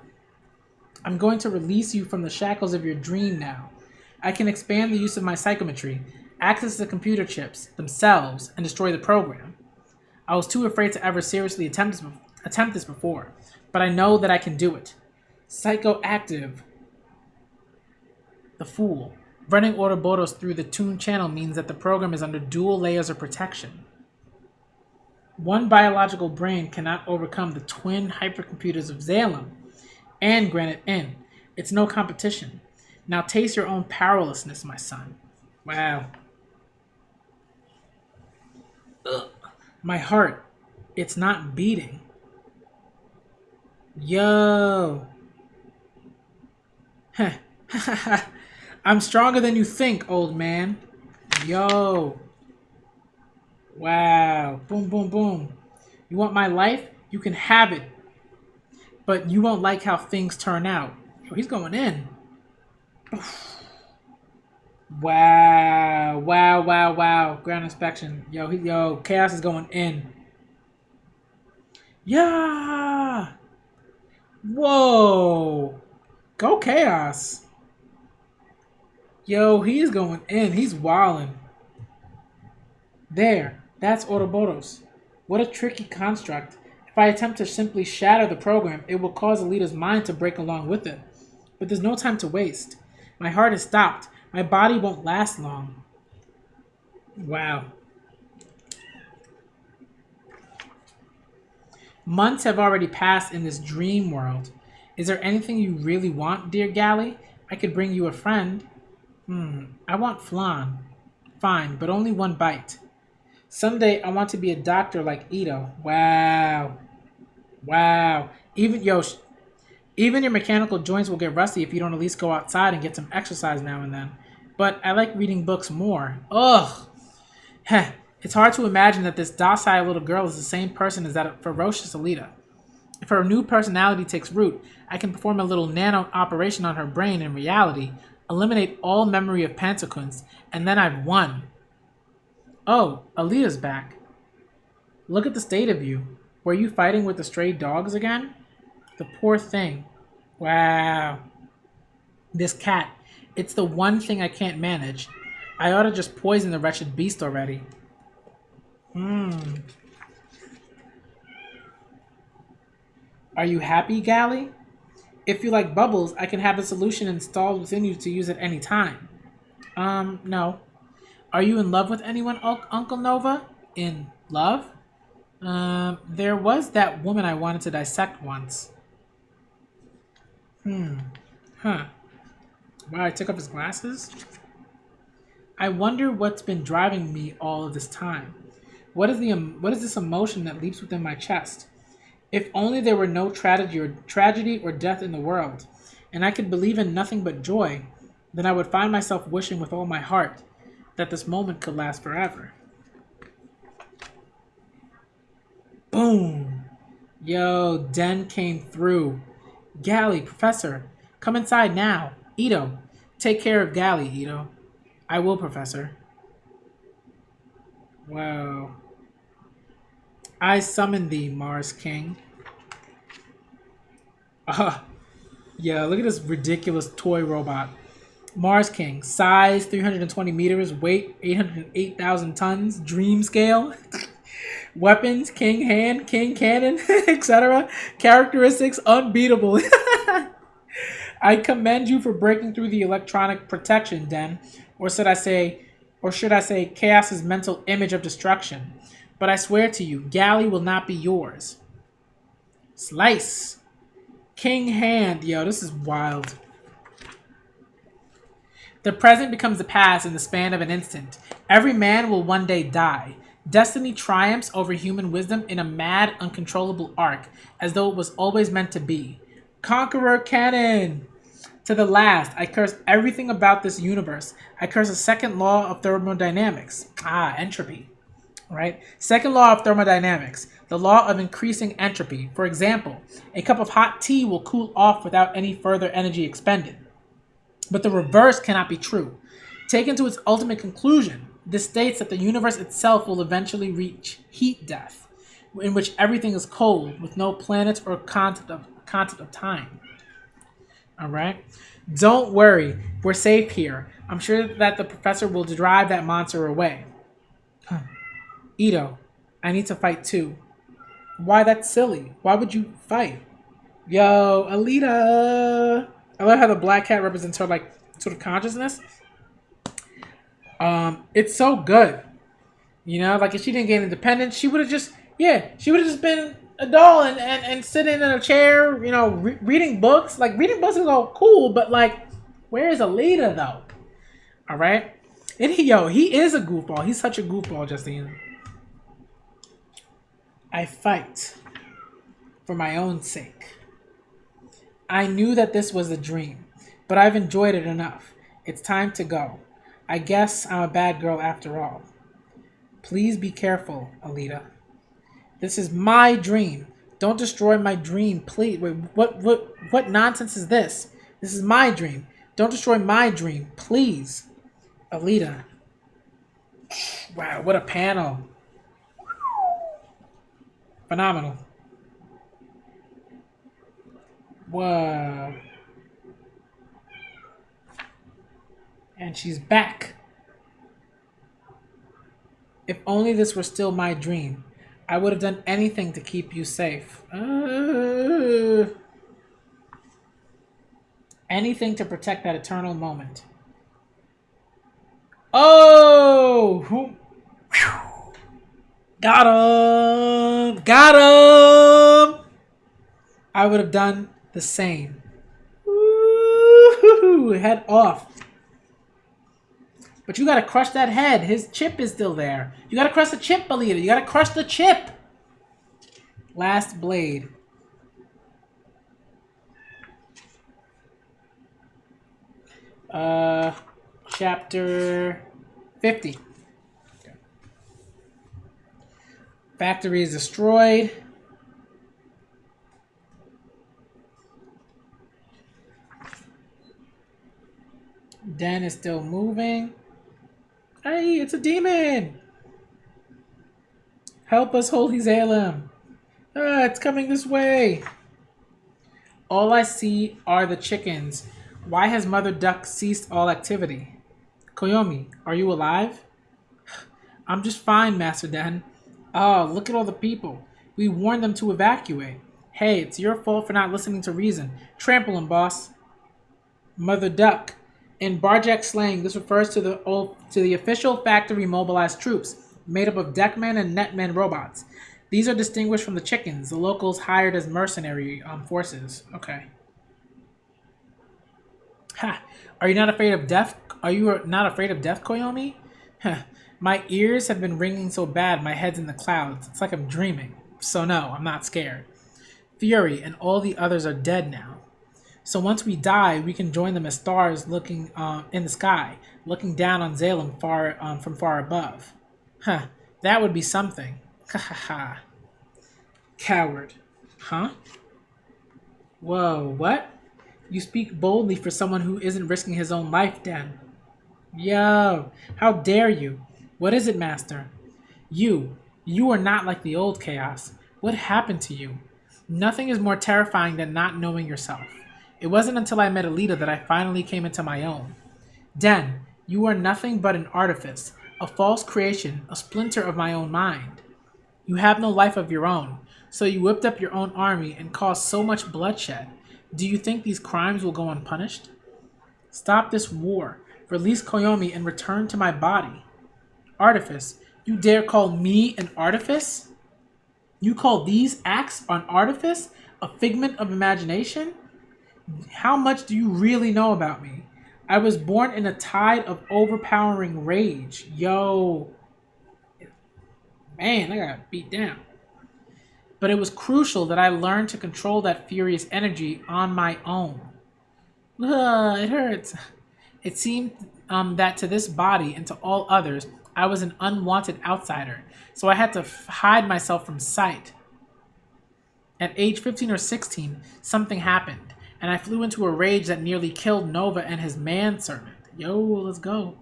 I'm going to release you from the shackles of your dream now. I can expand the use of my psychometry, access the computer chips themselves, and destroy the program. I was too afraid to ever seriously attempt this before, but I know that I can do it. Psychoactive. The fool. Running Autobotos through the Toon channel means that the program is under dual layers of protection. One biological brain cannot overcome the twin hypercomputers of Zalem and Granite Inn. It's no competition. Now taste your own powerlessness, my son. Wow. Ugh. My heart, it's not beating. Yo. Heh. I'm stronger than you think, old man. Yo. Wow. Boom, boom, boom. You want my life? You can have it. But you won't like how things turn out. Yo, he's going in. Wow. Ground inspection. Yo, Chaos is going in. Yeah. Whoa. Go Chaos. Yo, he's going in. He's wildin'. There. That's Autobotos. What a tricky construct. If I attempt to simply shatter the program, it will cause Alita's mind to break along with it. But there's no time to waste. My heart is stopped. My body won't last long. Wow. Months have already passed in this dream world. Is there anything you really want, dear Galley? I could bring you a friend. I want flan. Fine, but only one bite. Someday I want to be a doctor like Ito. Wow. Wow. Even your mechanical joints will get rusty if you don't at least go outside and get some exercise now and then. But I like reading books more. Ugh. Heh. It's hard to imagine that this docile little girl is the same person as that ferocious Alita. If her new personality takes root, I can perform a little nano operation on her brain in reality, eliminate all memory of Pantakunst, and then I've won. Oh, Alita's back. Look at the state of you. Were you fighting with the stray dogs again? The poor thing. Wow. This cat. It's the one thing I can't manage. I ought to just poison the wretched beast already. Are you happy, Galley? If you like bubbles, I can have a solution installed within you to use at any time. No. Are you in love with anyone, Uncle Nova? In love? There was that woman I wanted to dissect once. Huh. Wow, I took off his glasses? I wonder what's been driving me all of this time. What is this emotion that leaps within my chest? If only there were no tragedy or death in the world, and I could believe in nothing but joy, then I would find myself wishing with all my heart that this moment could last forever. Boom! Yo, Den came through. Galley, Professor, come inside now. Ito, take care of Galley, Ito. I will, Professor. Wow. I summon thee, Mars King. Yeah, look at this ridiculous toy robot. Mars King, size 320 meters, weight 808,000 tons, dream scale. Weapons, king hand, king cannon, etc. Characteristics, unbeatable. I commend you for breaking through the electronic protection, Den. Or should I say, Chaos's mental image of destruction. But I swear to you, Galley will not be yours. Slice. King hand. Yo, this is wild. The present becomes the past in the span of an instant. Every man will one day die. Destiny triumphs over human wisdom in a mad, uncontrollable arc, as though it was always meant to be. Conqueror cannon! To the last, I curse everything about this universe. I curse the second law of thermodynamics. Entropy. Right? Second law of thermodynamics. The law of increasing entropy. For example, a cup of hot tea will cool off without any further energy expended. But the reverse cannot be true. Taken to its ultimate conclusion, this states that the universe itself will eventually reach heat death, in which everything is cold, with no planets or concept of time. All right? Don't worry, we're safe here. I'm sure that the professor will drive that monster away. Ito, I need to fight too. Why, that's silly. Why would you fight? Yo, Alita. I love how the black cat represents her, like, sort of consciousness. It's so good. You know, like, if she didn't gain independence, she would have just been a doll and sitting in a chair, you know, reading books. Like, reading books is all cool, but, like, where is Alita, though? All right? And he is a goofball. He's such a goofball, Justine. I fight for my own sake. I knew that this was a dream, but I've enjoyed it enough. It's time to go. I guess I'm a bad girl after all. Please be careful, Alita. This is my dream. Don't destroy my dream, please. Wait, what nonsense is this? This is my dream. Don't destroy my dream, please. Alita. Wow, what a panel. Phenomenal. Whoa. And she's back. If only this were still my dream, I would have done anything to keep you safe. Anything to protect that eternal moment. Oh! Got him! Got I would have done the same. Ooh, head off. But you gotta crush that head. His chip is still there. You gotta crush the chip, Alita. You gotta crush the chip. Last blade. Chapter 50. Okay. Factory is destroyed. Den is still moving. Hey, it's a demon! Help us, Holy Zalem! Ah, it's coming this way! All I see are the chickens. Why has Mother Duck ceased all activity? Koyomi, are you alive? I'm just fine, Master Den. Oh, look at all the people. We warned them to evacuate. Hey, it's your fault for not listening to reason. Trample him, boss. Mother Duck. In Barjack slang, this refers to the official factory mobilized troops, made up of deckmen and netmen robots. These are distinguished from the chickens, the locals hired as mercenary forces. Okay. Ha! Are you not afraid of death? Are you not afraid of death, Koyomi? Huh. My ears have been ringing so bad, my head's in the clouds. It's like I'm dreaming. So no, I'm not scared. Fury and all the others are dead now. So once we die, we can join them as stars looking in the sky, looking down on Zalem from far above. Huh, that would be something. Ha ha ha. Coward. Huh? Whoa, what? You speak boldly for someone who isn't risking his own life, Den. Yo, how dare you? What is it, Master? You are not like the old Chaos. What happened to you? Nothing is more terrifying than not knowing yourself. It wasn't until I met Alita that I finally came into my own. Den, you are nothing but an artifice, a false creation, a splinter of my own mind. You have no life of your own, so you whipped up your own army and caused so much bloodshed. Do you think these crimes will go unpunished? Stop this war, release Koyomi and return to my body. Artifice, you dare call me an artifice? You call these acts an artifice? A figment of imagination? How much do you really know about me? I was born in a tide of overpowering rage. Yo. Man, I got beat down. But it was crucial that I learned to control that furious energy on my own. It hurts. It seemed that to this body and to all others, I was an unwanted outsider, so I had to hide myself from sight. At age 15 or 16, something happened, and I flew into a rage that nearly killed Nova and his manservant. Yo, let's go.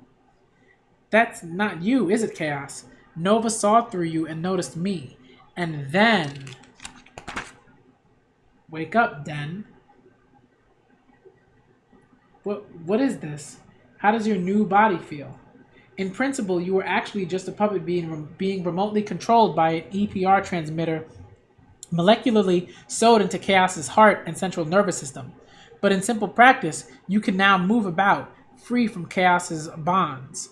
That's not you, is it, Chaos? Nova saw through you and noticed me. And then... Wake up, Den. What is this? How does your new body feel? In principle, you were actually just a puppet being remotely controlled by an EPR transmitter molecularly sewed into Chaos's heart and central nervous system. But in simple practice, you can now move about, free from Chaos's bonds.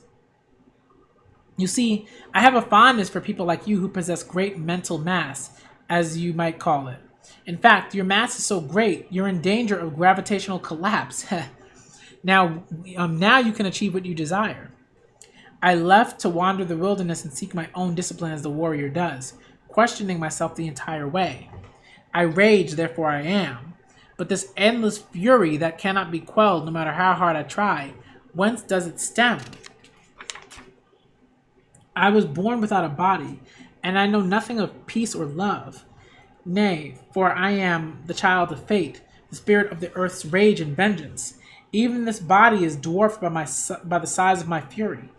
You see, I have a fondness for people like you who possess great mental mass, as you might call it. In fact, your mass is so great, you're in danger of gravitational collapse. Now you can achieve what you desire. I left to wander the wilderness and seek my own discipline as the warrior does, questioning myself the entire way. I rage, therefore I am. But this endless fury that cannot be quelled no matter how hard I try, whence does it stem? I was born without a body, and I know nothing of peace or love. Nay, for I am the child of fate, the spirit of the earth's rage and vengeance. Even this body is dwarfed by the size of my fury.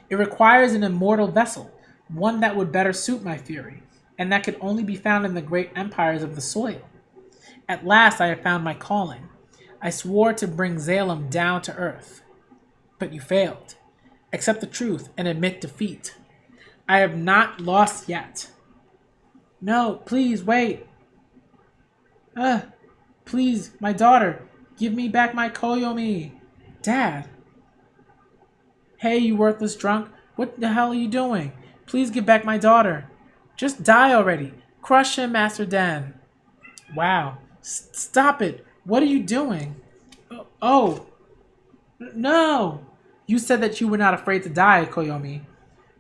It requires an immortal vessel, one that would better suit my fury, and that could only be found in the great empires of the soil. At last I have found my calling. I swore to bring Zalem down to earth. But you failed. Accept the truth and admit defeat. I have not lost yet. No, please, wait. Please, my daughter, give me back my Koyomi. Dad. Hey, you worthless drunk. What the hell are you doing? Please give back my daughter. Just die already. Crush him, Master Dan. Wow, Stop it. What are you doing? Oh, no. You said that you were not afraid to die, Koyomi.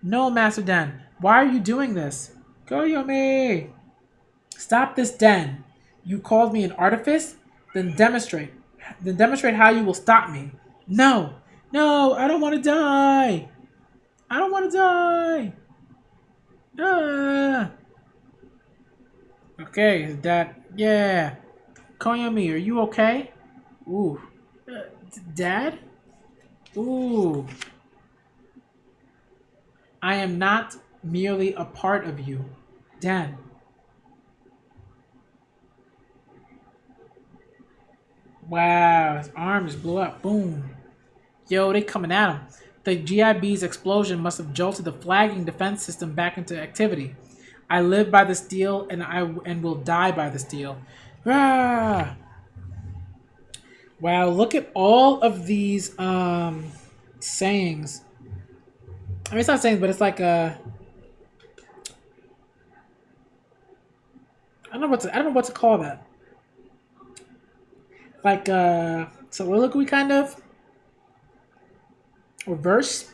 No, Master Den. Why are you doing this? Koyomi! Stop this, Den. You called me an artifice? Then demonstrate. Then demonstrate how you will stop me. No. No, I don't want to die. I don't want to die. Ah. Okay, is that... Yeah. Koyomi, are you okay? Ooh. Dad? Ooh. I am not merely a part of you. Dan. Wow, his arm just blew up. Boom. Yo, they coming at him. The GIB's explosion must have jolted the flagging defense system back into activity. I live by this deal, and will die by this deal. Ah! Wow, look at all of these sayings. I mean, it's not sayings, but it's like I don't know what to call that. Like soliloquy kind of, or verse.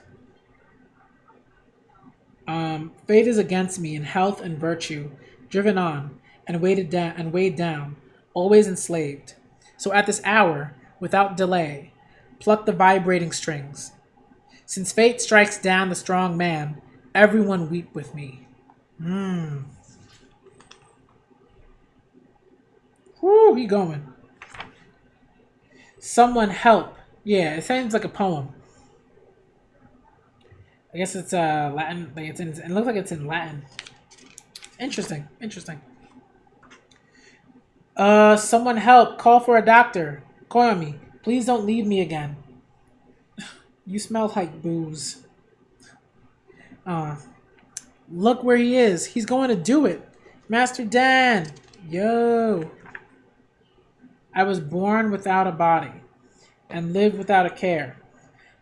Fate is against me in health and virtue, driven on and weighed down, always enslaved. So at this hour, without delay, pluck the vibrating strings. Since fate strikes down the strong man, everyone weep with me. Whoo, he going. Someone help. Yeah, it sounds like a poem. I guess it's Latin. Like it looks like it's in Latin. Interesting. Someone help. Call for a doctor. Koyomi, please don't leave me again. You smell like booze. Look where he is. He's going to do it. Master Dan. Yo. I was born without a body and lived without a care.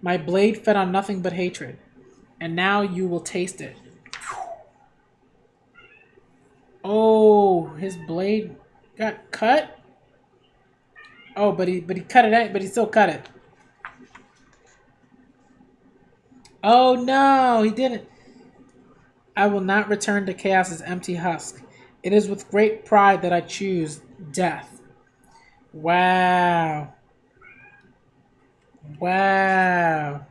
My blade fed on nothing but hatred. And now you will taste it. Oh, his blade got cut? Oh, but he cut it, but he still cut it. Oh no, he didn't. I will not return to Chaos's empty husk. It is with great pride that I choose death. Wow. Wow.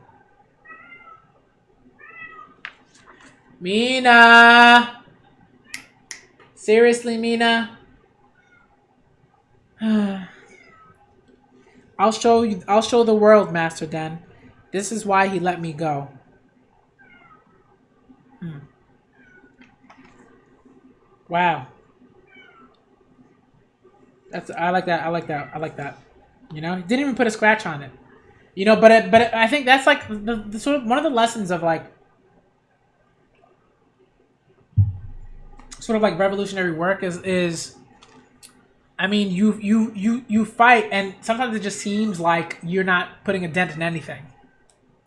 Mina! Seriously, Mina? I'll show the world, Master Den. This is why he let me go. Wow. I like that. You know, he didn't even put a scratch on it. You know, but I think that's like the sort of one of the lessons of like sort of like revolutionary work is I mean you fight and sometimes it just seems like you're not putting a dent in anything.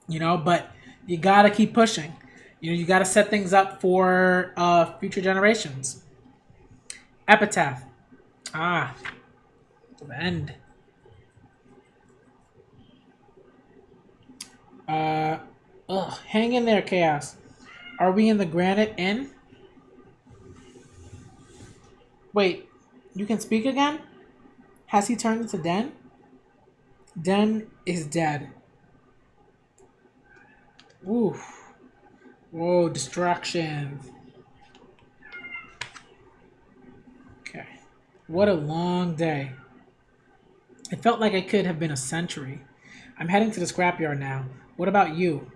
You know, but you gotta keep pushing. You know, you gotta set things up for future generations. Epitaph. The end. Hang in there, Chaos. Are we in the Granite Inn? Wait, you can speak again? Has he turned into Den? Den is dead. Oof. Whoa, destruction. Okay. What a long day. It felt like it could have been a century. I'm heading to the scrapyard now. What about you?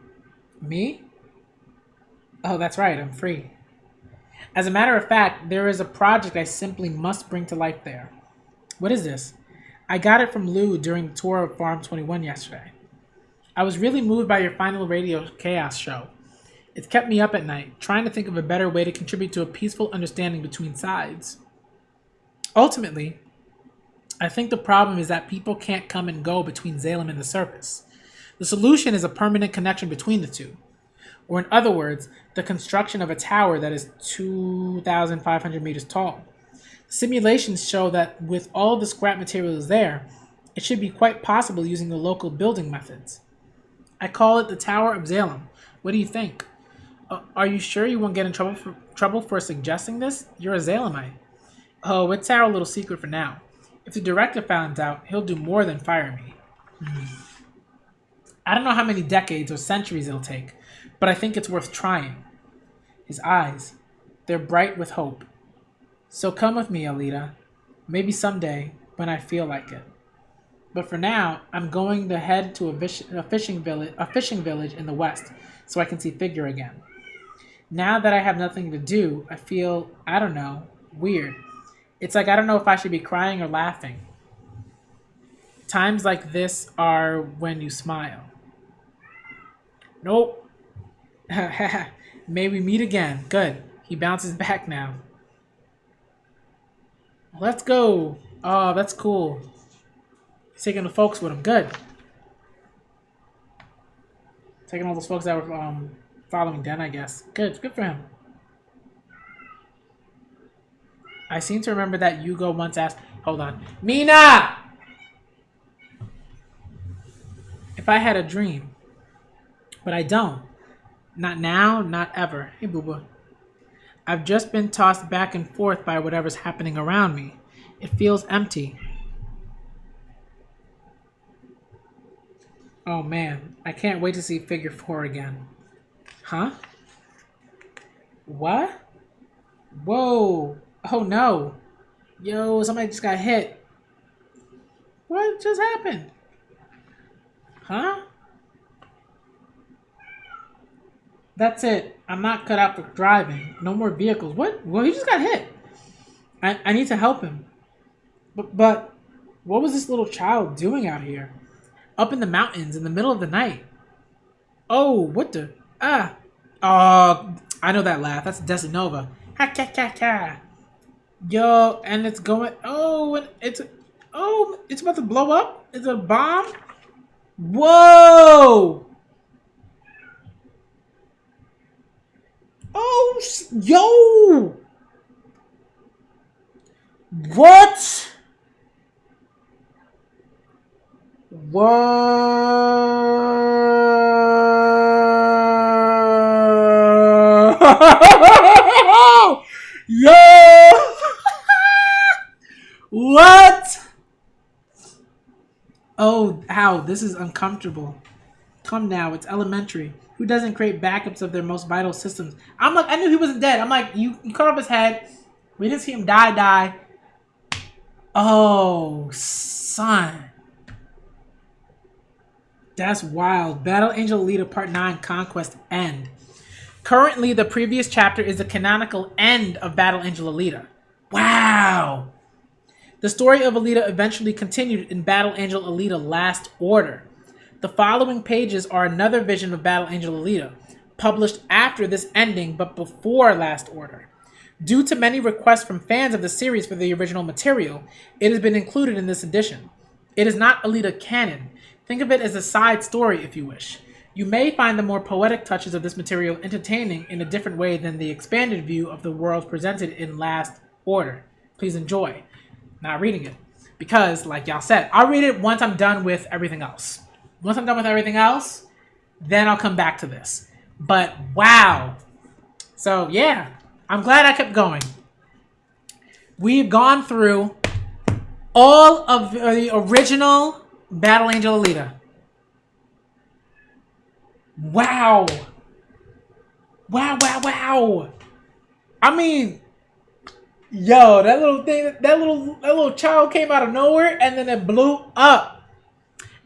Me? Oh, that's right, I'm free. As a matter of fact, there is a project I simply must bring to life there. What is this? I got it from Lou during the tour of Farm 21 yesterday. I was really moved by your final radio chaos show. It kept me up at night, trying to think of a better way to contribute to a peaceful understanding between sides. Ultimately, I think the problem is that people can't come and go between Salem and the surface. The solution is a permanent connection between the two. Or in other words, the construction of a tower that is 2,500 meters tall. Simulations show that with all the scrap materials there, it should be quite possible using the local building methods. I call it the Tower of Salem. What do you think? Are you sure you won't get in trouble for suggesting this? You're a Zalemite. Oh, it's our little secret for now. If the director finds out, he'll do more than fire me. I don't know how many decades or centuries it'll take, but I think it's worth trying. His eyes, they're bright with hope. So come with me, Alita. Maybe someday, when I feel like it. But for now, I'm going to head to a fishing village in the west, so I can see Figure again. Now that I have nothing to do, I feel, I don't know, weird. It's like I don't know if I should be crying or laughing. Times like this are when you smile. Nope. May we meet again. Good. He bounces back now. Let's go. Oh, that's cool. He's taking the folks with him. Good. Taking all those folks that were following Den, I guess. Good. Good for him. I seem to remember that Yugo once asked... Hold on. Mina! If I had a dream. But I don't. Not now, not ever. Hey, boo-boo. I've just been tossed back and forth by whatever's happening around me. It feels empty. Oh man, I can't wait to see Figure 4 again. Huh? What? Whoa. Oh no. Yo, somebody just got hit. What just happened? Huh? That's it. I'm not cut out for driving. No more vehicles. What? Well, he just got hit. I need to help him. But what was this little child doing out here? Up in the mountains in the middle of the night. Oh, what the? Ah. Oh, I know that laugh. That's Desanova. Ha ha ha ha. Yo, and it's going. Oh, and it's. Oh, it's about to blow up. It's a bomb. Whoa. Oh, yo. What? Whoa! Yo! What? Oh, ow, this is uncomfortable. Come now, it's elementary. Who doesn't create backups of their most vital systems? I'm like, I knew he wasn't dead. I'm like, you cut off his head. We didn't see him die. Oh, son. That's wild. Battle Angel Alita Part 9 Conquest End. Currently, the previous chapter is the canonical end of Battle Angel Alita. Wow! The story of Alita eventually continued in Battle Angel Alita Last Order. The following pages are another vision of Battle Angel Alita, published after this ending but before Last Order. Due to many requests from fans of the series for the original material, it has been included in this edition. It is not Alita canon. Think of it as a side story if you wish. You may find the more poetic touches of this material entertaining in a different way than the expanded view of the world presented in Last Order. Please enjoy. Not reading it. Because, like y'all said, I'll read it once I'm done with everything else. Once I'm done with everything else, then I'll come back to this. But, wow. So, yeah. I'm glad I kept going. We've gone through all of the original Battle Angel Alita. Wow. Wow. I mean, yo, that little child came out of nowhere and then it blew up.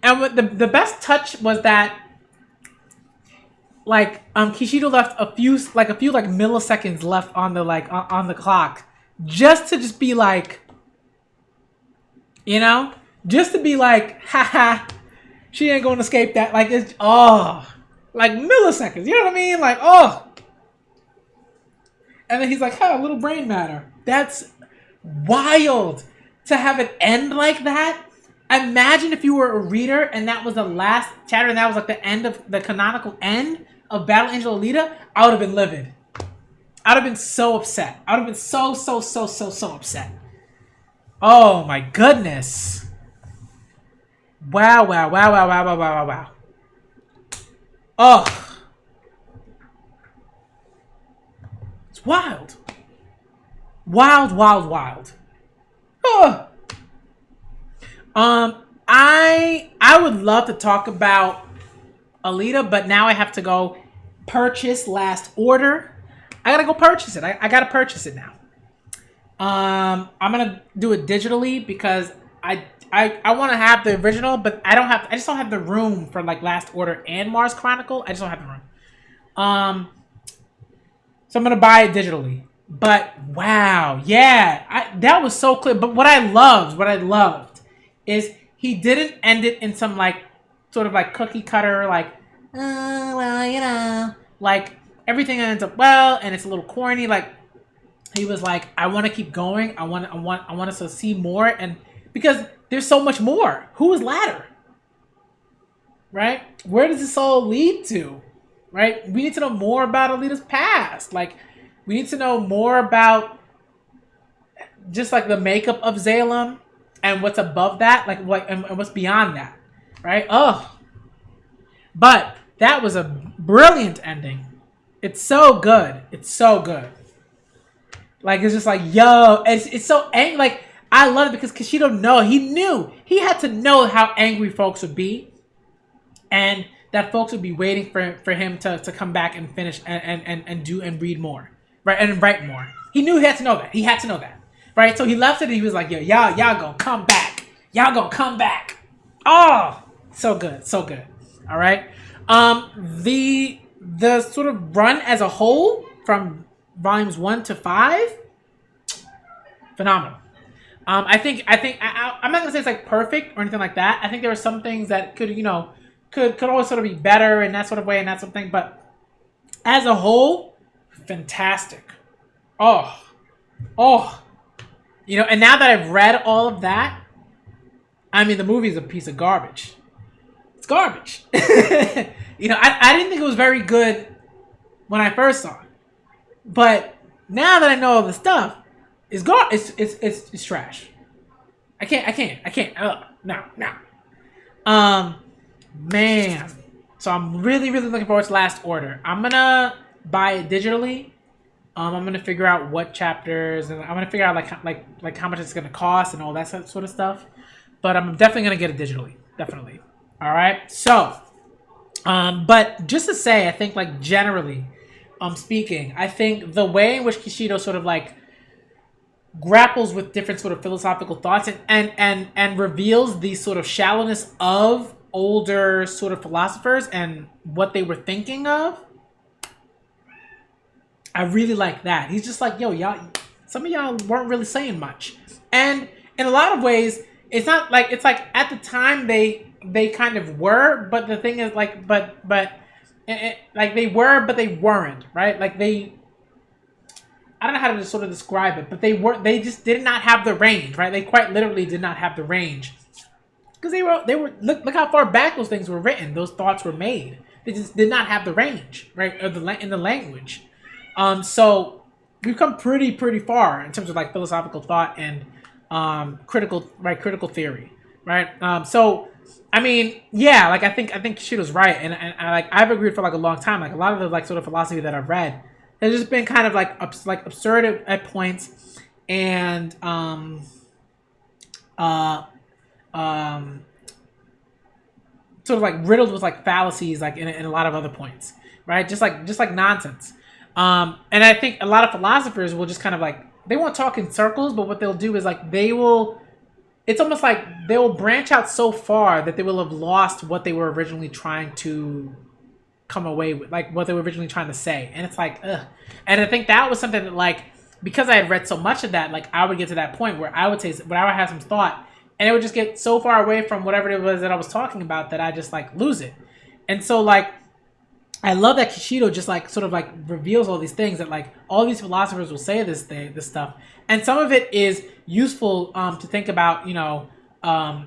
And what the best touch was that Kishido left a few milliseconds left on the on the clock just to just be like, you know, just to be like, haha, she ain't gonna escape that. Like, it's like milliseconds, you know what I mean? Like, oh. And then he's like, huh, little brain matter. That's wild to have it end like that. Imagine if you were a reader and that was the last chapter and that was like the end of the canonical end of Battle Angel Alita. I would have been livid. I would have been so upset. I would have been so upset. Oh my goodness. Wow, wow, wow, wow, wow, wow, wow, wow. Oh, it's wild. Wild, wild, wild. Oh. I would love to talk about Alita, but now I have to go purchase Last Order. I gotta go purchase it. I gotta purchase it now. I'm gonna do it digitally because I want to have the original, but I just don't have the room for like Last Order and Mars Chronicle. I just don't have the room. So I'm gonna buy it digitally. But wow, yeah, that was so clear. But what I loved is he didn't end it in some like sort of like cookie cutter like, well, you know, like everything ends up well and it's a little corny. Like he was like, I want to keep going. I want us to see more, and because there's so much more. Who is Ladder? Right? Where does this all lead to? Right? We need to know more about Alita's past. Like, we need to know more about just like the makeup of Zalem and what's above that, like what and what's beyond that. Right? Oh. But that was a brilliant ending. It's so good. It's so good. Like, it's just like, yo, it's so angry. Like, I love it because Kishido he had to know how angry folks would be, and that folks would be waiting for him to come back and finish and do and read more, right, and write more. He knew he had to know that. He had to know that, right? So he left it and he was like, yo, y'all gonna come back. Y'all gonna come back. Oh, so good, so good. All right. The sort of run as a whole from volumes 1 to 5, phenomenal. I'm not gonna say it's like perfect or anything like that. I think there are some things that could always sort of be better in that sort of way and that sort of thing. But as a whole, fantastic. Oh, and now that I've read all of that, I mean, the movie is a piece of garbage. It's garbage. I didn't think it was very good when I first saw it, but now that I know all the stuff, it's trash. I can't. No. Man. So I'm really, really looking forward to Last Order. I'm gonna buy it digitally. I'm gonna figure out what chapters, and I'm gonna figure out like how much it's gonna cost and all that sort of stuff. But I'm definitely gonna get it digitally. Definitely. All right. So, but just to say, I think like generally, speaking, I think the way in which Kishido sort of like grapples with different sort of philosophical thoughts and reveals the sort of shallowness of older sort of philosophers and what they were thinking of. I really like that. He's just like, yo, y'all, some of y'all weren't really saying much. And in a lot of ways, it's not like, it's like at the time they kind of were, but the thing is like, but like they were, but they weren't, right? Like I don't know how to sort of describe it, but they just did not have the range, right? They quite literally did not have the range. Because they were look how far back those things were written, those thoughts were made. They just did not have the range, right? In the language. So we've come pretty far in terms of like philosophical thought and critical theory, right? So I mean, yeah, like I think Kishido's right, and I've agreed for like a long time. Like a lot of the like sort of philosophy that I've read has just been kind of like absurd at points, and sort of like riddled with like fallacies, like in a lot of other points, right? Just like nonsense. And I think a lot of philosophers will just kind of like, they won't talk in circles, but what they'll do is like it's almost like they will branch out so far that they will have lost what they were originally trying to come away with, like what they were originally trying to say. And it's like, ugh. And I think that was something that like, because I had read so much of that, like I would get to that point where I would have some thought, and it would just get so far away from whatever it was that I was talking about that I just like lose it. And so like, I love that Kishido just like sort of like reveals all these things that like all these philosophers will say this stuff, and some of it is useful to think about,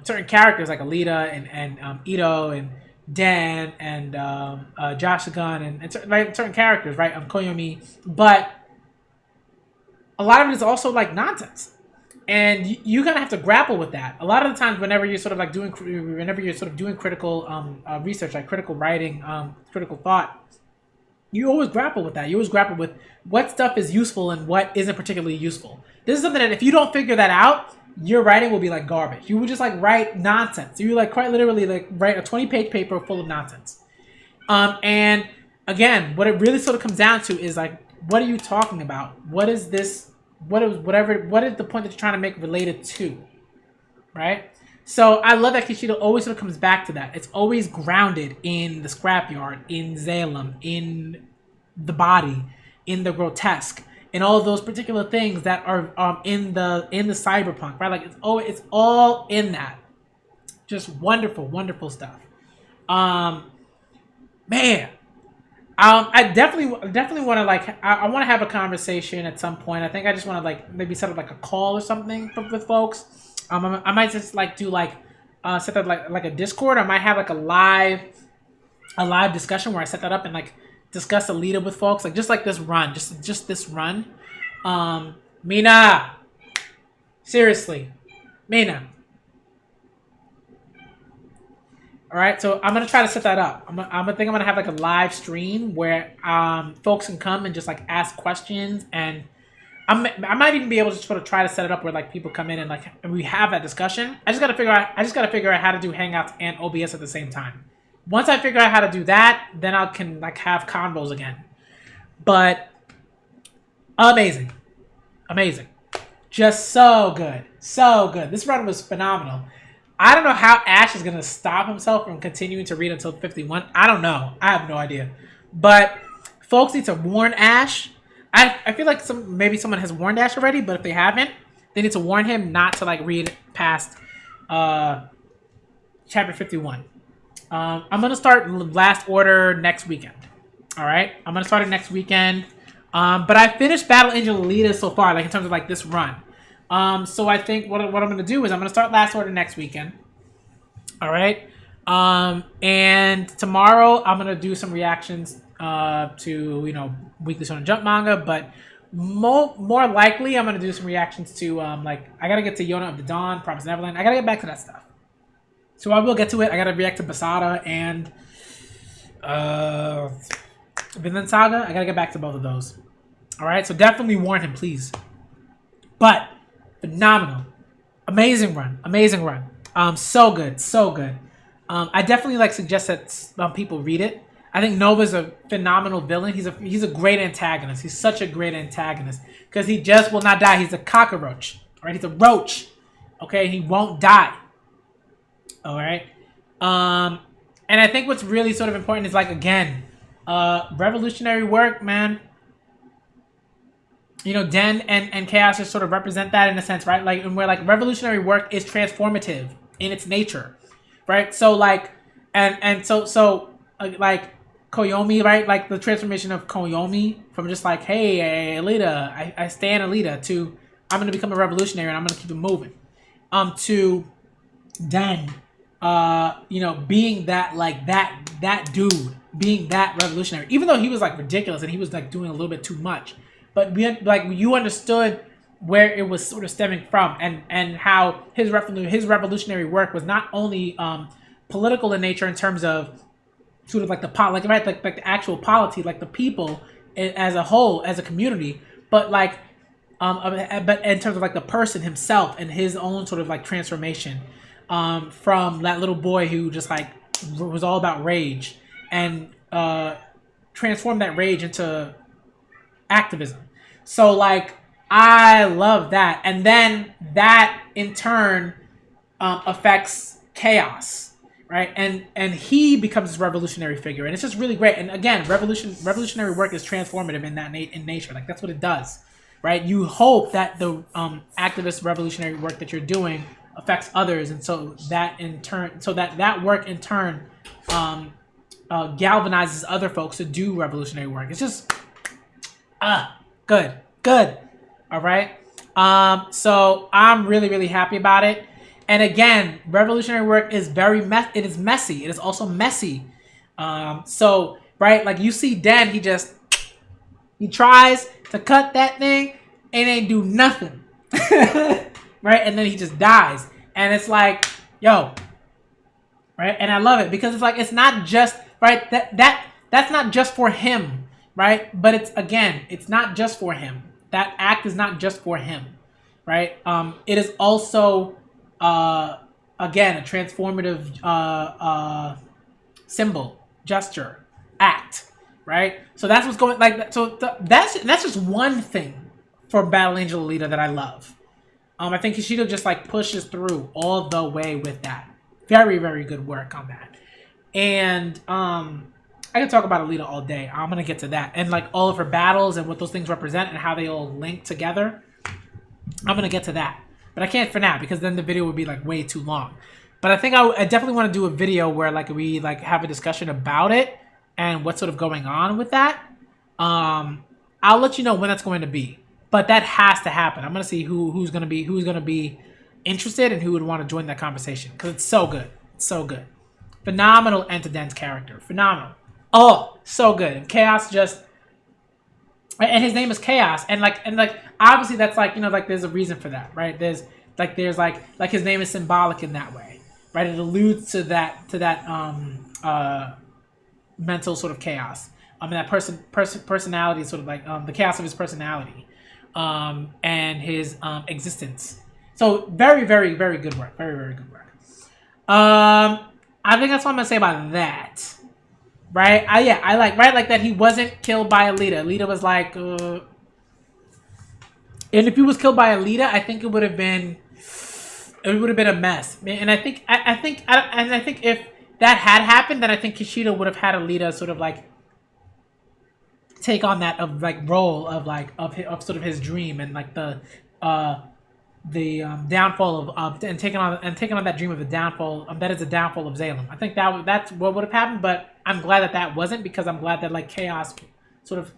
certain characters like Alita and Ito and Den and Jashigun and certain characters, right? Koyomi, but a lot of it is also like nonsense, And you're gonna have to grapple with that. A lot of the times, whenever you're sort of like doing critical research, like critical writing, critical thought, you always grapple with that. You always grapple with what stuff is useful and what isn't particularly useful. This is something that if you don't figure that out, your writing will be like garbage. You would just like write nonsense. You like quite literally like write a 20-page paper full of nonsense. And again, what it really sort of comes down to is like, what are you talking about? What is this? What is the point that you're trying to make related to? Right? So I love that Kishido always sort of comes back to that. It's always grounded in the scrapyard, in Zalem, in the body, in the grotesque, in all of those particular things that are in the cyberpunk, right? Like it's all in that. Just wonderful, wonderful stuff. Man, I definitely want to like I want to have a conversation at some point. I think I just want to like maybe set up like a call or something with folks. I might just like do like set up like a Discord. I might have like a live discussion where I set that up and like discuss Alita with folks, like just like this run, just this run. Mina, seriously, Mina. All right, so I'm gonna try to set that up. I'm gonna have like a live stream where folks can come and just like ask questions, and I might even be able to sort of try to set it up where like people come in and like we have that discussion. I just gotta figure out how to do Hangouts and OBS at the same time. Once I figure out how to do that, then I can like have convos again. But amazing, just so good. This run was phenomenal. I don't know how Ash is gonna stop himself from continuing to read until 51. I don't know. I have no idea. But folks need to warn Ash. I feel like maybe someone has warned Ash already, but if they haven't, they need to warn him not to like read past chapter 51. I'm gonna start Last Order next weekend. All right, I'm gonna start it next weekend. But I finished Battle Angel Alita so far, like in terms of like this run. So I think what I'm gonna do is I'm gonna start Last Order next weekend. All right. And tomorrow I'm gonna do some reactions to Weekly Shonen Jump manga, but more likely I'm gonna do some reactions to like I gotta get to Yona of the Dawn, Promised Neverland. I gotta get back to that stuff. So I will get to it. I gotta react to Basada and Vinland Saga. I gotta get back to both of those. All right. So definitely warn him, please. But phenomenal, amazing run. So good. I definitely like suggest that people read it. I think Nova's a phenomenal villain. He's a great antagonist. He's such a great antagonist because he just will not die. He's a cockroach. All right, he's a roach. Okay, he won't die. All right. And I think what's really sort of important is like again, revolutionary work, man. Den and Chaos just sort of represent that in a sense, right? Like, and where like revolutionary work is transformative in its nature, right? So like, so like Koyomi, right? Like the transformation of Koyomi from just like, hey, Alita, I stand Alita, to I'm gonna become a revolutionary and I'm gonna keep it moving, to Den, being that like that dude, being that revolutionary, even though he was like ridiculous and he was like doing a little bit too much. But you understood where it was sort of stemming from, and how his revolutionary work was not only political in nature in terms of sort of like like the actual polity, like the people as a whole, as a community, but like but in terms of like the person himself and his own sort of like transformation from that little boy who just like was all about rage and transformed that rage into activism. So like I love that, and then that in turn affects Chaos, right? And he becomes this revolutionary figure, and it's just really great. And again, revolutionary work is transformative in that in nature. Like that's what it does, right? You hope that the activist revolutionary work that you're doing affects others, and so that in turn, that work in turn galvanizes other folks to do revolutionary work. It's just good. All right. So I'm really happy about it. And again, revolutionary work is it is messy. It is also messy. So right, like you see Den, he tries to cut that thing and ain't do nothing. right? And then he just dies. And it's like, yo, right? And I love it because it's like, it's not just, right? That's not just for him, right? But it's, again, it's not just for him. That act is not just for him, right? It is also, again, a transformative symbol, gesture, act, right? So that's what's going, like, so that's just one thing for Battle Angel Alita that I love. I think Kishido just like pushes through all the way with that. Very, very good work on that. And I can talk about Alita all day. I'm gonna get to that. And like all of her battles and what those things represent and how they all link together. I'm gonna get to that. But I can't for now because then the video would be like way too long. But I think I definitely want to do a video where like we like have a discussion about it and what's sort of going on with that. I'll let you know when that's going to be. But that has to happen. I'm gonna see who's gonna be interested and who would want to join that conversation because it's so good. It's so good. Phenomenal Enta-Den's character. Phenomenal. Oh, so good. And Chaos just, and his name is Chaos, and like obviously that's like, you know, like there's a reason for that, right? There's like his name is symbolic in that way, right? It alludes to that mental sort of chaos. I mean that personality, sort of like the chaos of his personality, and his existence. So very, very, very good work. Very, very good work. I think that's what I'm gonna say about that. Right? I like that he wasn't killed by Alita. Alita was like, and if he was killed by Alita, I think it would have been a mess. And I think if that had happened, then I think Kishido would have had Alita sort of like take on that of like role of like of sort of his dream and like the downfall of and taking on that dream of the downfall that is the downfall of Xalem. I think that's what would have happened, but I'm glad that wasn't, because I'm glad that like Chaos sort of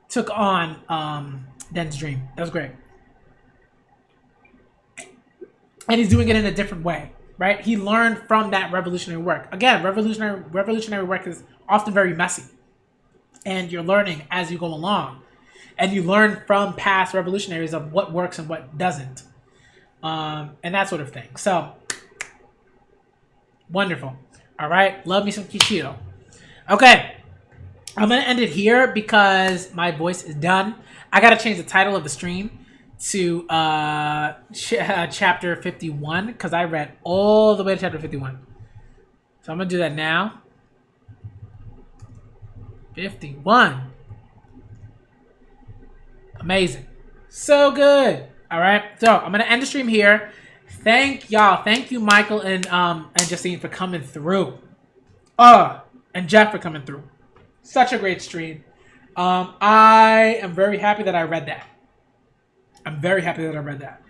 took on Den's dream. That was great, and he's doing it in a different way, right? He learned from that revolutionary work. Again, revolutionary work is often very messy, and you're learning as you go along. And you learn from past revolutionaries of what works and what doesn't. And that sort of thing. So, wonderful. All right. Love me some Kishido. Okay. I'm going to end it here because my voice is done. I got to change the title of the stream to Chapter 51 because I read all the way to Chapter 51. So, I'm going to do that now. 51. Amazing. So good. All right. So I'm going to end the stream here. Thank y'all. Thank you, Michael and Justine, for coming through. And Jeff for coming through. Such a great stream. I am very happy that I read that. I'm very happy that I read that.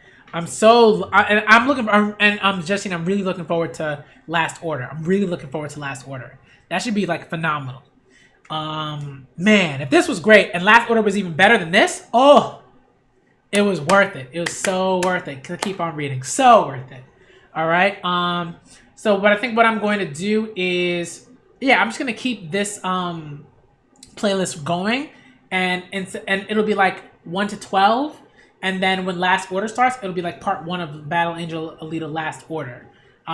Justine, I'm really looking forward to Last Order. That should be like phenomenal. Man, if this was great and Last Order was even better than this, it was worth it. It was so worth it to keep on reading. So worth it. All right. So what I'm going to do is, I'm just going to keep this playlist going, and it'll be like 1 to 12, and then when Last Order starts, it'll be like part 1 of Battle Angel Alita Last Order.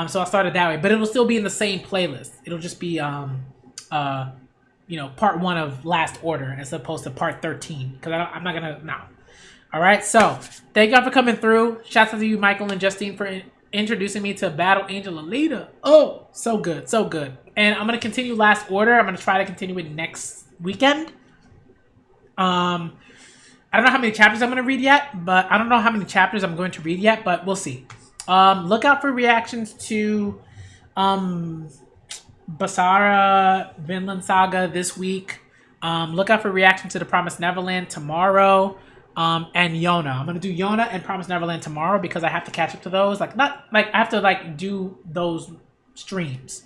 So I'll start it that way, but it'll still be in the same playlist. It'll just be part 1 of Last Order as opposed to part 13, because I'm not gonna. No. All right. So thank y'all for coming through. Shouts out to you, Michael and Justine, for introducing me to Battle Angel Alita. Oh, so good, so good. And I'm gonna continue Last Order. I'm gonna try to continue it next weekend. I don't know how many chapters I'm gonna read yet, but we'll see. Look out for reactions to Basara Vinland Saga this week. Look out for reactions to The Promised Neverland tomorrow. And Yona. I'm gonna do Yona and Promised Neverland tomorrow because I have to catch up to those. I have to do those streams.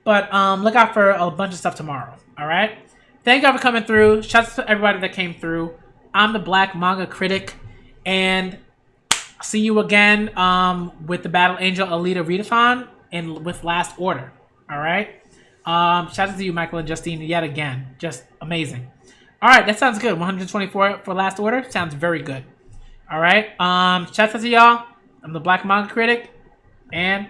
But look out for a bunch of stuff tomorrow. All right. Thank y'all for coming through. Shouts to everybody that came through. I'm the Black Manga Critic, and see you again with the Battle Angel Alita Read-A-Thon and with Last Order. All right. Shout out to you, Michael and Justine, yet again. Just amazing. All right, that sounds good. 124 for Last Order sounds very good. All right. Shout out to y'all. I'm the Black Manga Critic, and